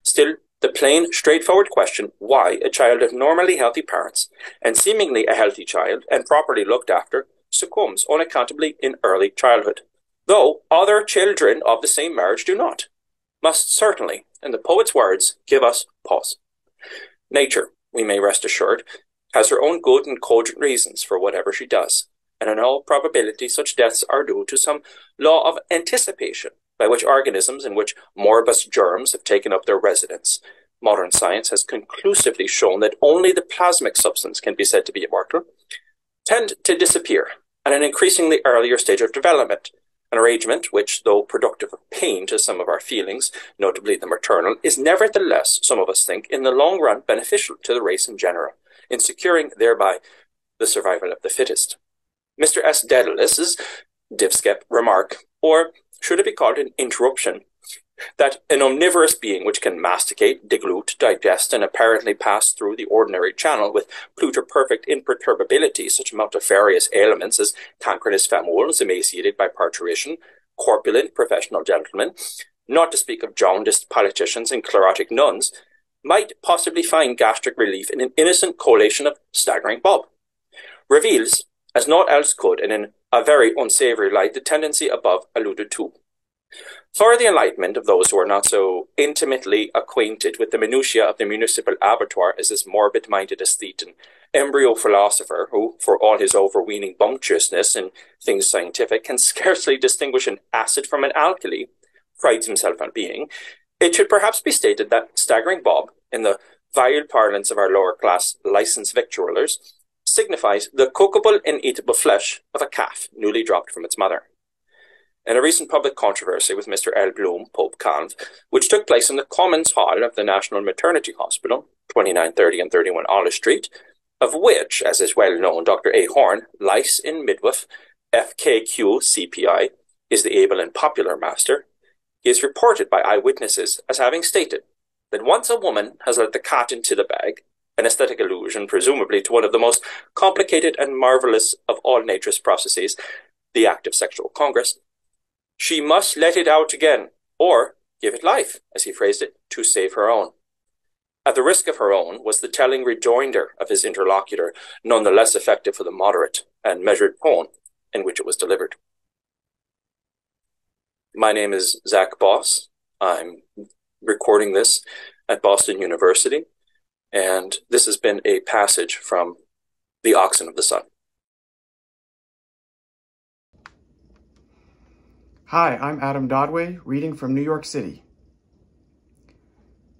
Still, the plain, straightforward question why a child of normally healthy parents, and seemingly a healthy child, and properly looked after, succumbs unaccountably in early childhood, though other children of the same marriage do not, must certainly, in the poet's words, give us pause. Nature, we may rest assured, has her own good and cogent reasons for whatever she does, and in all probability such deaths are due to some law of anticipation, by which organisms in which morbus germs have taken up their residence. Modern science has conclusively shown that only the plasmic substance can be said to be immortal, tend to disappear at an increasingly earlier stage of development, an arrangement which, though productive of pain to some of our feelings, notably the maternal, is nevertheless, some of us think, in the long run beneficial to the race in general, in securing thereby the survival of the fittest. Mr. S. Dedalus' Divskep remark, or should it be called an interruption, that an omnivorous being which can masticate, deglute, digest, and apparently pass through the ordinary channel with pluter-perfect imperturbability such multifarious ailments as cancrenous famouls emaciated by parturition, corpulent professional gentlemen, not to speak of jaundiced politicians and chlorotic nuns, might possibly find gastric relief in an innocent collation of staggering Bob, reveals, as naught else could, and in a very unsavoury light, the tendency above alluded to. For the enlightenment of those who are not so intimately acquainted with the minutiae of the municipal abattoir as this morbid-minded aesthete and embryo philosopher, who, for all his overweening bumptiousness in things scientific, can scarcely distinguish an acid from an alkali, prides himself on being, it should perhaps be stated that staggering Bob, in the vile parlance of our lower-class licensed victuallers, signifies the cookable and eatable flesh of a calf newly dropped from its mother. In a recent public controversy with Mr. L. Bloom, Pope Calv, which took place in the Commons Hall of the National Maternity Hospital, 2930 and 31 Olive Street, of which, as is well known, Dr. A. Horn, lice in midwife, FKQ CPI, is the able and popular master, he is reported by eyewitnesses as having stated that once a woman has let the cat into the bag, an aesthetic allusion presumably to one of the most complicated and marvellous of all nature's processes, the act of sexual congress, she must let it out again, or give it life, as he phrased it, to save her own. At the risk of her own was the telling rejoinder of his interlocutor, none the less effective for the moderate and measured tone in which it was delivered. My name is Zach Bos. I'm recording this at Boston University, and this has been a passage from The Oxen of the Sun. Hi, I'm Adam Dodway, reading from New York City.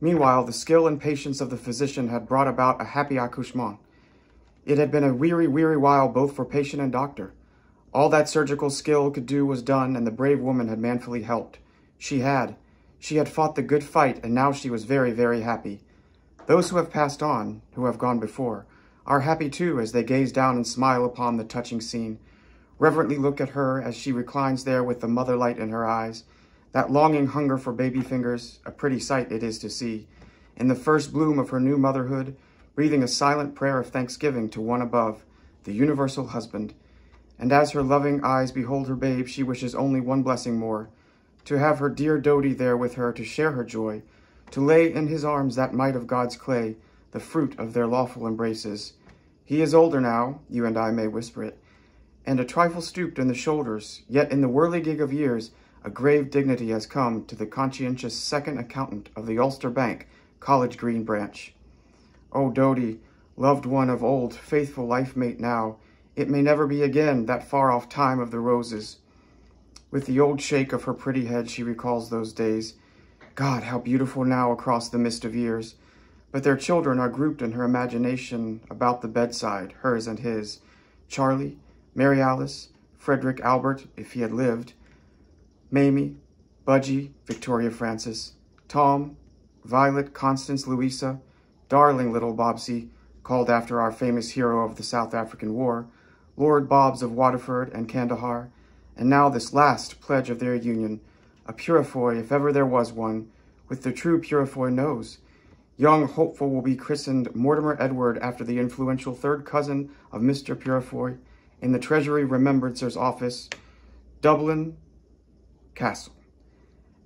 Meanwhile, the skill and patience of the physician had brought about a happy accouchement. It had been a weary, weary while both for patient and doctor. All that surgical skill could do was done, and the brave woman had manfully helped. She had fought the good fight, and now she was very, very happy. Those who have passed on, who have gone before, are happy too as they gaze down and smile upon the touching scene, reverently look at her as she reclines there with the mother light in her eyes, that longing hunger for baby fingers, a pretty sight it is to see, in the first bloom of her new motherhood, breathing a silent prayer of thanksgiving to one above, the universal husband. And as her loving eyes behold her babe, she wishes only one blessing more, to have her dear Dodie there with her to share her joy, to lay in his arms that mite of God's clay, the fruit of their lawful embraces. He is older now, you and I may whisper it, and a trifle stooped in the shoulders, yet in the whirligig of years, a grave dignity has come to the conscientious second accountant of the Ulster Bank, College Green branch. O Dodie, loved one of old, faithful life-mate now, it may never be again that far-off time of the roses. With the old shake of her pretty head she recalls those days. God, how beautiful now across the mist of years. But their children are grouped in her imagination about the bedside, hers and his. Charlie, Mary Alice, Frederick Albert, if he had lived, Mamie, Budgie, Victoria Francis, Tom, Violet, Constance, Louisa, darling little Bobsy, called after our famous hero of the South African War, Lord Bobs of Waterford and Kandahar, and now this last pledge of their union, a Purefoy, if ever there was one, with the true Purefoy nose. Young Hopeful will be christened Mortimer Edward after the influential third cousin of Mr. Purefoy in the Treasury Remembrancer's office, Dublin Castle.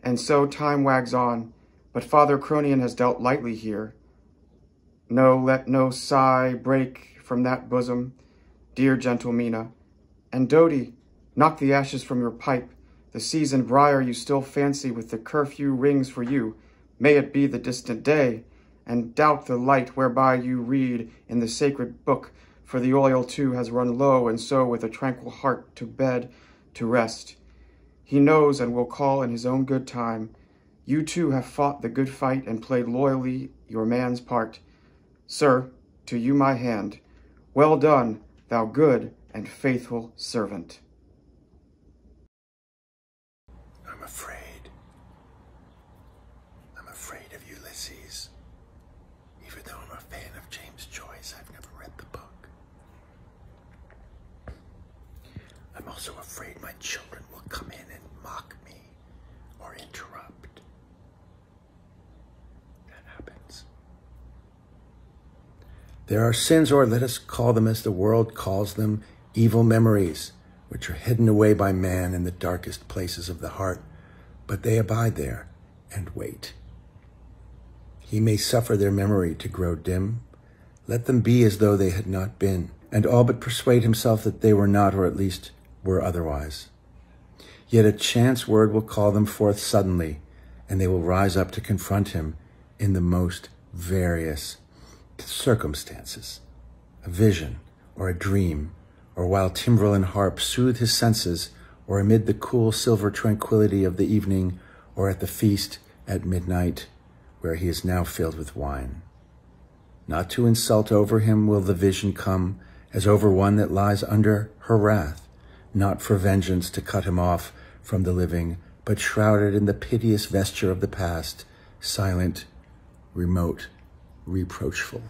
And so time wags on, but Father Cronion has dealt lightly here. No, let no sigh break from that bosom, dear gentle Mina. And Dodie, knock the ashes from your pipe. The seasoned briar you still fancy with the curfew rings for you. May it be the distant day, and doubt the light whereby you read in the sacred book, for the oil too has run low, and so with a tranquil heart to bed, to rest. He knows and will call in his own good time. You too have fought the good fight and played loyally your man's part. Sir, to you my hand. Well done, thou good and faithful servant. I'm afraid. I'm afraid of Ulysses. Even though I'm a fan of James Joyce, I've never read the book. I'm also afraid my children will come in and mock me or interrupt. That happens. There are sins, or let us call them as the world calls them, evil memories, which are hidden away by man in the darkest places of the heart, but they abide there and wait. He may suffer their memory to grow dim. Let them be as though they had not been, and all but persuade himself that they were not, or at least were otherwise. Yet a chance word will call them forth suddenly, and they will rise up to confront him in the most various circumstances. A vision, or a dream, or while timbrel and harp soothe his senses, or amid the cool silver tranquility of the evening, or at the feast at midnight, where he is now filled with wine. Not to insult over him will the vision come, as over one that lies under her wrath, not for vengeance to cut him off from the living, but shrouded in the piteous vesture of the past, silent, remote, reproachful.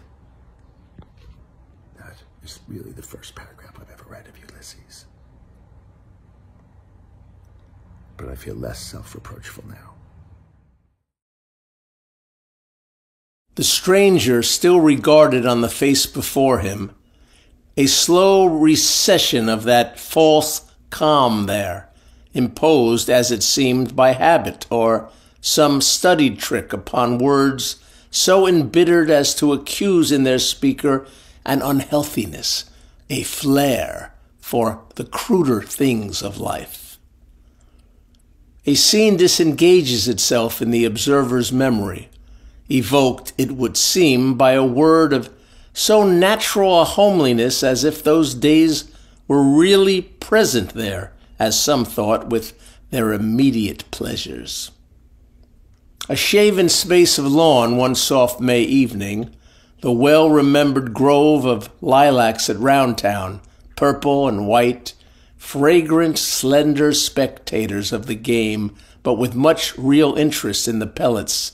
That is really the first paragraph I've ever read of Ulysses. But I feel less self-reproachful now. The stranger still regarded on the face before him a slow recession of that false calm there, imposed, as it seemed, by habit or some studied trick upon words so embittered as to accuse in their speaker an unhealthiness, a flair for the cruder things of life. A scene disengages itself in the observer's memory, evoked, it would seem, by a word of so natural a homeliness as if those days were really present there, as some thought, with their immediate pleasures. A shaven space of lawn one soft May evening, the well-remembered grove of lilacs at Roundtown, purple and white, fragrant, slender spectators of the game, but with much real interest in the pellets,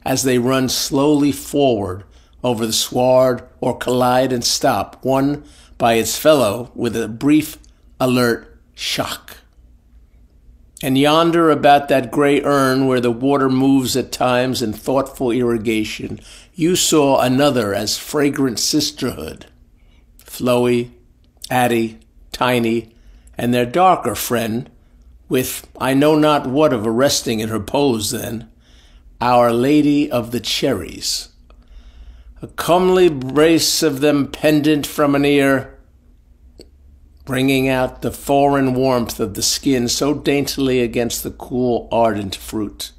as they run slowly forward over the sward or collide and stop, one by its fellow with a brief, alert shock. And yonder about that gray urn where the water moves at times in thoughtful irrigation, you saw another as fragrant sisterhood, Floey, Addie, Tiny, and their darker friend, with I know not what of arresting in her pose then, Our Lady of the Cherries. A comely brace of them pendant from an ear, bringing out the foreign warmth of the skin so daintily against the cool, ardent fruit.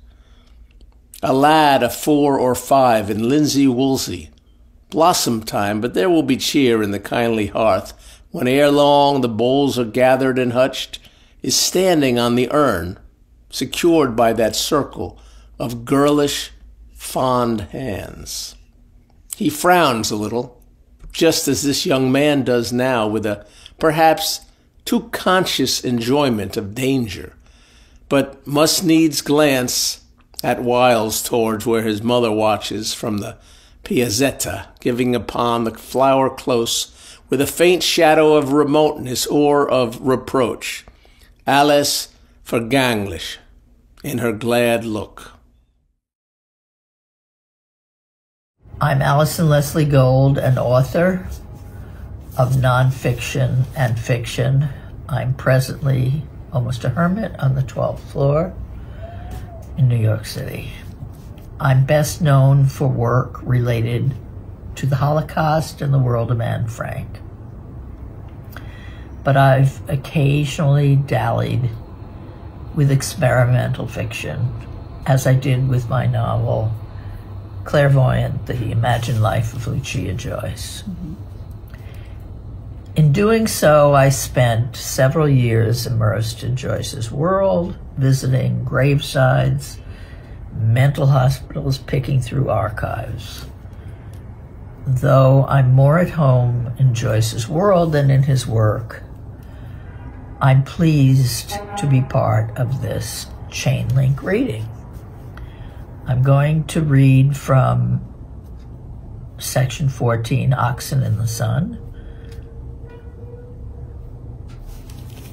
A lad of 4 or 5 in linsey-woolsey. Blossom time, but there will be cheer in the kindly hearth when ere long the bowls are gathered and hutched, is standing on the urn, secured by that circle of girlish, fond hands. He frowns a little, just as this young man does now, with a perhaps too conscious enjoyment of danger, but must needs glance at whiles towards where his mother watches from the piazzetta, giving upon the flower close with a faint shadow of remoteness or of reproach. Alice verganglich in her glad look. I'm Alison Leslie Gold, an author of nonfiction and fiction. I'm presently almost a hermit on the 12th floor in New York City. I'm best known for work related to the Holocaust and the world of Anne Frank. But I've occasionally dallied with experimental fiction, as I did with my novel, Clairvoyant, The Imagined Life of Lucia Joyce. Mm-hmm. In doing so, I spent several years immersed in Joyce's world, visiting gravesides, mental hospitals, picking through archives. Though I'm more at home in Joyce's world than in his work, I'm pleased to be part of this chain link reading. I'm going to read from section 14, Oxen in the Sun.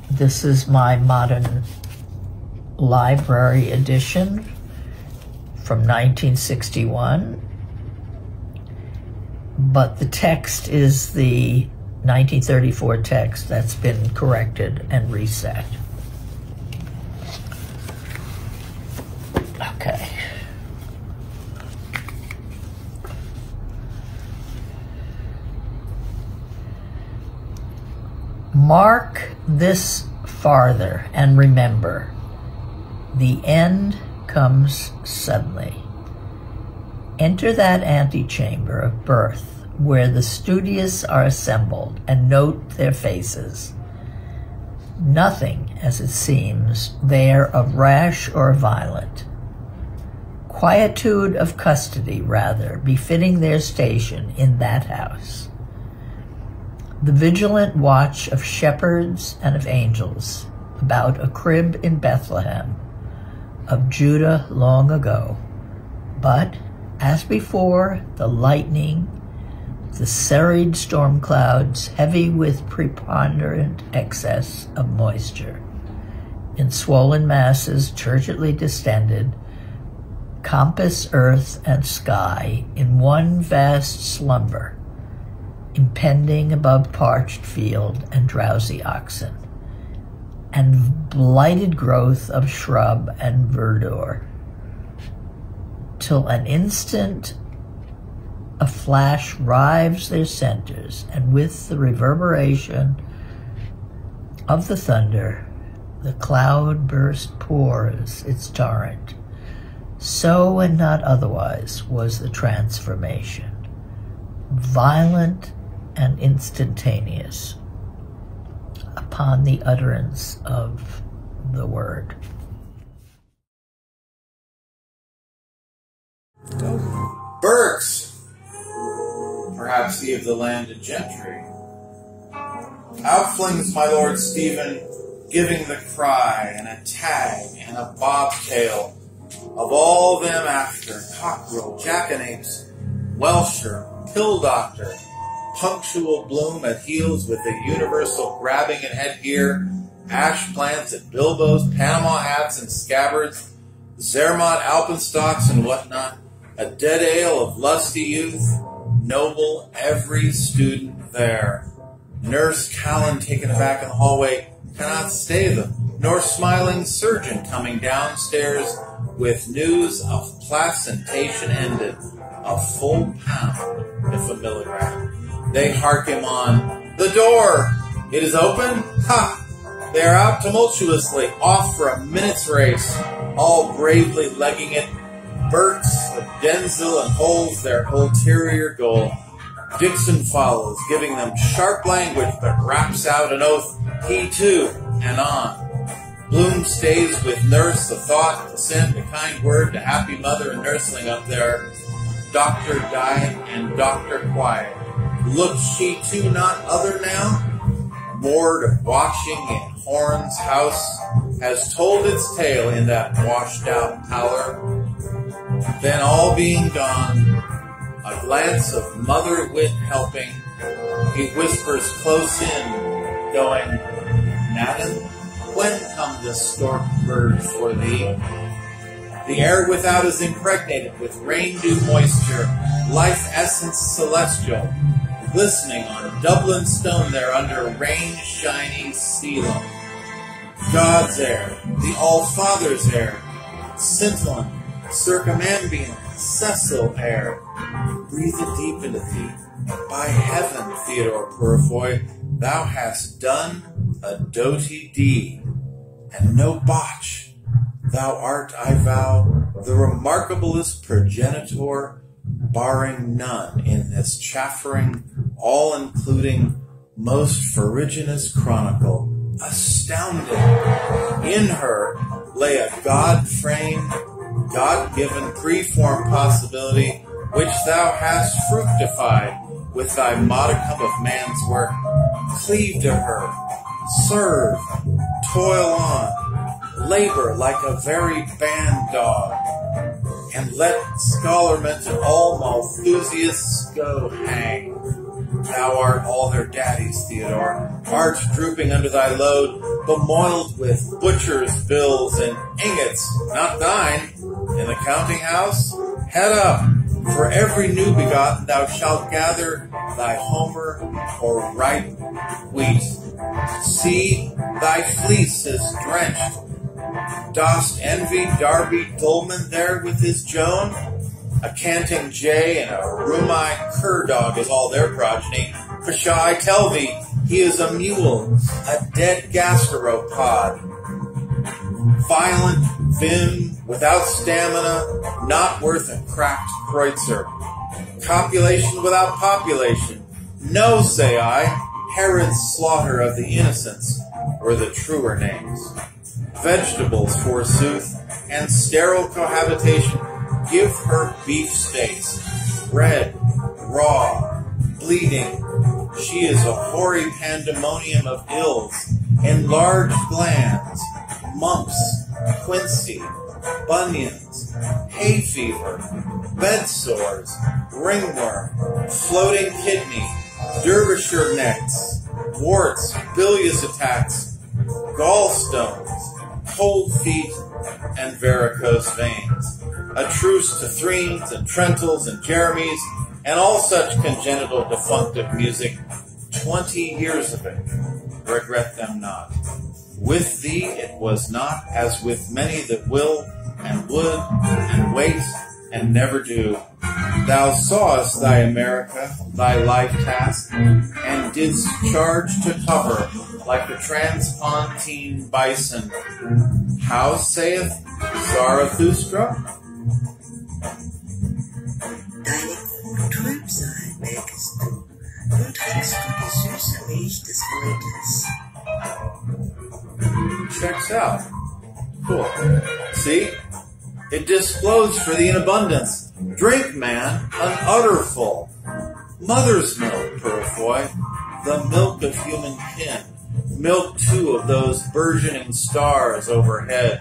This is my modern library edition from 1961, but the text is the 1934 text that's been corrected and reset. Okay. Mark this farther and remember, the end comes suddenly. Enter that antechamber of birth where the studious are assembled, and note their faces. Nothing, as it seems, there of rash or violent. Quietude of custody, rather, befitting their station in that house. The vigilant watch of shepherds and of angels about a crib in Bethlehem, of Judah long ago. But, as before, the lightning, the serried storm clouds, heavy with preponderant excess of moisture, in swollen masses turgidly distended, compass earth and sky in one vast slumber, impending above parched field and drowsy oxen, and blighted growth of shrub and verdure, till an instant a flash rives their centers, and with the reverberation of the thunder, the cloud burst pours its torrent. So and not otherwise was the transformation, violent and instantaneous, upon the utterance of the word. Bergs, perhaps he of the landed gentry. Out flings my Lord Stephen, giving the cry, and a tag, and a bobtail, of all them after, cockerel, jackanapes, welsher, pill doctor, punctual Bloom at heels with the universal grabbing and headgear, ash plants at bilboes, Panama hats and scabbards, Zermatt alpenstocks and whatnot, a dead ale of lusty youth, noble every student there. Nurse Callan taken aback in the hallway cannot stay them, nor smiling surgeon coming downstairs with news of placentation ended, a full pound if a milligram. They hark him on, the door, It is open? Ha! They are out tumultuously, off for a minute's race, all bravely legging it. Burks, Denzil, and holds their ulterior goal. Dixon follows, giving them sharp language, but raps out an oath, he too, and on. Bloom stays with nurse, the thought to send a kind word to happy mother and nursling up there. Doctor diet and doctor quiet. Looks she too not other now? Bored of watching in Horn's house, has told its tale in that washed-out pallor. Then all being gone, a glance of mother wit helping, he whispers close in, going, Madam, when come the stork bird for thee? The air without is impregnated with rain-dew moisture, life essence celestial, glistening on Dublin stone there under rain-shiny ceiling. God's air, the All-Father's air, scintillant, circumambient, Cecil air. Breathe it deep into thee. By heaven, Theodore Purifoy, thou hast done a doughty deed, and no botch. Thou art, I vow, the remarkablest progenitor, barring none in this chaffering, all-including, most farraginous chronicle. Astounding! In her lay a God-framed, God-given preformed possibility which thou hast fructified with thy modicum of man's work. Cleave to her, serve, toil on, labor like a very band dog, and let scholarment and all Malthusiasts go hang. Thou art all their daddies, Theodore, art drooping under thy load, bemoiled with butcher's bills and ingots, not thine, in the counting house. Head up, for every new begotten thou shalt gather thy homer or ripe wheat. See, thy fleece is drenched. Dost envy Darby Dolman there with his Joan? A canting jay and a room-eyed cur-dog is all their progeny. For shall I tell thee, he is a mule, a dead gasperopod. Violent, vim, without stamina, not worth a cracked kreutzer. Copulation without population. No, say I, Herod's slaughter of the innocents were the truer names. Vegetables, forsooth, and sterile cohabitation. Give her beefsteaks, red, raw, bleeding. She is a hoary pandemonium of ills, enlarged glands, mumps, quinsy, bunions, hay fever, bed sores, ringworm, floating kidney, Derbyshire necks, warts, bilious attacks, gallstones, cold feet, and varicose veins. A truce to threens and trentals and jeremies, and all such congenital defunctive music. 20 years of it. Regret them not. With thee it was not as with many that will, and would, and wait, and never do. Thou sawest thy America, thy life task, and didst charge to cover like the transpontine bison. How saith Zarathustra? Deine Kuh trüb sei, melkest du, nun trinkst du die süße Milch des Beuters. Checks out. Cool. See? It disclosed for thee in abundance. Drink, man, an udderful. Mother's milk, Purifoy, the milk of human kin. Milk, too, of those burgeoning stars overhead.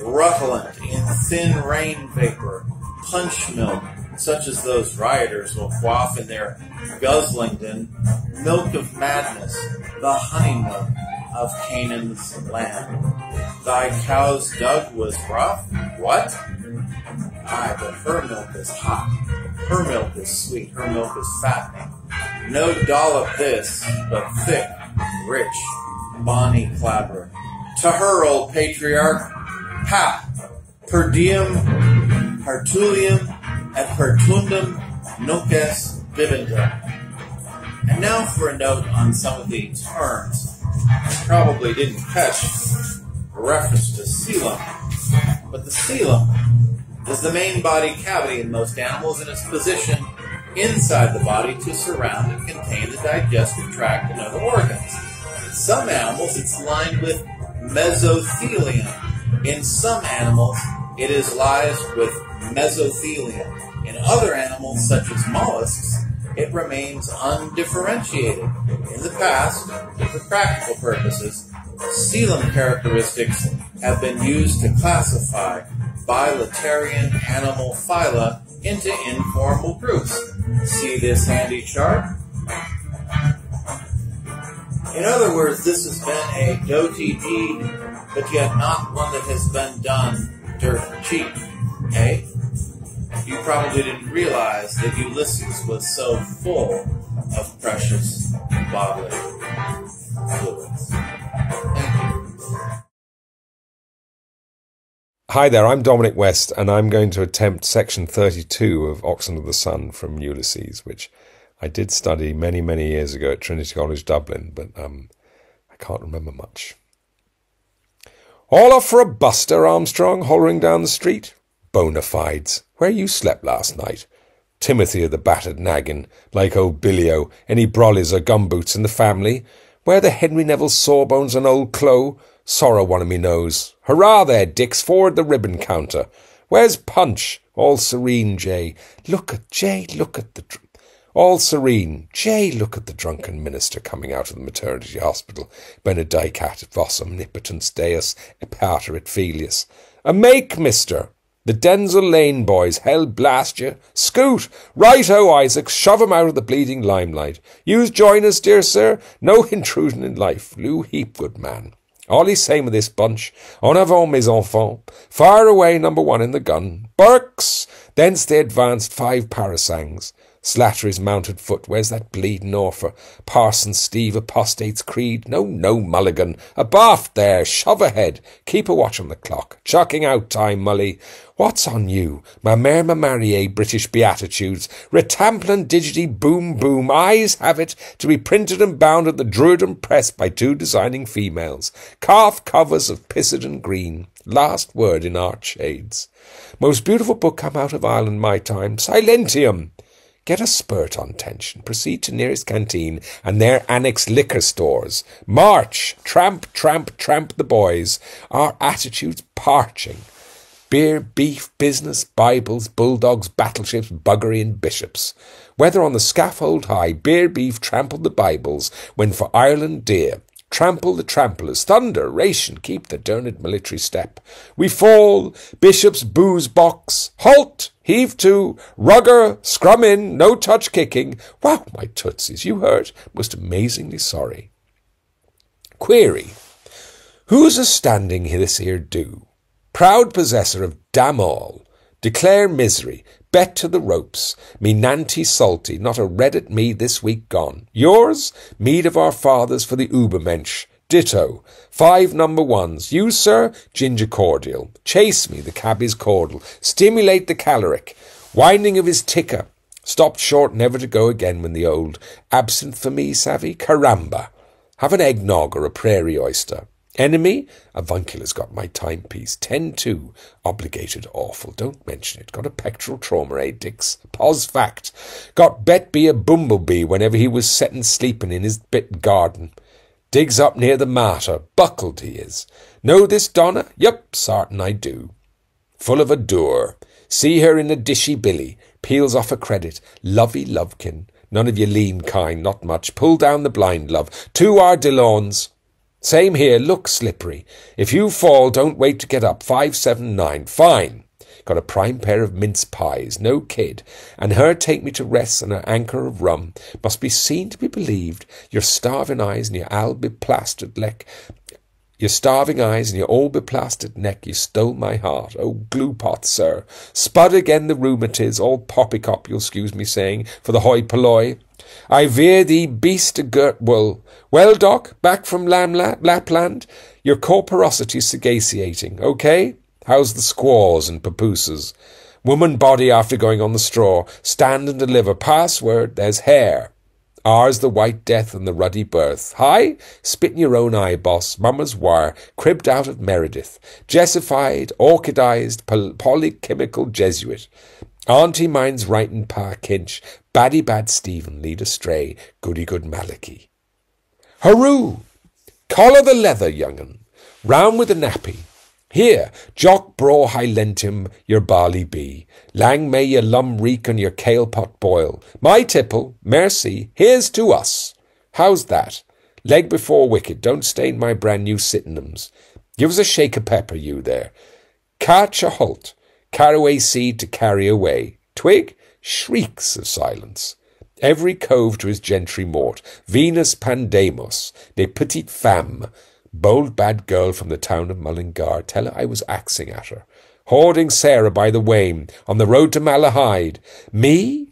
Rutland in thin rain vapor. Punch milk, such as those rioters will quaff in their Guzzlington. Milk of madness, the honey milk of Canaan's land. Thy cow's dug was rough? What? Aye, but her milk is hot. Her milk is sweet. Her milk is fattening. No dollop this, but thick, rich, bonny clabber. To her, old patriarch, ha! Per diem, Hartulium, et per tundum nunc est bibendum. And now for a note on some of the terms. I probably didn't catch a reference to coelom, but the coelom is the main body cavity in most animals, and its position inside the body to surround and contain the digestive tract and other organs. In some animals, it's lined with mesothelium. In some animals, it is lies with mesothelium. In other animals, such as mollusks, it remains undifferentiated. In the past, for practical purposes, coelom characteristics have been used to classify bilaterian animal phyla into informal groups. See this handy chart? In other words, this has been a doughty deed, but yet not one that has been done dirt cheap. Eh? You probably didn't realize that Ulysses was so full of precious bodily fluids. Thank you. Hi there, I'm Dominic West, and I'm going to attempt section 32 of Oxen of the Sun from Ulysses, which I did study many, many years ago at Trinity College, Dublin, but I can't remember much. All off for a buster, Armstrong, hollering down the street? Bona fides. Where you slept last night? Timothy of the battered naggin, like old Billio, any brollies or gumboots in the family? Where the Henry Neville sawbones and old Clo? Sorrow one of me knows. Hurrah there, Dix, forward the ribbon counter. Where's Punch? All serene, Jay. Look at Jay, look at the... All serene. Jay, look at the drunken minister coming out of the maternity hospital. Benedicat vos omnipotens Deus, pater et filius. A make, mister! The Denzil Lane boys, hell blast you. Scoot! Right-o, Isaac, shove 'em out of the bleeding limelight. Yous join us, dear sir. No intrusion in life. Lou Heap, good man. All he's same of this bunch. En avant, mes enfants. Fire away, number one in the gun. Burks! Thence they advanced 5 parasangs. Slattery's mounted foot, where's that bleeding orpher? Parson Steve, apostate's creed? No, no, Mulligan. Abaft there, shove ahead. Keep a watch on the clock. Chucking out time, Mully. What's on you? Ma mère ma mariée, British Beatitudes. Retamplin digity boom boom. Eyes have it to be printed and bound at the Druiden press by 2 designing females. Calf covers of Pissenden green. Last word in arch shades. Most beautiful book come out of Ireland my time. Silentium. Get a spurt on tension. Proceed to nearest canteen and their annex liquor stores. March! Tramp, tramp, tramp the boys. Our attitudes parching. Beer, beef, business, Bibles, bulldogs, battleships, buggery and bishops. Whether on the scaffold high, beer, beef, trampled the Bibles, when for Ireland dear. Trample the tramplers, thunder, ration, keep the derned military step. We fall, bishops, booze box, halt, heave to, rugger, scrum in, no touch kicking. Wow, my tootsies, you hurt, most amazingly sorry. Query, who's a standing this here do? Proud possessor of damn all, declare misery, bet to the ropes, me nanty salty, not a red at me this week gone. Yours, mead of our fathers for the Ubermensch, ditto, 5 number 1s. You, sir, ginger cordial. Chase me, the cabby's caudal. Stimulate the caloric. Winding of his ticker. Stopped short never to go again when the old. Absinthe for me, savvy? Caramba. Have an eggnog or a prairie oyster. Enemy? Avuncula's got my timepiece. 10-2. Obligated awful. Don't mention it. Got a pectoral trauma, eh, Dix? Pos fact. Got bet be a bumblebee whenever he was settin' sleepin' in his bit garden. Digs up near the martyr. Buckled he is. Know this Donna? Yup, sartin I do. Full of a dour. See her in a dishy billy. Peels off a credit. Lovey lovekin. None of your lean kind, not much. Pull down the blind, love. 2 Ardilawns. Same here, look slippery. If you fall, don't wait to get up. 5, 7, 9. Fine. Got a prime pair of mince pies, no kid. And her take me to rest on her anchor of rum. Must be seen to be believed. Your starving eyes and your all-beplastered neck. Your starving eyes and your all-beplastered neck, you stole my heart. Oh, glue pot, sir. Spud again the rheumatiz, all poppycock, you'll excuse me saying, for the hoi polloi. I veer thee beast to girt wool. Well, Doc, back from Lapland? Your corporosity's sagaciating, okay? How's the squaws and papooses? Woman body after going on the straw. Stand and deliver. Password, there's hair. Ours the white death and the ruddy birth. Hi, spit in your own eye, boss. Mama's wire, cribbed out of Meredith. Jessified, orchidized, polychemical Jesuit. Auntie mine's writing Pa Kinch. Baddie bad Stephen lead astray. Goody good Malachi. Hurroo! Collar the leather, young'un. Round with the nappy. Here, Jock Braw I lent him your barley bee. Lang may your lum reek and your kale pot boil. My tipple, merci, here's to us. How's that? Leg before wicket, don't stain my brand new sittinghams. Give us a shake of pepper, you there. Catch a halt. Caraway seed to carry away. Twig? Shrieks of silence. Every cove to his gentry mort. Venus Pandemos, de petite femme. Bold bad girl from the town of Mullingar. Tell her I was axing at her. Hoarding Sarah by the Waim, on the road to Malahide. Me?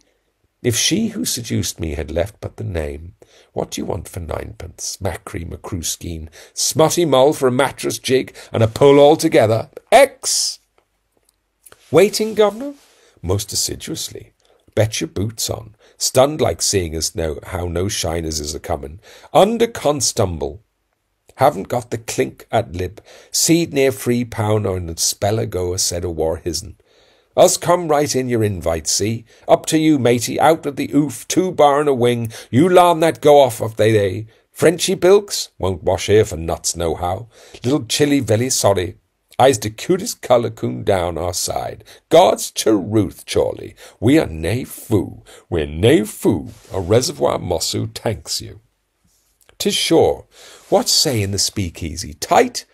If she who seduced me had left but the name. What do you want for ninepence? Macri, Macruskeen, smutty mull for a mattress jig, and a pull altogether. X! Waiting, governor? Most assiduously. Bet your boots on. Stunned like seeing us know how no shiners is a-comin'. Under constumble. Haven't got the clink at lip. Seed near £3 on a spell ago a said a war his'n. Us come right in your invite, see? Up to you, matey, out of the oof, 2 bar and a wing. You larn that go off of they day. Frenchy bilks? Won't wash here for nuts no how. Little chilly velly sorry. I's the cutest colour coon down our side. God's truth, Charlie. We are nae foo. We're nae foo. A reservoir mossu thanks you. 'Tis sure. What say in the speakeasy? Tight?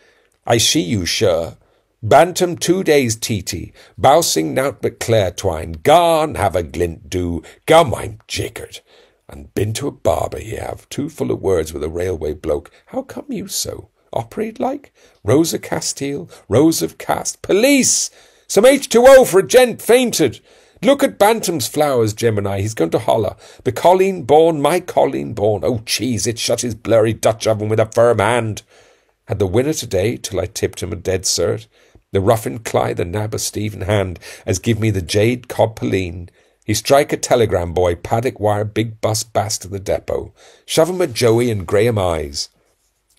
I see you sure. Bantam 2 days TT. Bousing nout but Clare twine. Gone have a glint do. Gum I'm jiggered. And been to a barber ye have. Too full of words with a railway bloke. How come you so? Operate like? Rosa Castile, Rose of Cast. Police! Some H2O for a gent fainted. Look at Bantam's flowers, Gemini. He's going to holler. The colleen born, my colleen born. Oh, cheese, it shut his blurry Dutch oven with a firm hand. Had the winner today, till I tipped him a dead cert. The ruffin Cly, the nab of Stephen Hand, as give me the jade cob Pauline. He strike a telegram boy, paddock wire, big bus bass to the depot. Shove him a Joey and Graham eyes.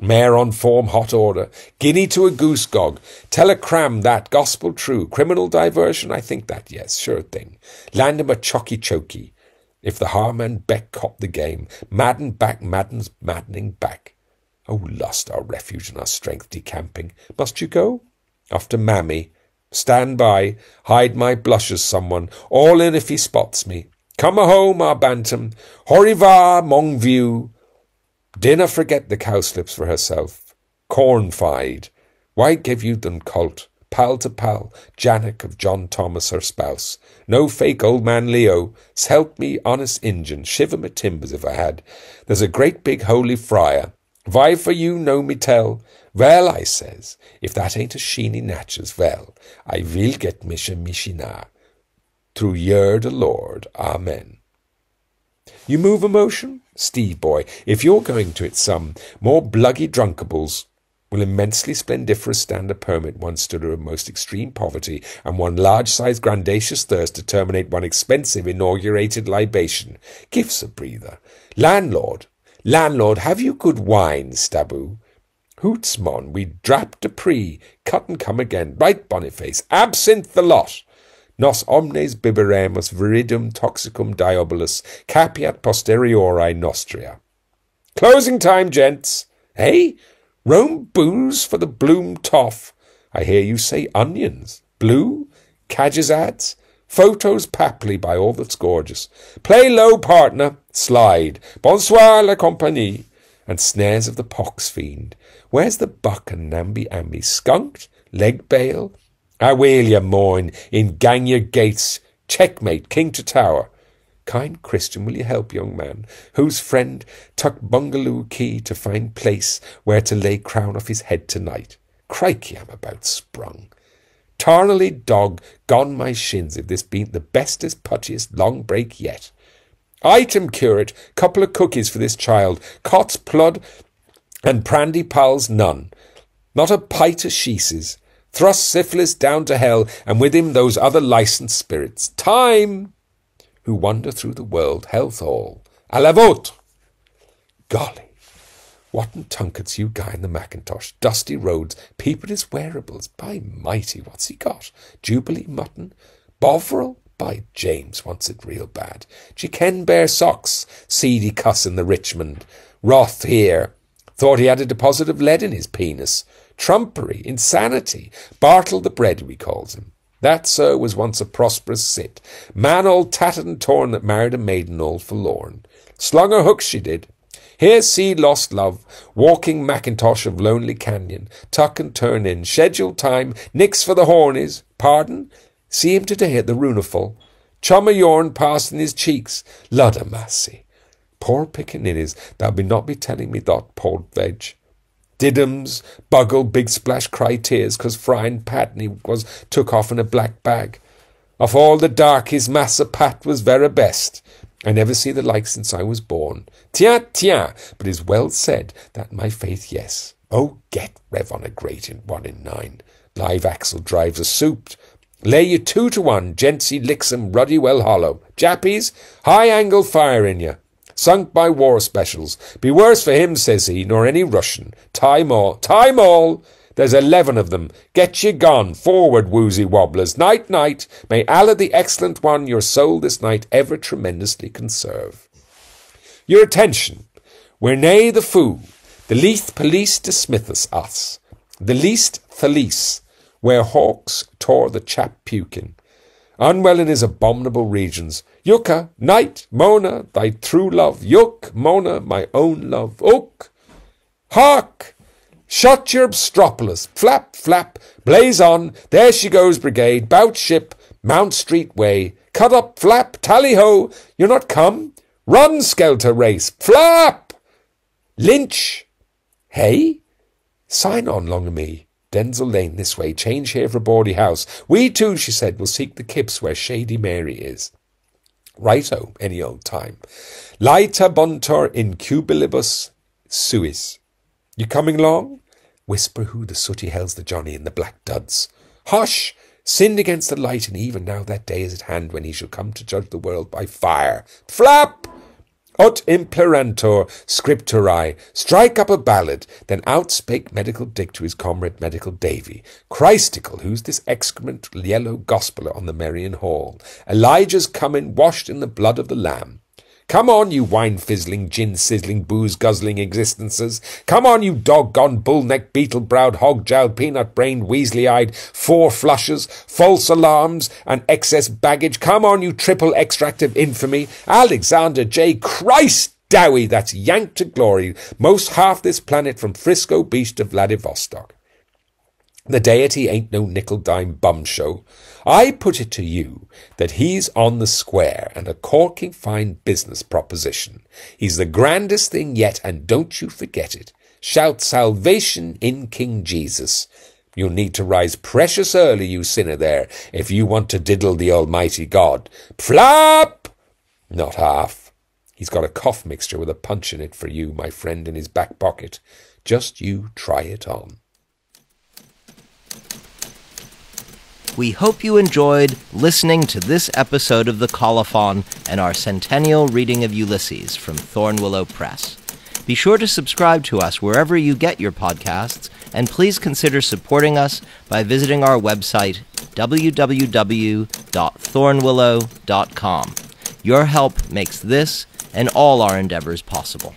Mare on form, hot order. Guinea to a goose gog. Tell a cram that, gospel true. Criminal diversion, I think that, yes, sure thing. Land him a chocky chokey. If the Harman Beck cop the game. Madden back, Madden's maddening back. Oh, lust, our refuge and our strength decamping. Must you go? Off to mammy. Stand by. Hide my blushes, someone. All in if he spots me. Come a-home, our bantam. Horivar, mong view. Dinna forget the cowslips for herself. Corn-fied. Why give you them cult? Pal to pal. Janek of John Thomas her spouse. No fake old man Leo. S'help me honest Injun. Shiver my timbers if I had. There's a great big holy friar. Vy for you know me tell. Well, I says, if that ain't a sheeny natches, well, I will get misha mishina. Through yer the Lord. Amen. You move emotion? Steve boy, if you're going to it some, more bluggy drunkables will immensely splendiferous stand a permit one stood of most extreme poverty and one large-sized grandacious thirst to terminate one expensive inaugurated libation. Gives a breather. Landlord, have you good wine, Staboo? Hoots, mon, we drap de prix, cut and come again, right Boniface, absinthe the lot. Nos omnes biberemus viridum toxicum diabolus, capiat posteriori nostria. Closing time, gents. Eh? Rome booze for the Bloom toff. I hear you say onions. Blue? Cadges ads? Photos paply by all that's gorgeous. Play low, partner. Slide. Bonsoir, la compagnie. And snares of the pox fiend. Where's the buck and namby-amby? Skunked? Leg bail? Aweel, ye mourn, in gang your gates, checkmate, king to tower. Kind Christian, will you help, young man, whose friend tuck bungaloo key to find place where to lay crown off his head tonight? Crikey, I'm about sprung. Tarnally dog, gone my shins, if this bean't the bestest, puttiest long break yet. Item curate, couple of cookies for this child, cot's plud, and prandy pals none. Not a pint of sheeses. Thrust syphilis down to hell, and with him those other licensed spirits. Time! Who wander through the world, health all. À la vôtre! golly, whatten tunkets you guy in the Macintosh, dusty roads, peep at his wearables, by mighty, what's he got? Jubilee mutton? Bovril? By James, wants it real bad. D'ye ken bear socks, seedy cuss in the Richmond. Roth here, thought he had a deposit of lead in his penis. Trumpery, insanity, Bartle the bread we calls him. That, sir, was once a prosperous cit. Man all tattered and torn that married a maiden all forlorn. Slung her hooks she did. Here see lost love, walking Macintosh of Lonely Canyon, tuck and turn in, scheduled time, nix for the hornies, pardon, see him today at the Runeful, chum o' yourn passing his cheeks, ludda massy. Poor pickaninnies, thou be not be telling me dot, poor veg. Diddums, buggle, big splash, cry tears, 'cause Frying Patney was took off in a black bag. Of all the darkies, Massa Pat was vera best. I never see the like since I was born. Tiens, tiens, but is well said, that my faith, yes. Oh, get rev on a great in 1 in 9. Live axle drives a souped. Lay you 2 to 1, Jency licks 'em ruddy well hollow. Jappies, high angle fire in you. Sunk by war specials. Be worse for him, says he, nor any Russian. Time all. Time all! There's 11 of them. Get ye gone. Forward, woozy wobblers. Night, night. May Allah the excellent one your soul this night ever tremendously conserve. Your attention. We're nae the foo. The least police dismisseth us. The least thalice. Where hawks tore the chap puking. Unwell in his abominable regions. Yucca, night, Mona, thy true love. Yuk, Mona, my own love. Ook! Hark! Shut your obstropolis. Flap, flap, blaze on. There she goes, brigade. Bout ship, Mount Street way. Cut up, flap, tally-ho. You're not come? Run, skelter race. Flap! Lynch! Hey? Sign on, long o' me. Denzil Lane this way. Change here for Bawdy House. We too, she said, will seek the kips where Shady Mary is. Righto, any old time. Laeta buntor in cubilibus suis. You coming long? Whisper who the sooty hell's the Johnny in the black duds. Hush! Sinned against the light, and even now that day is at hand when he shall come to judge the world by fire. Flap! Ut implerantur scripturae. Strike up a ballad. Then out spake Medical Dick to his comrade Medical Davy. Christical, who's this excrement yellow gospeller on the Merrion Hall? Elijah's coming, washed in the blood of the Lamb. Come on, you wine-fizzling, gin-sizzling, booze-guzzling existences. Come on, you dog-gone, bull-necked, beetle-browed, hog-jowled, peanut-brained, weaselly-eyed, 4 flushes, false alarms, and excess baggage. Come on, you triple extract of infamy. Alexander J. Christ Dowie, that's yanked to glory, most half this planet from Frisco Beach to Vladivostok. The deity ain't no nickel-dime bum show. I put it to you that he's on the square and a corking fine business proposition. He's the grandest thing yet, and don't you forget it. Shout salvation in King Jesus. You'll need to rise precious early, you sinner there, if you want to diddle the almighty God. Flap! Not half. He's got a cough mixture with a punch in it for you, my friend, in his back pocket. Just you try it on. We hope you enjoyed listening to this episode of The Colophon and our Centennial reading of Ulysses from Thornwillow Press. Be sure to subscribe to us wherever you get your podcasts, and please consider supporting us by visiting our website, www.thornwillow.com. Your help makes this and all our endeavors possible.